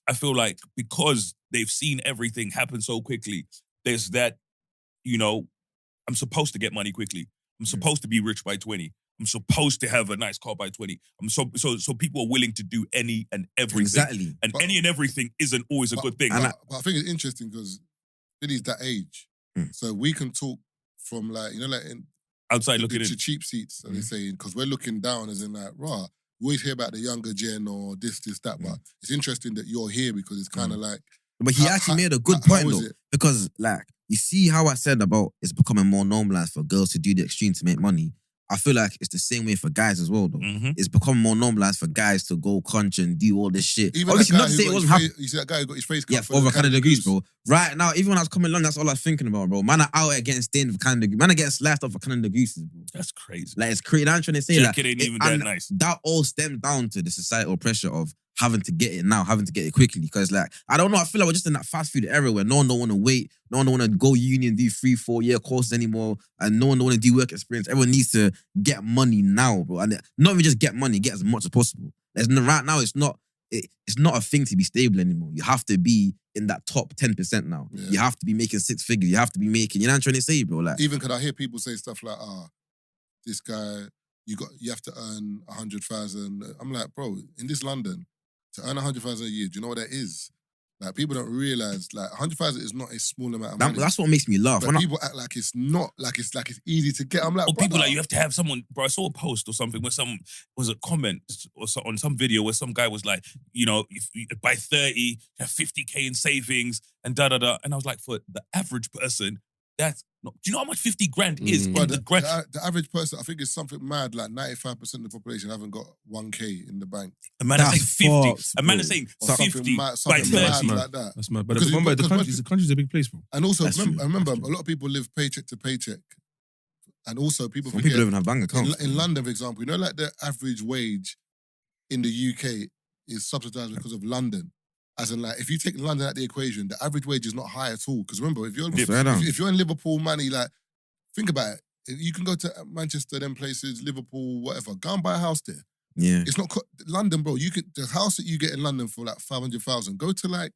I feel like because they've seen everything happen so quickly, there's that, you know, I'm supposed to get money quickly. I'm supposed to be rich by 20. I'm supposed to have a nice car by 20. So people are willing to do any and everything. Exactly. And any and everything isn't always a good thing. But I think it's interesting because Billy's that age. So we can talk from like, you know, like in outside looking in. The cheap seats, are they saying? Because we're looking down as in like, rah, we always hear about the younger gen or this, that, but it's interesting that you're here because it's kind of like... But he actually made a good point though. Because like, you see how I said about it's becoming more normalized for girls to do the extreme to make money. I feel like it's the same way for guys as well, though. It's become more normalized for guys to go crunch and do all this shit. Even obviously, not to say it wasn't happening. You see that guy who got his face cut? Yeah, for over Canada Goose, bro. Right now, even when I was coming along, that's all I was thinking about, bro. Man are out here getting stained for Canada Goose. Man are getting slashed up for Canada Gooses, bro. That's crazy. Like, it's crazy. I'm trying to say, Jacket ain't even that nice. That all stems down to the societal pressure of having to get it now, having to get it quickly. Because, like, I don't know, I feel like we're just in that fast food era where no one don't want to wait, no one don't want to go uni and do 3-4 year courses anymore, and no one don't want to do work experience. Everyone needs to get money now, bro. And not even just get money, get as much as possible. Right now, it's not a thing to be stable anymore. You have to be in that top 10% now. Yeah. You have to be making 6 figures. You have to be making, you know what I'm trying to say, bro? Like, even could I hear people say stuff like, this guy, you have to earn 100,000. I'm like, bro, in this London, to earn 100,000 a year, do you know what that is? Like, people don't realize, like, 100,000 is not a small amount of money. That's what makes me laugh. But people act like it's not, like it's easy to get. I'm like, or people like, you have to have someone, bro, I saw a post or something where some was a comment or on some video where some guy was like, you know, if by 30, you have 50K in savings and da-da-da. And I was like, for the average person, that's not, do you know how much 50 grand is? But the average person, I think it's something mad, like 95% of the population haven't got 1K in the bank. A man is saying 50. A man is saying 50 by 30. Like that. That's mad. But remember, the country's a big place, bro. And also, remember, a lot of people live paycheck to paycheck. And also, people don't even have bank accounts. In London, for example, you know, like the average wage in the UK is subsidised because of London. As in, like, if you take London out of the equation, the average wage is not high at all. Because remember, if you're in Liverpool money, like, think about it. You can go to Manchester, them places, Liverpool, whatever. Go and buy a house there. Yeah. It's not London, bro. The house that you get in London for like 500,000. Go to like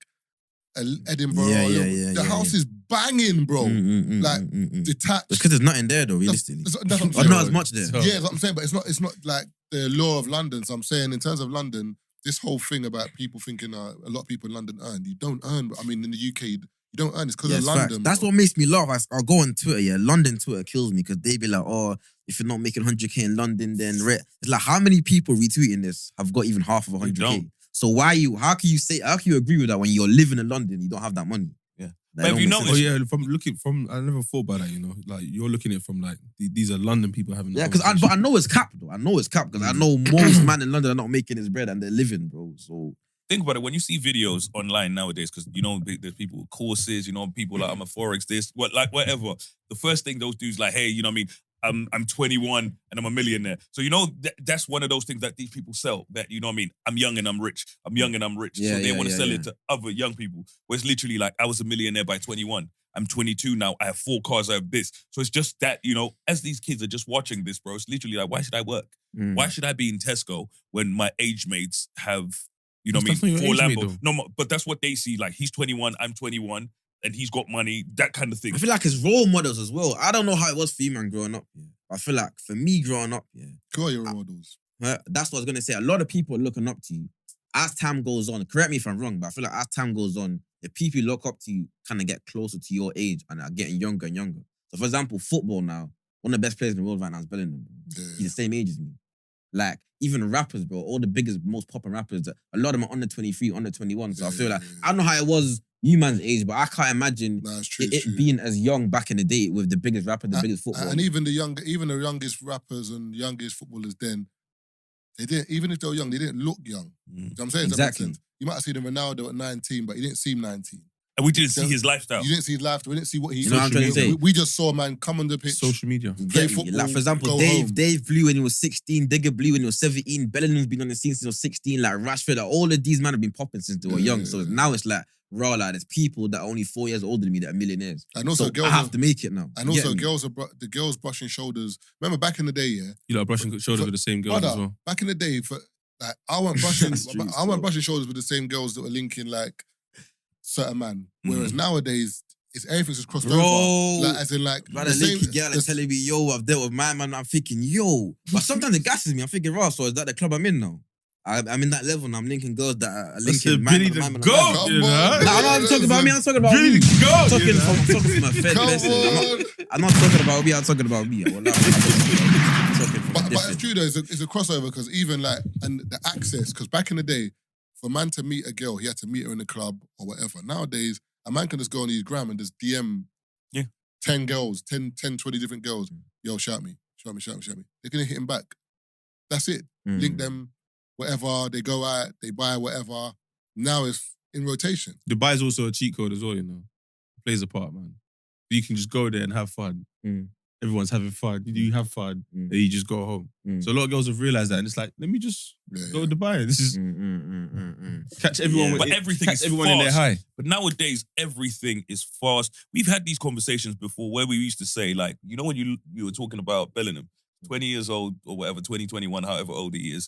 Edinburgh. The house is banging, bro. Detached. It's because there's nothing there, though. Realistically, that's what I'm saying. Not as much there. Yeah, that's what I'm saying. But it's not like the law of London. So I'm saying, in terms of London, this whole thing about people thinking a lot of people in London earn. You don't earn. I mean, in the UK, you don't earn. It's because of London. Facts. That's what makes me laugh. I'll go on Twitter. Yeah, London Twitter kills me because they be like, oh, if you're not making 100K in London, then it's like, how many people retweeting this have got even half of 100K? So how can you agree with that when you're living in London, you don't have that money? Yeah. But have you noticed? Oh yeah, I never thought about that, you know. Like, you're looking at it from like, these are London people having but I know it's cap, though. I know it's cap because I know most man in London are not making his bread and they're living, bro. So think about it. When you see videos online nowadays, because, you know, there's people with courses, you know, people like, I'm a Forex this, whatever. The first thing those dudes like, hey, you know what I mean? I'm 21 and I'm a millionaire. So, you know, that's one of those things that these people sell. That, you know what I mean? I'm young and I'm rich. I'm young and I'm rich. Yeah, so they want to sell it to other young people. Where it's literally like, I was a millionaire by 21. I'm 22 now. I have 4 cars. I have this. So it's just that, you know, as these kids are just watching this, bro, it's literally like, why should I work? Why should I be in Tesco when my age mates have, you know what I mean, 4 Lambos? No, but that's what they see. Like, he's 21, I'm 21. And he's got money, that kind of thing. I feel like it's role models as well. I don't know how it was for you, man, growing up. Yeah. I feel like for me growing up, who are your role models? That's what I was going to say. A lot of people are looking up to you. As time goes on, correct me if I'm wrong, but I feel like as time goes on, the people who look up to you kind of get closer to your age and are getting younger and younger. So So, for example, football now, one of the best players in the world right now is Bellingham. Yeah. He's the same age as me. Like, even rappers, bro, all the biggest, most popular rappers, a lot of them are under 23, under 21. So I feel like, I don't know how it was you man's age, but I can't imagine Nah, it's true, it being as young back in the day with the biggest rapper, the biggest footballer. And even the youngest rappers and youngest footballers then, they didn't, even if they were young, they didn't look young. You know what I'm saying? Does that make Exactly. sense? You might have seen Ronaldo at 19, but he didn't seem 19. And we didn't see his lifestyle. You didn't see his lifestyle. We didn't see what he... You know what I'm trying to say? We just saw a man come on the pitch. Social media. Play football, Like, for example, go home. Dave blew when he was 16, Digger blew when he was 17, Bellingham's been on the scene since he was 16, like Rashford, like, all of these men have been popping since they were young. So now it's like, raw, like, there's people that are only 4 years older than me that are millionaires. And also so girls I have to make it now. And also the girls brushing shoulders. Remember back in the day, yeah? You like brushing shoulders with the same girls as well. Back in the day, like, I went brushing shoulders with the same girls that were linking like certain man. Whereas nowadays, everything's just crossed over. Like, as in like Brother, linky girl is telling me, yo, I've dealt with my man. I'm thinking, yo. But sometimes it gasses me. I'm thinking, raw, so is that the club I'm in now? I'm in that level now. I'm linking girls that are linking man. Billy the goat, you know? I'm talking about me. I'm talking about Billy me. the goat, I'm you know? talking from a fair blessing. I'm not talking about me. I'm talking about me. But it's true though. It's a crossover because even like and the access. Because back in the day, for a man to meet a girl, he had to meet her in the club or whatever. Nowadays, a man can just go on his gram and just DM 10 girls, 10, 20 different girls. Yo, shout me. They're going to hit him back. That's it. Link them, whatever. They go out, they buy whatever. Now it's in rotation. Dubai is also a cheat code as well, you know. It plays a part, man. You can just go there and have fun. Everyone's having fun. You have fun, and you just go home. So a lot of girls have realised that, and it's like, let me just go to Dubai. This is catch everyone. But everything is everyone fast. in their high. But nowadays, everything is fast. We've had these conversations before where we used to say, like, you know, when you were talking about Bellingham, 20 years old or whatever, 20, 21, however old he is.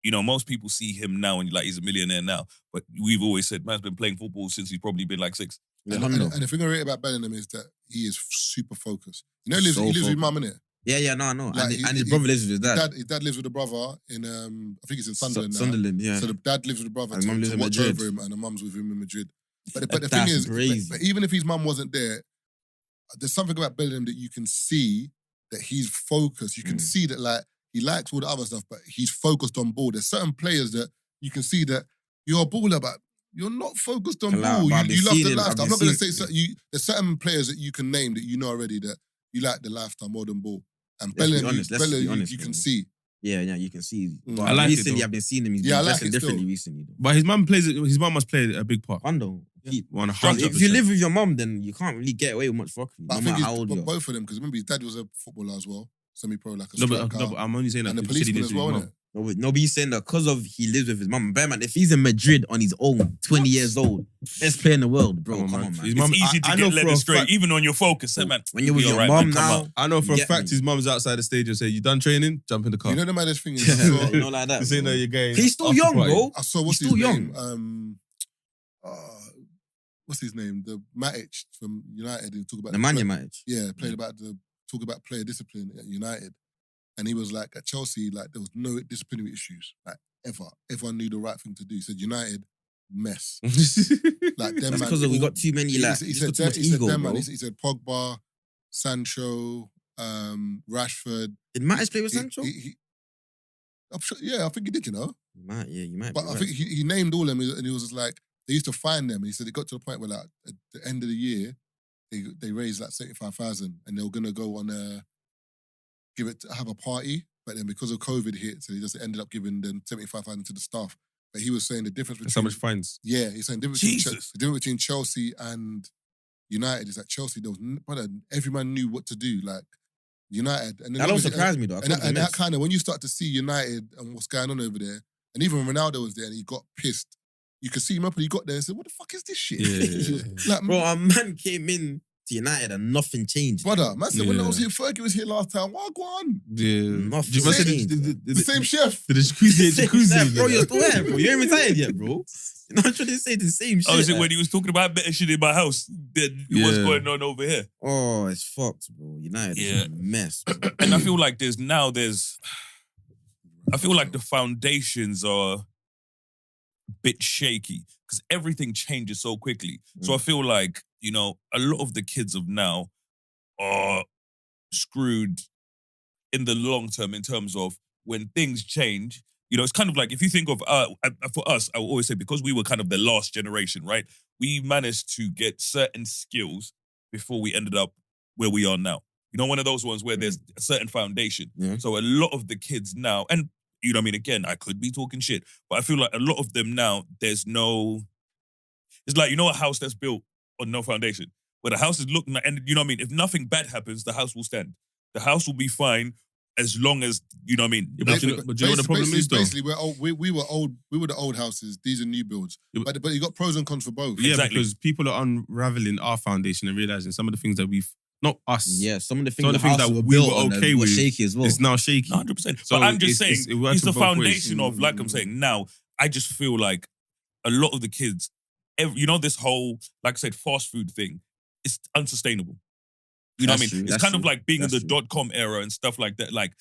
You know, most people see him now and like he's a millionaire now. But we've always said, man's been playing football since he's probably been like 6. And the thing I rate about Bellingham is that he is super focused. You know, he lives with his mum, innit? Yeah, no. Like, and his brother lives with his dad. His dad lives with the brother in, I think it's in Sunderland now. Sunderland, yeah. So the dad lives with the brother And mum lives to in watch Madrid. over him, and the mum's with him in Madrid. But the thing That's is, crazy. but even if his mum wasn't there, there's something about Bellingham that you can see that he's focused. You can see that like he likes all the other stuff, but he's focused on ball. There's certain players that you can see that you're a baller, but you're not focused on ball. You love the lifestyle. I'm not going to say there's certain players that you can name that you know already that you like the lifestyle more than ball. And Bellingham, you can see. Yeah, you can see. But I like recently, it, I've been seeing him. He's Yeah, I been like dressing it differently still. recently. Though. But his mum must play a big part. Quando? 100%. If you live with your mum, then you can't really get away with much fuckery, But no I think matter how old you are. both of them, because remember his dad was a footballer as well, semi-pro, like a No, striker. but I'm only saying that and the because he policeman lives as with well, his innit? mum. No, but he's saying that because of he lives with his mum. Bear man, if he's in Madrid on his own, 20 years old, best player in the world, bro. Come on, man. His It's mum- easy I to know get led for a astray, fact- even on your focus. Hey, man, When you're with you'll your be alright, mum man, come now, out. I know for a Get fact me. his mum's outside the stage and say, "You done training? Jump in the car." You know the maddest thing is, you know, like that. This ain't bro. no you're going. He's still after young, party. bro. I saw what's He's his still name? What's his name? The Matic from United. He talk about Nemanja Matic. Yeah, talk about player discipline at United, and he was like at Chelsea, like there was no disciplinary issues, like ever. Everyone knew the right thing to do. He said United mess. Like them That's man, because we got too many, like, he he's said got too much he said ego, them, bro. man. He said Pogba, Sancho, Rashford. Did Matic play with Sancho? I'm sure, yeah, I think he did, you know. You might But be I right. think he named all them, and he was just like, they used to find them. And he said it got to the point where, like, at the end of the year, they raised like 75,000, and they were gonna go on have a party, but then because of COVID hit, so they just ended up giving them 75,000 to the staff. But he was saying the difference That's how between much fines. yeah, he's saying the Jesus. difference between Chelsea and United is that Chelsea, every man knew what to do. Like United, and then That don't obviously- surprise me, though. I thought it was and that next. kind of when you start to see United and what's going on over there, and even when Ronaldo was there and he got pissed, you could see him up and he got there and said, "What the fuck is this shit?" Yeah. Like, Bro, a man came in to United and nothing changed. brother, man said when I Yeah. was here, Fergie was here last time. What go on? Yeah. Nothing You must say changed. The same chef. The jacuzzi. Bro, you're still here, bro. You ain't retired yet, bro. You're not trying to say the same shit. Oh, is it when he was talking about better shit in my house than what's Yeah. going on over here? Oh, it's fucked, bro. United Yeah. is a mess. Bro. And I feel like I feel like the foundations are a bit shaky because everything changes so quickly. So I feel like, you know, a lot of the kids of now are screwed in the long term in terms of when things change. It's kind of like if you think of, for us, I will always say, because we were kind of the last generation, right? We managed to get certain skills before we ended up where we are now. One of those ones where there's a certain foundation. Yeah. So a lot of the kids now, and again, I could be talking shit, but I feel like a lot of them now, there's no, it's like, a house that's built on no foundation. Where the house is looking at, and if nothing bad happens, the house will stand. The house will be fine as long as, Yeah, but do you know what the problem is, though? Basically, we're old. We were old. We were the old houses. These are new builds. Yeah, but you got pros and cons for both. Yeah, Exactly. because people are unraveling our foundation and realizing some of the things that we've, not us. Yeah, some of the Some of things, the things that we were okay were with, shaky as well. it's now shaky. 100%. So But I'm just saying, it works it's the in both ways. foundation of, like I'm saying, now, I just feel like a lot of the kids, this whole, like I said, fast food thing, it's unsustainable. You know what I That's mean? true, It's that's kind of true, like being in that's the true. .com era and stuff like that. Like,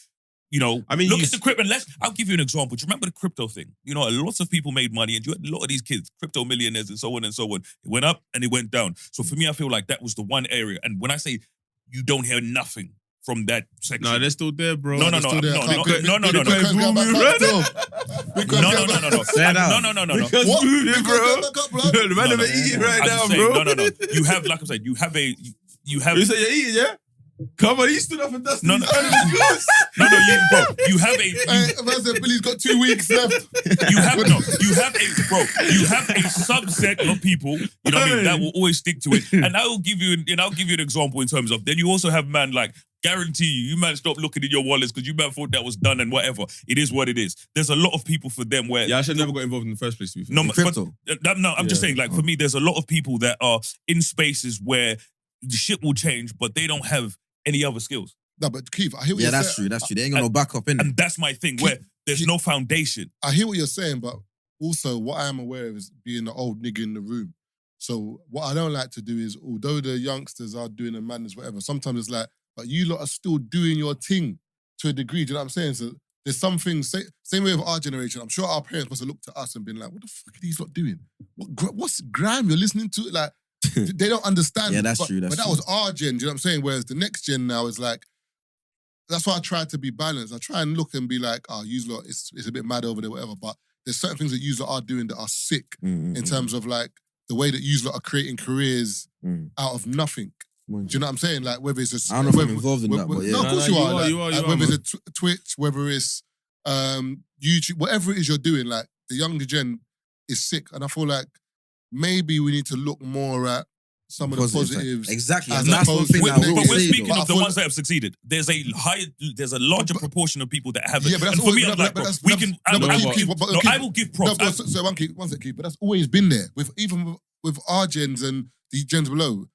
I mean, look you at the crypto. I'll give you an example. Do you remember the crypto thing? Lots of people made money, and you had a lot of these kids, crypto millionaires, and so on and so on. It went up and it went down. So for me, I feel like that was the one area. And when I say you don't hear nothing from that section, No, they're still there, bro. no. Still there. No. Because No. go back still. No. Say that. Because What? moving, bro. Because go back up, blood. The man No, never no. eating right I'm now, just saying, bro. No. You have, like I said, you have. You say you're eating, yeah? Come on, he stood up and dusted. No. You have a. Hey, man said Billy's got 2 weeks left. You have a subset of people, that will always stick to it. And I'll give you an example in terms of, then you also have man, like, guarantee you man stop looking in your wallets because you man thought that was done and whatever. It is what it is. There's a lot of people for them where Yeah, I should never got involved in the first place, to be fair. no, Crypto. I'm just saying, like, for me, there's a lot of people that are in spaces where the shit will change, but they don't have any other skills. No, but Keith, I hear what Yeah, you're that's saying. true. That's true. They ain't got no backup in it. And that's my thing, where there's no foundation. I hear what you're saying, but also what I am aware of is being the old nigga in the room. So what I don't like to do is, although the youngsters are doing the madness, whatever, sometimes it's like, but you lot are still doing your thing to a degree. Do you know what I'm saying? So there's some things, same way with our generation, I'm sure our parents must have looked at us and been like, what the fuck are these lot doing? What's grime you're listening to? Like, they don't understand. Yeah, that's but, true. But that was our gen, do you know what I'm saying? Whereas the next gen now is like, that's why I try to be balanced. I try and look and be like, you lot, it's a bit mad over there, whatever. But there's certain things that you lot are doing that are sick in terms of like the way that you lot are creating careers out of nothing. Do you know what I'm saying? Like whether it's I don't know if I'm involved in that, but yeah. No, of course you are. You are, whether man. it's a Twitch, whether it's YouTube, whatever it is you're doing, like the younger gen is sick. And I feel like maybe we need to look more at some of the positives. Exactly. as And that's one opposed thing to- that I will But we're say, speaking though. of the ones that have succeeded. There's a larger proportion of people that haven't. Yeah, but that's and for me, always- I'm like, but bro, that's- we that's- can. no, but I keep- will keep- give- but no, keep- I will give No, props. but so one second, but that's always been there. Even with our gens and the gens below,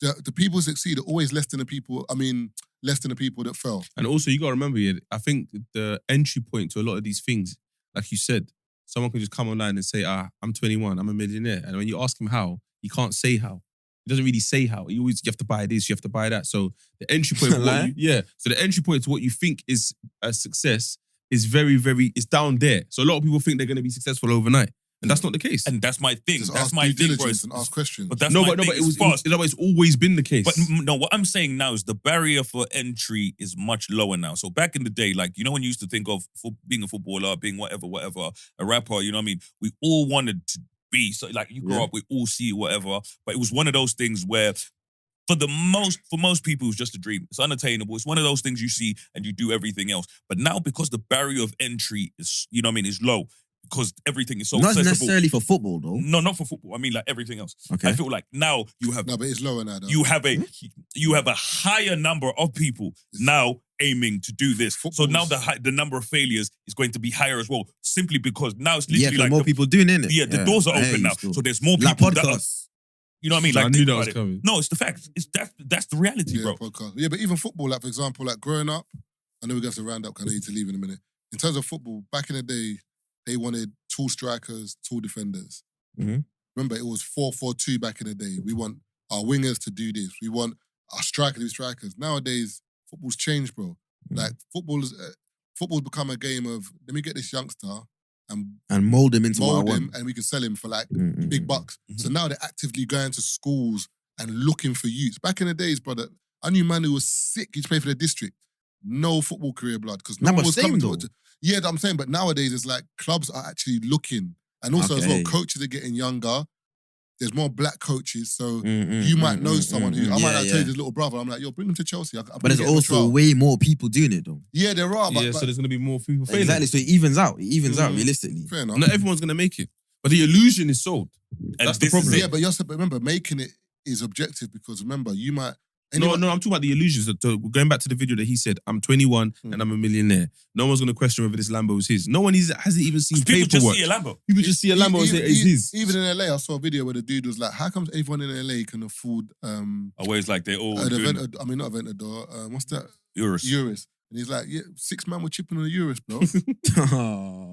the people who succeed are always less than the people that fell. And also, you got to remember, yeah, I think the entry point to a lot of these things, like you said, someone can just come online and say, I'm 21, I'm a millionaire. And when you ask him how, he can't say how. He doesn't really say how. You have to buy this, you have to buy that. So the entry point, so the entry point to what you think is a success is very, very, it's down there. So a lot of people think they're going to be successful overnight. And that's not the case. And that's my thing. Just That's ask my due thing, bro. diligence and ask questions. But that's no, my but thing. it was fast. it's always been the case. But no, what I'm saying now is the barrier for entry is much lower now. So back in the day, like, when you used to think of being a footballer, being whatever, a rapper, you know what I mean? We all wanted to be, so like you grow up, we all see whatever. But it was one of those things where for most people, it's just a dream. It's unattainable. It's one of those things you see and you do everything else. But now because the barrier of entry is, is low, because everything is so Not accessible. necessarily for football, though. No, not for football. I mean, like everything else. Okay. I feel like now you have No, but it's lower now, though. you have a higher number of people now aiming to do this. So now the number of failures is going to be higher as well, simply because now it's Yeah, literally for like more people doing it. yeah, the doors are I hear open you now. still. So there's more Like people that are, podcasts. you know what I mean? I Like knew think that about was it. coming. No, it's the fact. That's the reality, bro. Podcast. Yeah, but even football, like for example, like growing up, I know we're going to have to round up because I need to leave in a minute. In terms of football, back in the day, they wanted tall strikers, tall defenders. Mhm. Remember, it was 4-4-2 back in the day. We want our wingers to do this. We want our strikers to be strikers. Nowadays, football's changed, bro. Like football's become a game of let me get this youngster And mold him into what I mold want. him, and we can sell him for like Mm-mm. big bucks. So now they're actively going to schools and looking for youths. Back in the days, brother, I knew man who was sick. He's played for the district. No football career, blood, because no Nah, one but was same coming though. to. Yeah, I'm saying, but nowadays it's like clubs are actually looking, and also as well, Okay. coaches are getting younger. There's more black coaches, so you might know someone who I might not tell you this little brother. I'm like, yo, bring him to Chelsea. But there's also way more people doing it though. yeah, there are. But, Yeah, so there's gonna be more people failing. Exactly. So it evens out. It evens out realistically. fair enough. Not everyone's gonna make it, but the illusion is sold. And That's the this is problem. it. Yeah, but remember, making it is objective because remember, you might. No, I'm talking about the illusions. So going back to the video that he said, I'm 21 and I'm a millionaire. No one's going to question whether this Lambo is his. No one hasn't even seen People paperwork. just see a Lambo. People just see a Lambo and say it's his. Even in LA, I saw a video where the dude was like, "How comes everyone in LA can afford Where it's like they're all not doing Aventador, what's that? Euros. Euros." And he's like, "Yeah, 6 man were chipping on the Euros, bro."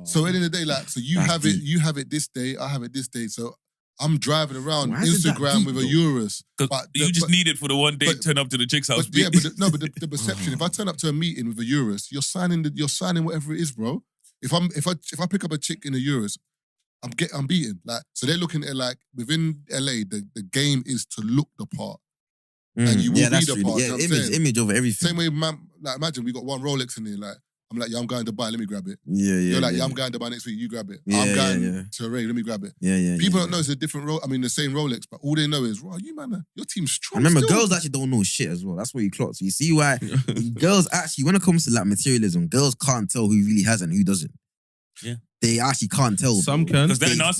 So at the end of the day, like, so you That's have deep. it, you have it this day, I have it this day. So I'm driving around Why is it that Instagram deep, with a though? Euros. Because you just need it for the one day but- turn up to the chick's house. But yeah, but the perception. If I turn up to a meeting with a Euros, you're signing whatever it is, bro. If I pick up a chick in a Euros, I'm beaten. Like, so they're looking at like within LA, the game is to look the part, and you will be that's the true. part. Yeah, you know what I'm saying? image over everything. Same way, man. Like, imagine we got one Rolex in here. Like, I'm like, yeah, I'm going to Dubai. Let me grab it. Yeah. You're like, yeah, I'm going to Dubai next week. You grab it. Yeah, I'm going yeah. to Ray. Let me grab it. Yeah. People don't know it's a different the same Rolex, but all they know is, wow, you man, your team's strong. I remember still. girls actually don't know shit as well. That's what you clocked. So you see why girls actually, when it comes to like materialism, girls can't tell who really has and who doesn't. Yeah. They actually can't tell. Some bro. can. Because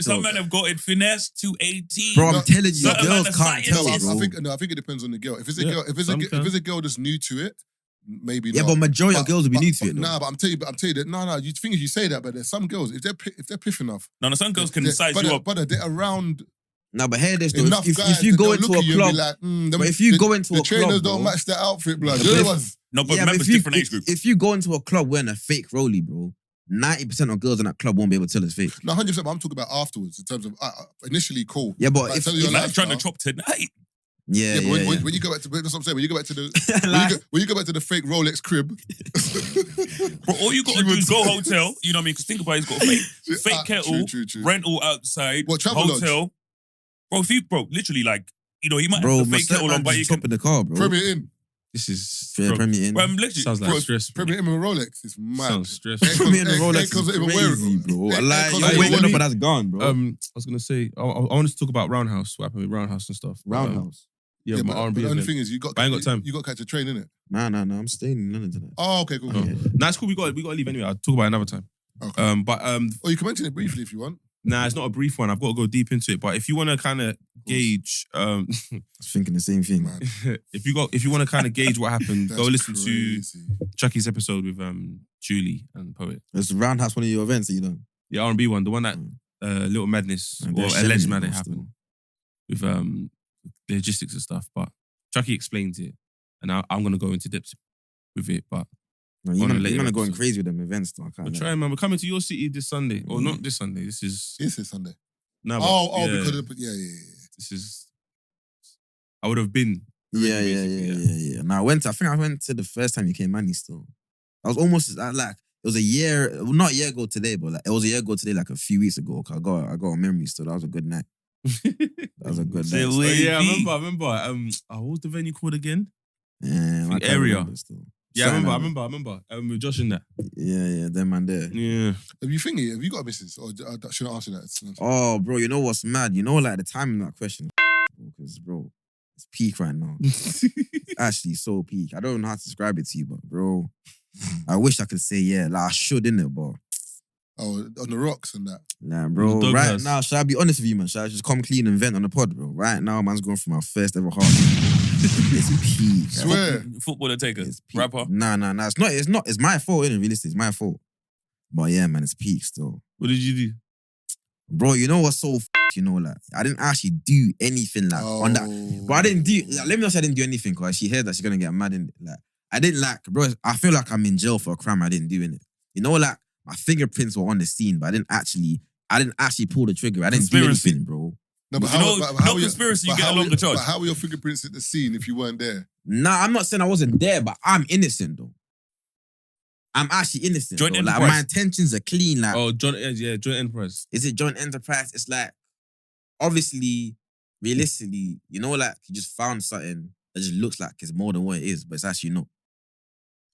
some man have got it finessed to 18. Bro, I'm telling you, Certain girls man can't of tell, science. bro. I think it depends on the girl. If it's a Yeah, girl, if it's a girl that's new to it, maybe Yeah, not. but majority of girls will be new to it. Nah, but I'm telling you that no, you think you say that, but there's some girls if they're piff enough. No, some girls can size you up. But they're around No, but hear this though. enough If guys. you that go they'll into look a at you club, and be like, but if you go into the a trainers club, don't bro, match their outfit, blood. But You know if- what? No, but yeah, remember, but it's different age group. if you go into a club wearing a fake rollie, bro, 90% of girls in that club won't be able to tell it's fake. No, 100%. But I'm talking about afterwards in terms of initially cool. Yeah, but Like, if tell you your Man's trying to lifestyle. chop tonight. yeah, Yeah, but yeah, when you go back to that's what I'm saying. When you go back to the Like- when you go back to the fake Rolex crib, Bro, all you got to do is go hotel. You know what I mean? Because think about it, he's got a fake kettle, True. rental outside, What, travel lodge? hotel. Bro, literally, like, you know, he might bro, have the my fake kettle on, but you stop can. in the car, bro. Premier Inn, This is Yeah, Premier Inn. Bro, I'm literally, sounds like bro, stress. Bro. Premier Inn with a Rolex. It's mad. Sounds stressful. Premier Inn and Air- Rolex air cons is don't even wear it. crazy, bro. Air Like, cons you're don't waking even up wear and that's gone, bro. I was gonna say, I wanted to talk about Roundhouse. What happened with Roundhouse and stuff. Roundhouse. Yeah, Yeah, my but R&B the only event. thing is, you got But I ain't got time. You got to catch a train, innit? Nah, I'm staying in London tonight. Oh, okay, cool. Oh. Nah, it's cool. We got to leave anyway. I'll talk about it another time. Okay. But Or you can mention it briefly if you want. nah, it's not a brief one. I've got to go deep into it. But if you want to kind of gauge, I was thinking the same thing. Man, if you want to kind of gauge what happened, that's go listen crazy. to Chucky's episode with Julie and Poet. It's Roundhouse, one of your events that you done. The R&B one, the one that Little Madness Man, or they're shelling alleged it madness now happened with the logistics and stuff. But Chucky explains it, and I'm gonna go into depth with it. But No, On a you're later gonna going episode. crazy with them events, though. I can't we're lie. trying, man. We're coming to your city this Sunday, or Yeah. not this Sunday. This is This is Sunday. no. Because of the, yeah. this is. I would have been. Yeah. basically, No, I think I went to the first time you came, Manny. Still, I was almost like it was a year, well, not a year ago today, but like it was a year ago today, like a few weeks ago. 'Cause I got a memory still. That was a good night. That was a good Say night. what? Oh, yeah, I Wavy. remember. What was the venue called again? Yeah, The I can't area. remember still. Yeah, I Something remember. With Josh in that. Yeah, them man there. Yeah. Have you got a missus? Or should I ask you that? Oh, bro, you know what's mad? You know, like the timing of that question, because bro, it's peak right now. Actually, so peak. I don't know how to describe it to you, but bro, I wish I could say yeah, like I should, innit, but Oh, on the rocks and that. nah, bro. Dog Right house. now, should I be honest with you, man? Should I just come clean and vent on the pod, bro? Right now, man's going for my first ever heart. It's peak. Swear. Footballer taker, It's peak. rapper. Nah. It's not. It's my fault, innit? Realistic, it's my fault. But yeah, man, it's peak still. What did you do? Bro, you know what's so you know, like, I didn't actually do anything like on that. But I didn't do, like, let me not say I didn't do anything, because she heard that she's gonna get mad in it. Like, I didn't like, bro, I feel like I'm in jail for a crime I didn't do in it. You know, like, my fingerprints were on the scene, but I didn't actually pull the trigger. I didn't Conspiracy. do anything, bro. No, but You know, but no were your- conspiracy, you but get a how were- longer charge. But how were your fingerprints at the scene if you weren't there? Nah, I'm not saying I wasn't there, but I'm innocent, though. I'm actually innocent. Joint though. Like, enterprise. my intentions are clean. Like, Oh, Joint Enterprise. is it joint enterprise? It's like, obviously, realistically, you know, like you just found something that just looks like it's more than what it is, but it's actually not.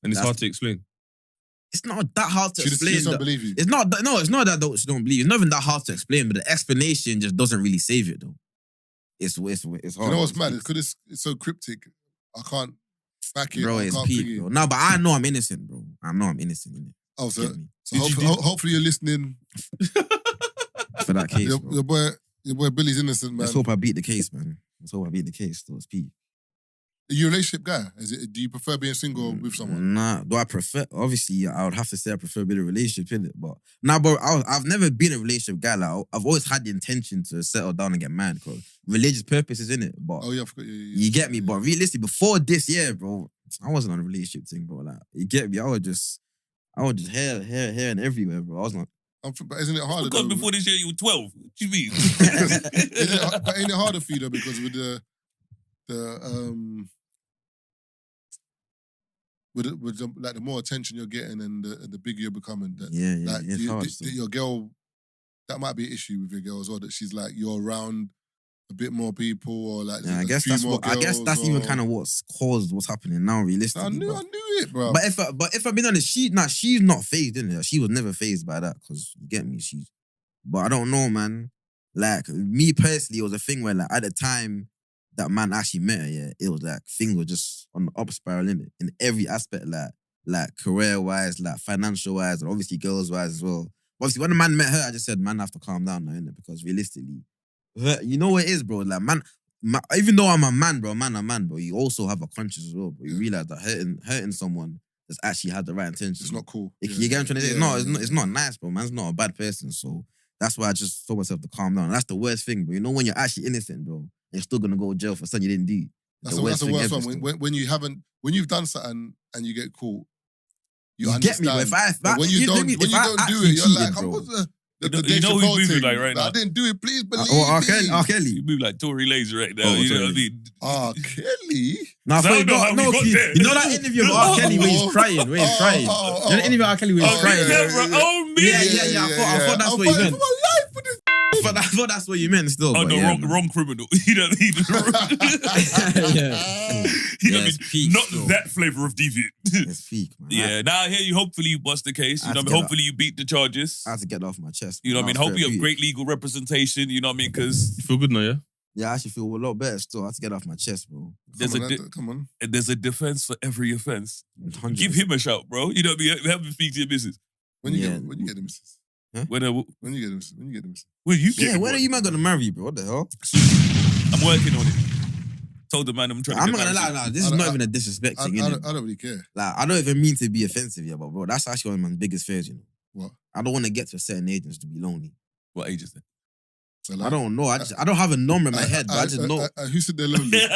And it's That's- hard to explain. It's not that hard to She just explain. don't believe you. It's not that, no, it's not that she don't believe. It's not even that hard to explain, but the explanation just doesn't really save it though. It's hard. You know what's mad? Because it's so cryptic. I can't back it. Bro, I it's can't peak, figure bro. it. No, but I know I'm innocent, bro. I know I'm innocent, innit? Oh, so, Get me? so hopefully you're listening. For that case, bro. Your boy Billy's innocent, man. Let's hope I beat the case, man. Let's hope I beat the case, though. It's peak. Are you a relationship guy? Do you prefer being single or with someone? Nah, do I prefer? Obviously, I would have to say I prefer being in a relationship, innit? But nah, bro, I've never been a relationship guy. Like, I've always had the intention to settle down and get married, because religious purposes, innit? But Oh yeah, I forgot. you get me? But realistically, before this year, bro, I wasn't on a relationship thing, bro. Like, you get me? I was just here and everywhere, bro. I was not. But isn't it harder? Because Though? before this year, you were 12. What do you mean? But ain't it harder for you though? Because with the more attention you're getting and the bigger you're becoming, that Yeah, like it's hard still. your girl, that might be an issue with your girl as well. That she's like you're around a bit more people, or like Yeah, I a guess few that's more what. I guess girls, that's even or- kind of what's caused what's happening now. Realistically, I knew it, bro. But if I've been honest, she's not phased, innit? She was never phased by that, because you get me. But I don't know, man. Like me personally, it was a thing where like at the time that man actually met her, yeah, it was like things were just on the up spiral in every aspect, like career wise, like financial wise, and obviously girls wise as well. Obviously, when the man met her, I just said, man, I have to calm down now, innit? Because realistically, you know what it is, bro. Like man, even though I'm a man, bro, bro, you also have a conscience as well, bro. You realize that hurting someone that's actually had the right intentions. It's not cool. You get what I'm trying to say? No, it's not nice, bro. Man's not a bad person, so that's why I just told myself to calm down. And that's the worst thing, bro. You know when you're actually innocent, bro, and you're still gonna go to jail for something you didn't do. That's the worst one. When you've done something and you get caught, you get me, understand. bro. If But when you don't do it, you're like, what's the You know who's moving like right now? I didn't do it. Please believe R. me. Kelly. You move like Tory Lanez right now. Oh, You know Tory what I mean? R. Kelly. Nah, So I don't know how we got there. you know that interview with R. Kelly where he's crying, You know the interview with R. Kelly where he's crying? Yeah. I thought that's what you meant. I thought that's what you meant still. Oh, but no, yeah, wrong criminal. You know what I mean? Yeah. You know what I it's mean? peak Not still. that flavour of deviant. It's peak, man. Yeah, now I hear you. Hopefully you bust the case. You know what I mean? Hopefully you beat the charges. I had to get that off my chest. You know what I mean? That was Hope you have therapeutic. great legal representation. You know what I mean? Because You feel good now, yeah? Yeah, I actually feel a lot better still. I had to get that off my chest, bro. Come on. there's a defense for every offense. 100%. Give him a shout, bro. You know what I mean? Have him speak to your missus. When you Yeah. get the missus. When When you get the missus. you Yeah, get when are one. you man gonna marry, bro? What the hell? I'm working on it. Told the man I'm trying to I'm get not gonna lie, married. nah, this is not even a disrespect I thing, innit? don't really care. Like, I don't even mean to be offensive, yeah, but bro, that's actually one of my biggest fears, you know. What? I don't want to get to a certain age and just to be lonely. What age is that? So, I don't know. I don't have a number in my head, but I just know. Who said they're lonely? No,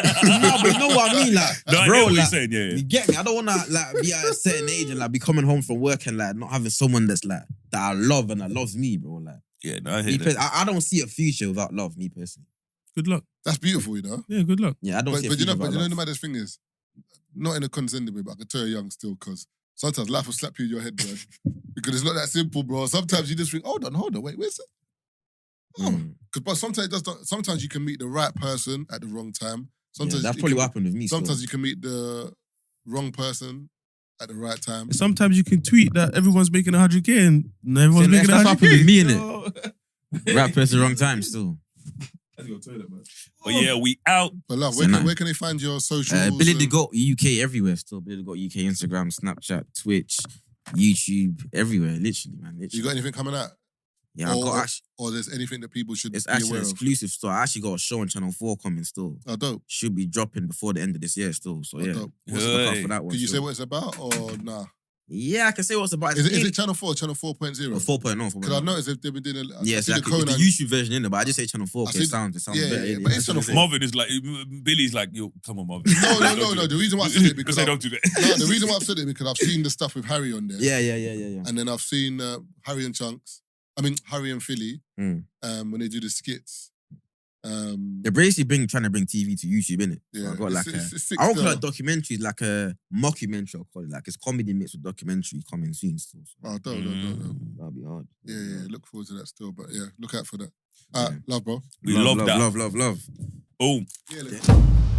but you know what I mean, like, No, I bro, get what you're like, saying, yeah. you get me? I don't want to like be at a certain age and like be coming home from work and like not having someone that's like that I love and that loves me, bro. Like, Yeah, no, I me hear that. I don't see a future without love, me personally. Good luck. That's beautiful, you know. Yeah, good luck. Yeah, I don't see a But you future know, without the love. maddest thing is, not in a condescending way, but I can tell you're young still, because sometimes life will slap you in your head, bro. Because it's not that simple, bro. Sometimes you just think, hold on, wait, where's it? Mm. But sometimes you can meet the right person at the wrong time. Yeah, Sometimes that's it probably can- what happened with me. Sometimes you can meet the wrong person at the right time. Sometimes you can tweet that everyone's making 100K and everyone's See, making that's 100K. happened with me, innit? So- Right person, wrong time still. I go toilet, man. But yeah, we out. But love, So now- where can they find your socials? Billy the and- Goat UK everywhere still. Billy the Goat UK, Instagram, Snapchat, Twitch, YouTube, everywhere. Literally, man. Literally. You got anything coming out? Yeah, I got actually. Or there's anything that people should It's be actually aware an of? exclusive store. I actually got a show on Channel 4 coming still. Oh, dope. Should be dropping before the end of this year still. So Oh, yeah, dope. just look out Hey. for that one. Can you say still. what it's about or nah? Yeah, I can say what's about. Is it Channel 4, Channel 4.0? 4.0? Because I noticed they've been doing Yeah, I've it's seen like the Conan. it's the YouTube version in there, but I just say Channel 4 I because see- it sounds yeah, better. yeah, innit? but it's Channel 4. Marvin is like, Billy's like, yo, come on, Marvin. No. The reason why I said it because I don't do that. no, the reason why I've said it because I've seen the stuff with Harry on there. Yeah. And then I've seen Harry and Chunks. I mean Harry and Philly. Mm. When they do the skits. They're basically trying to bring TV to YouTube, innit? So Yeah, I got it's sick I don't still. call it documentaries, like a mockumentary. I'll call it like it's comedy mixed with documentary coming soon. Still, so Oh, don't. that'll be hard. Yeah. Look forward to that still, but yeah, look out for that. Yeah. Love, bro. We love that. Love. Boom. Yeah,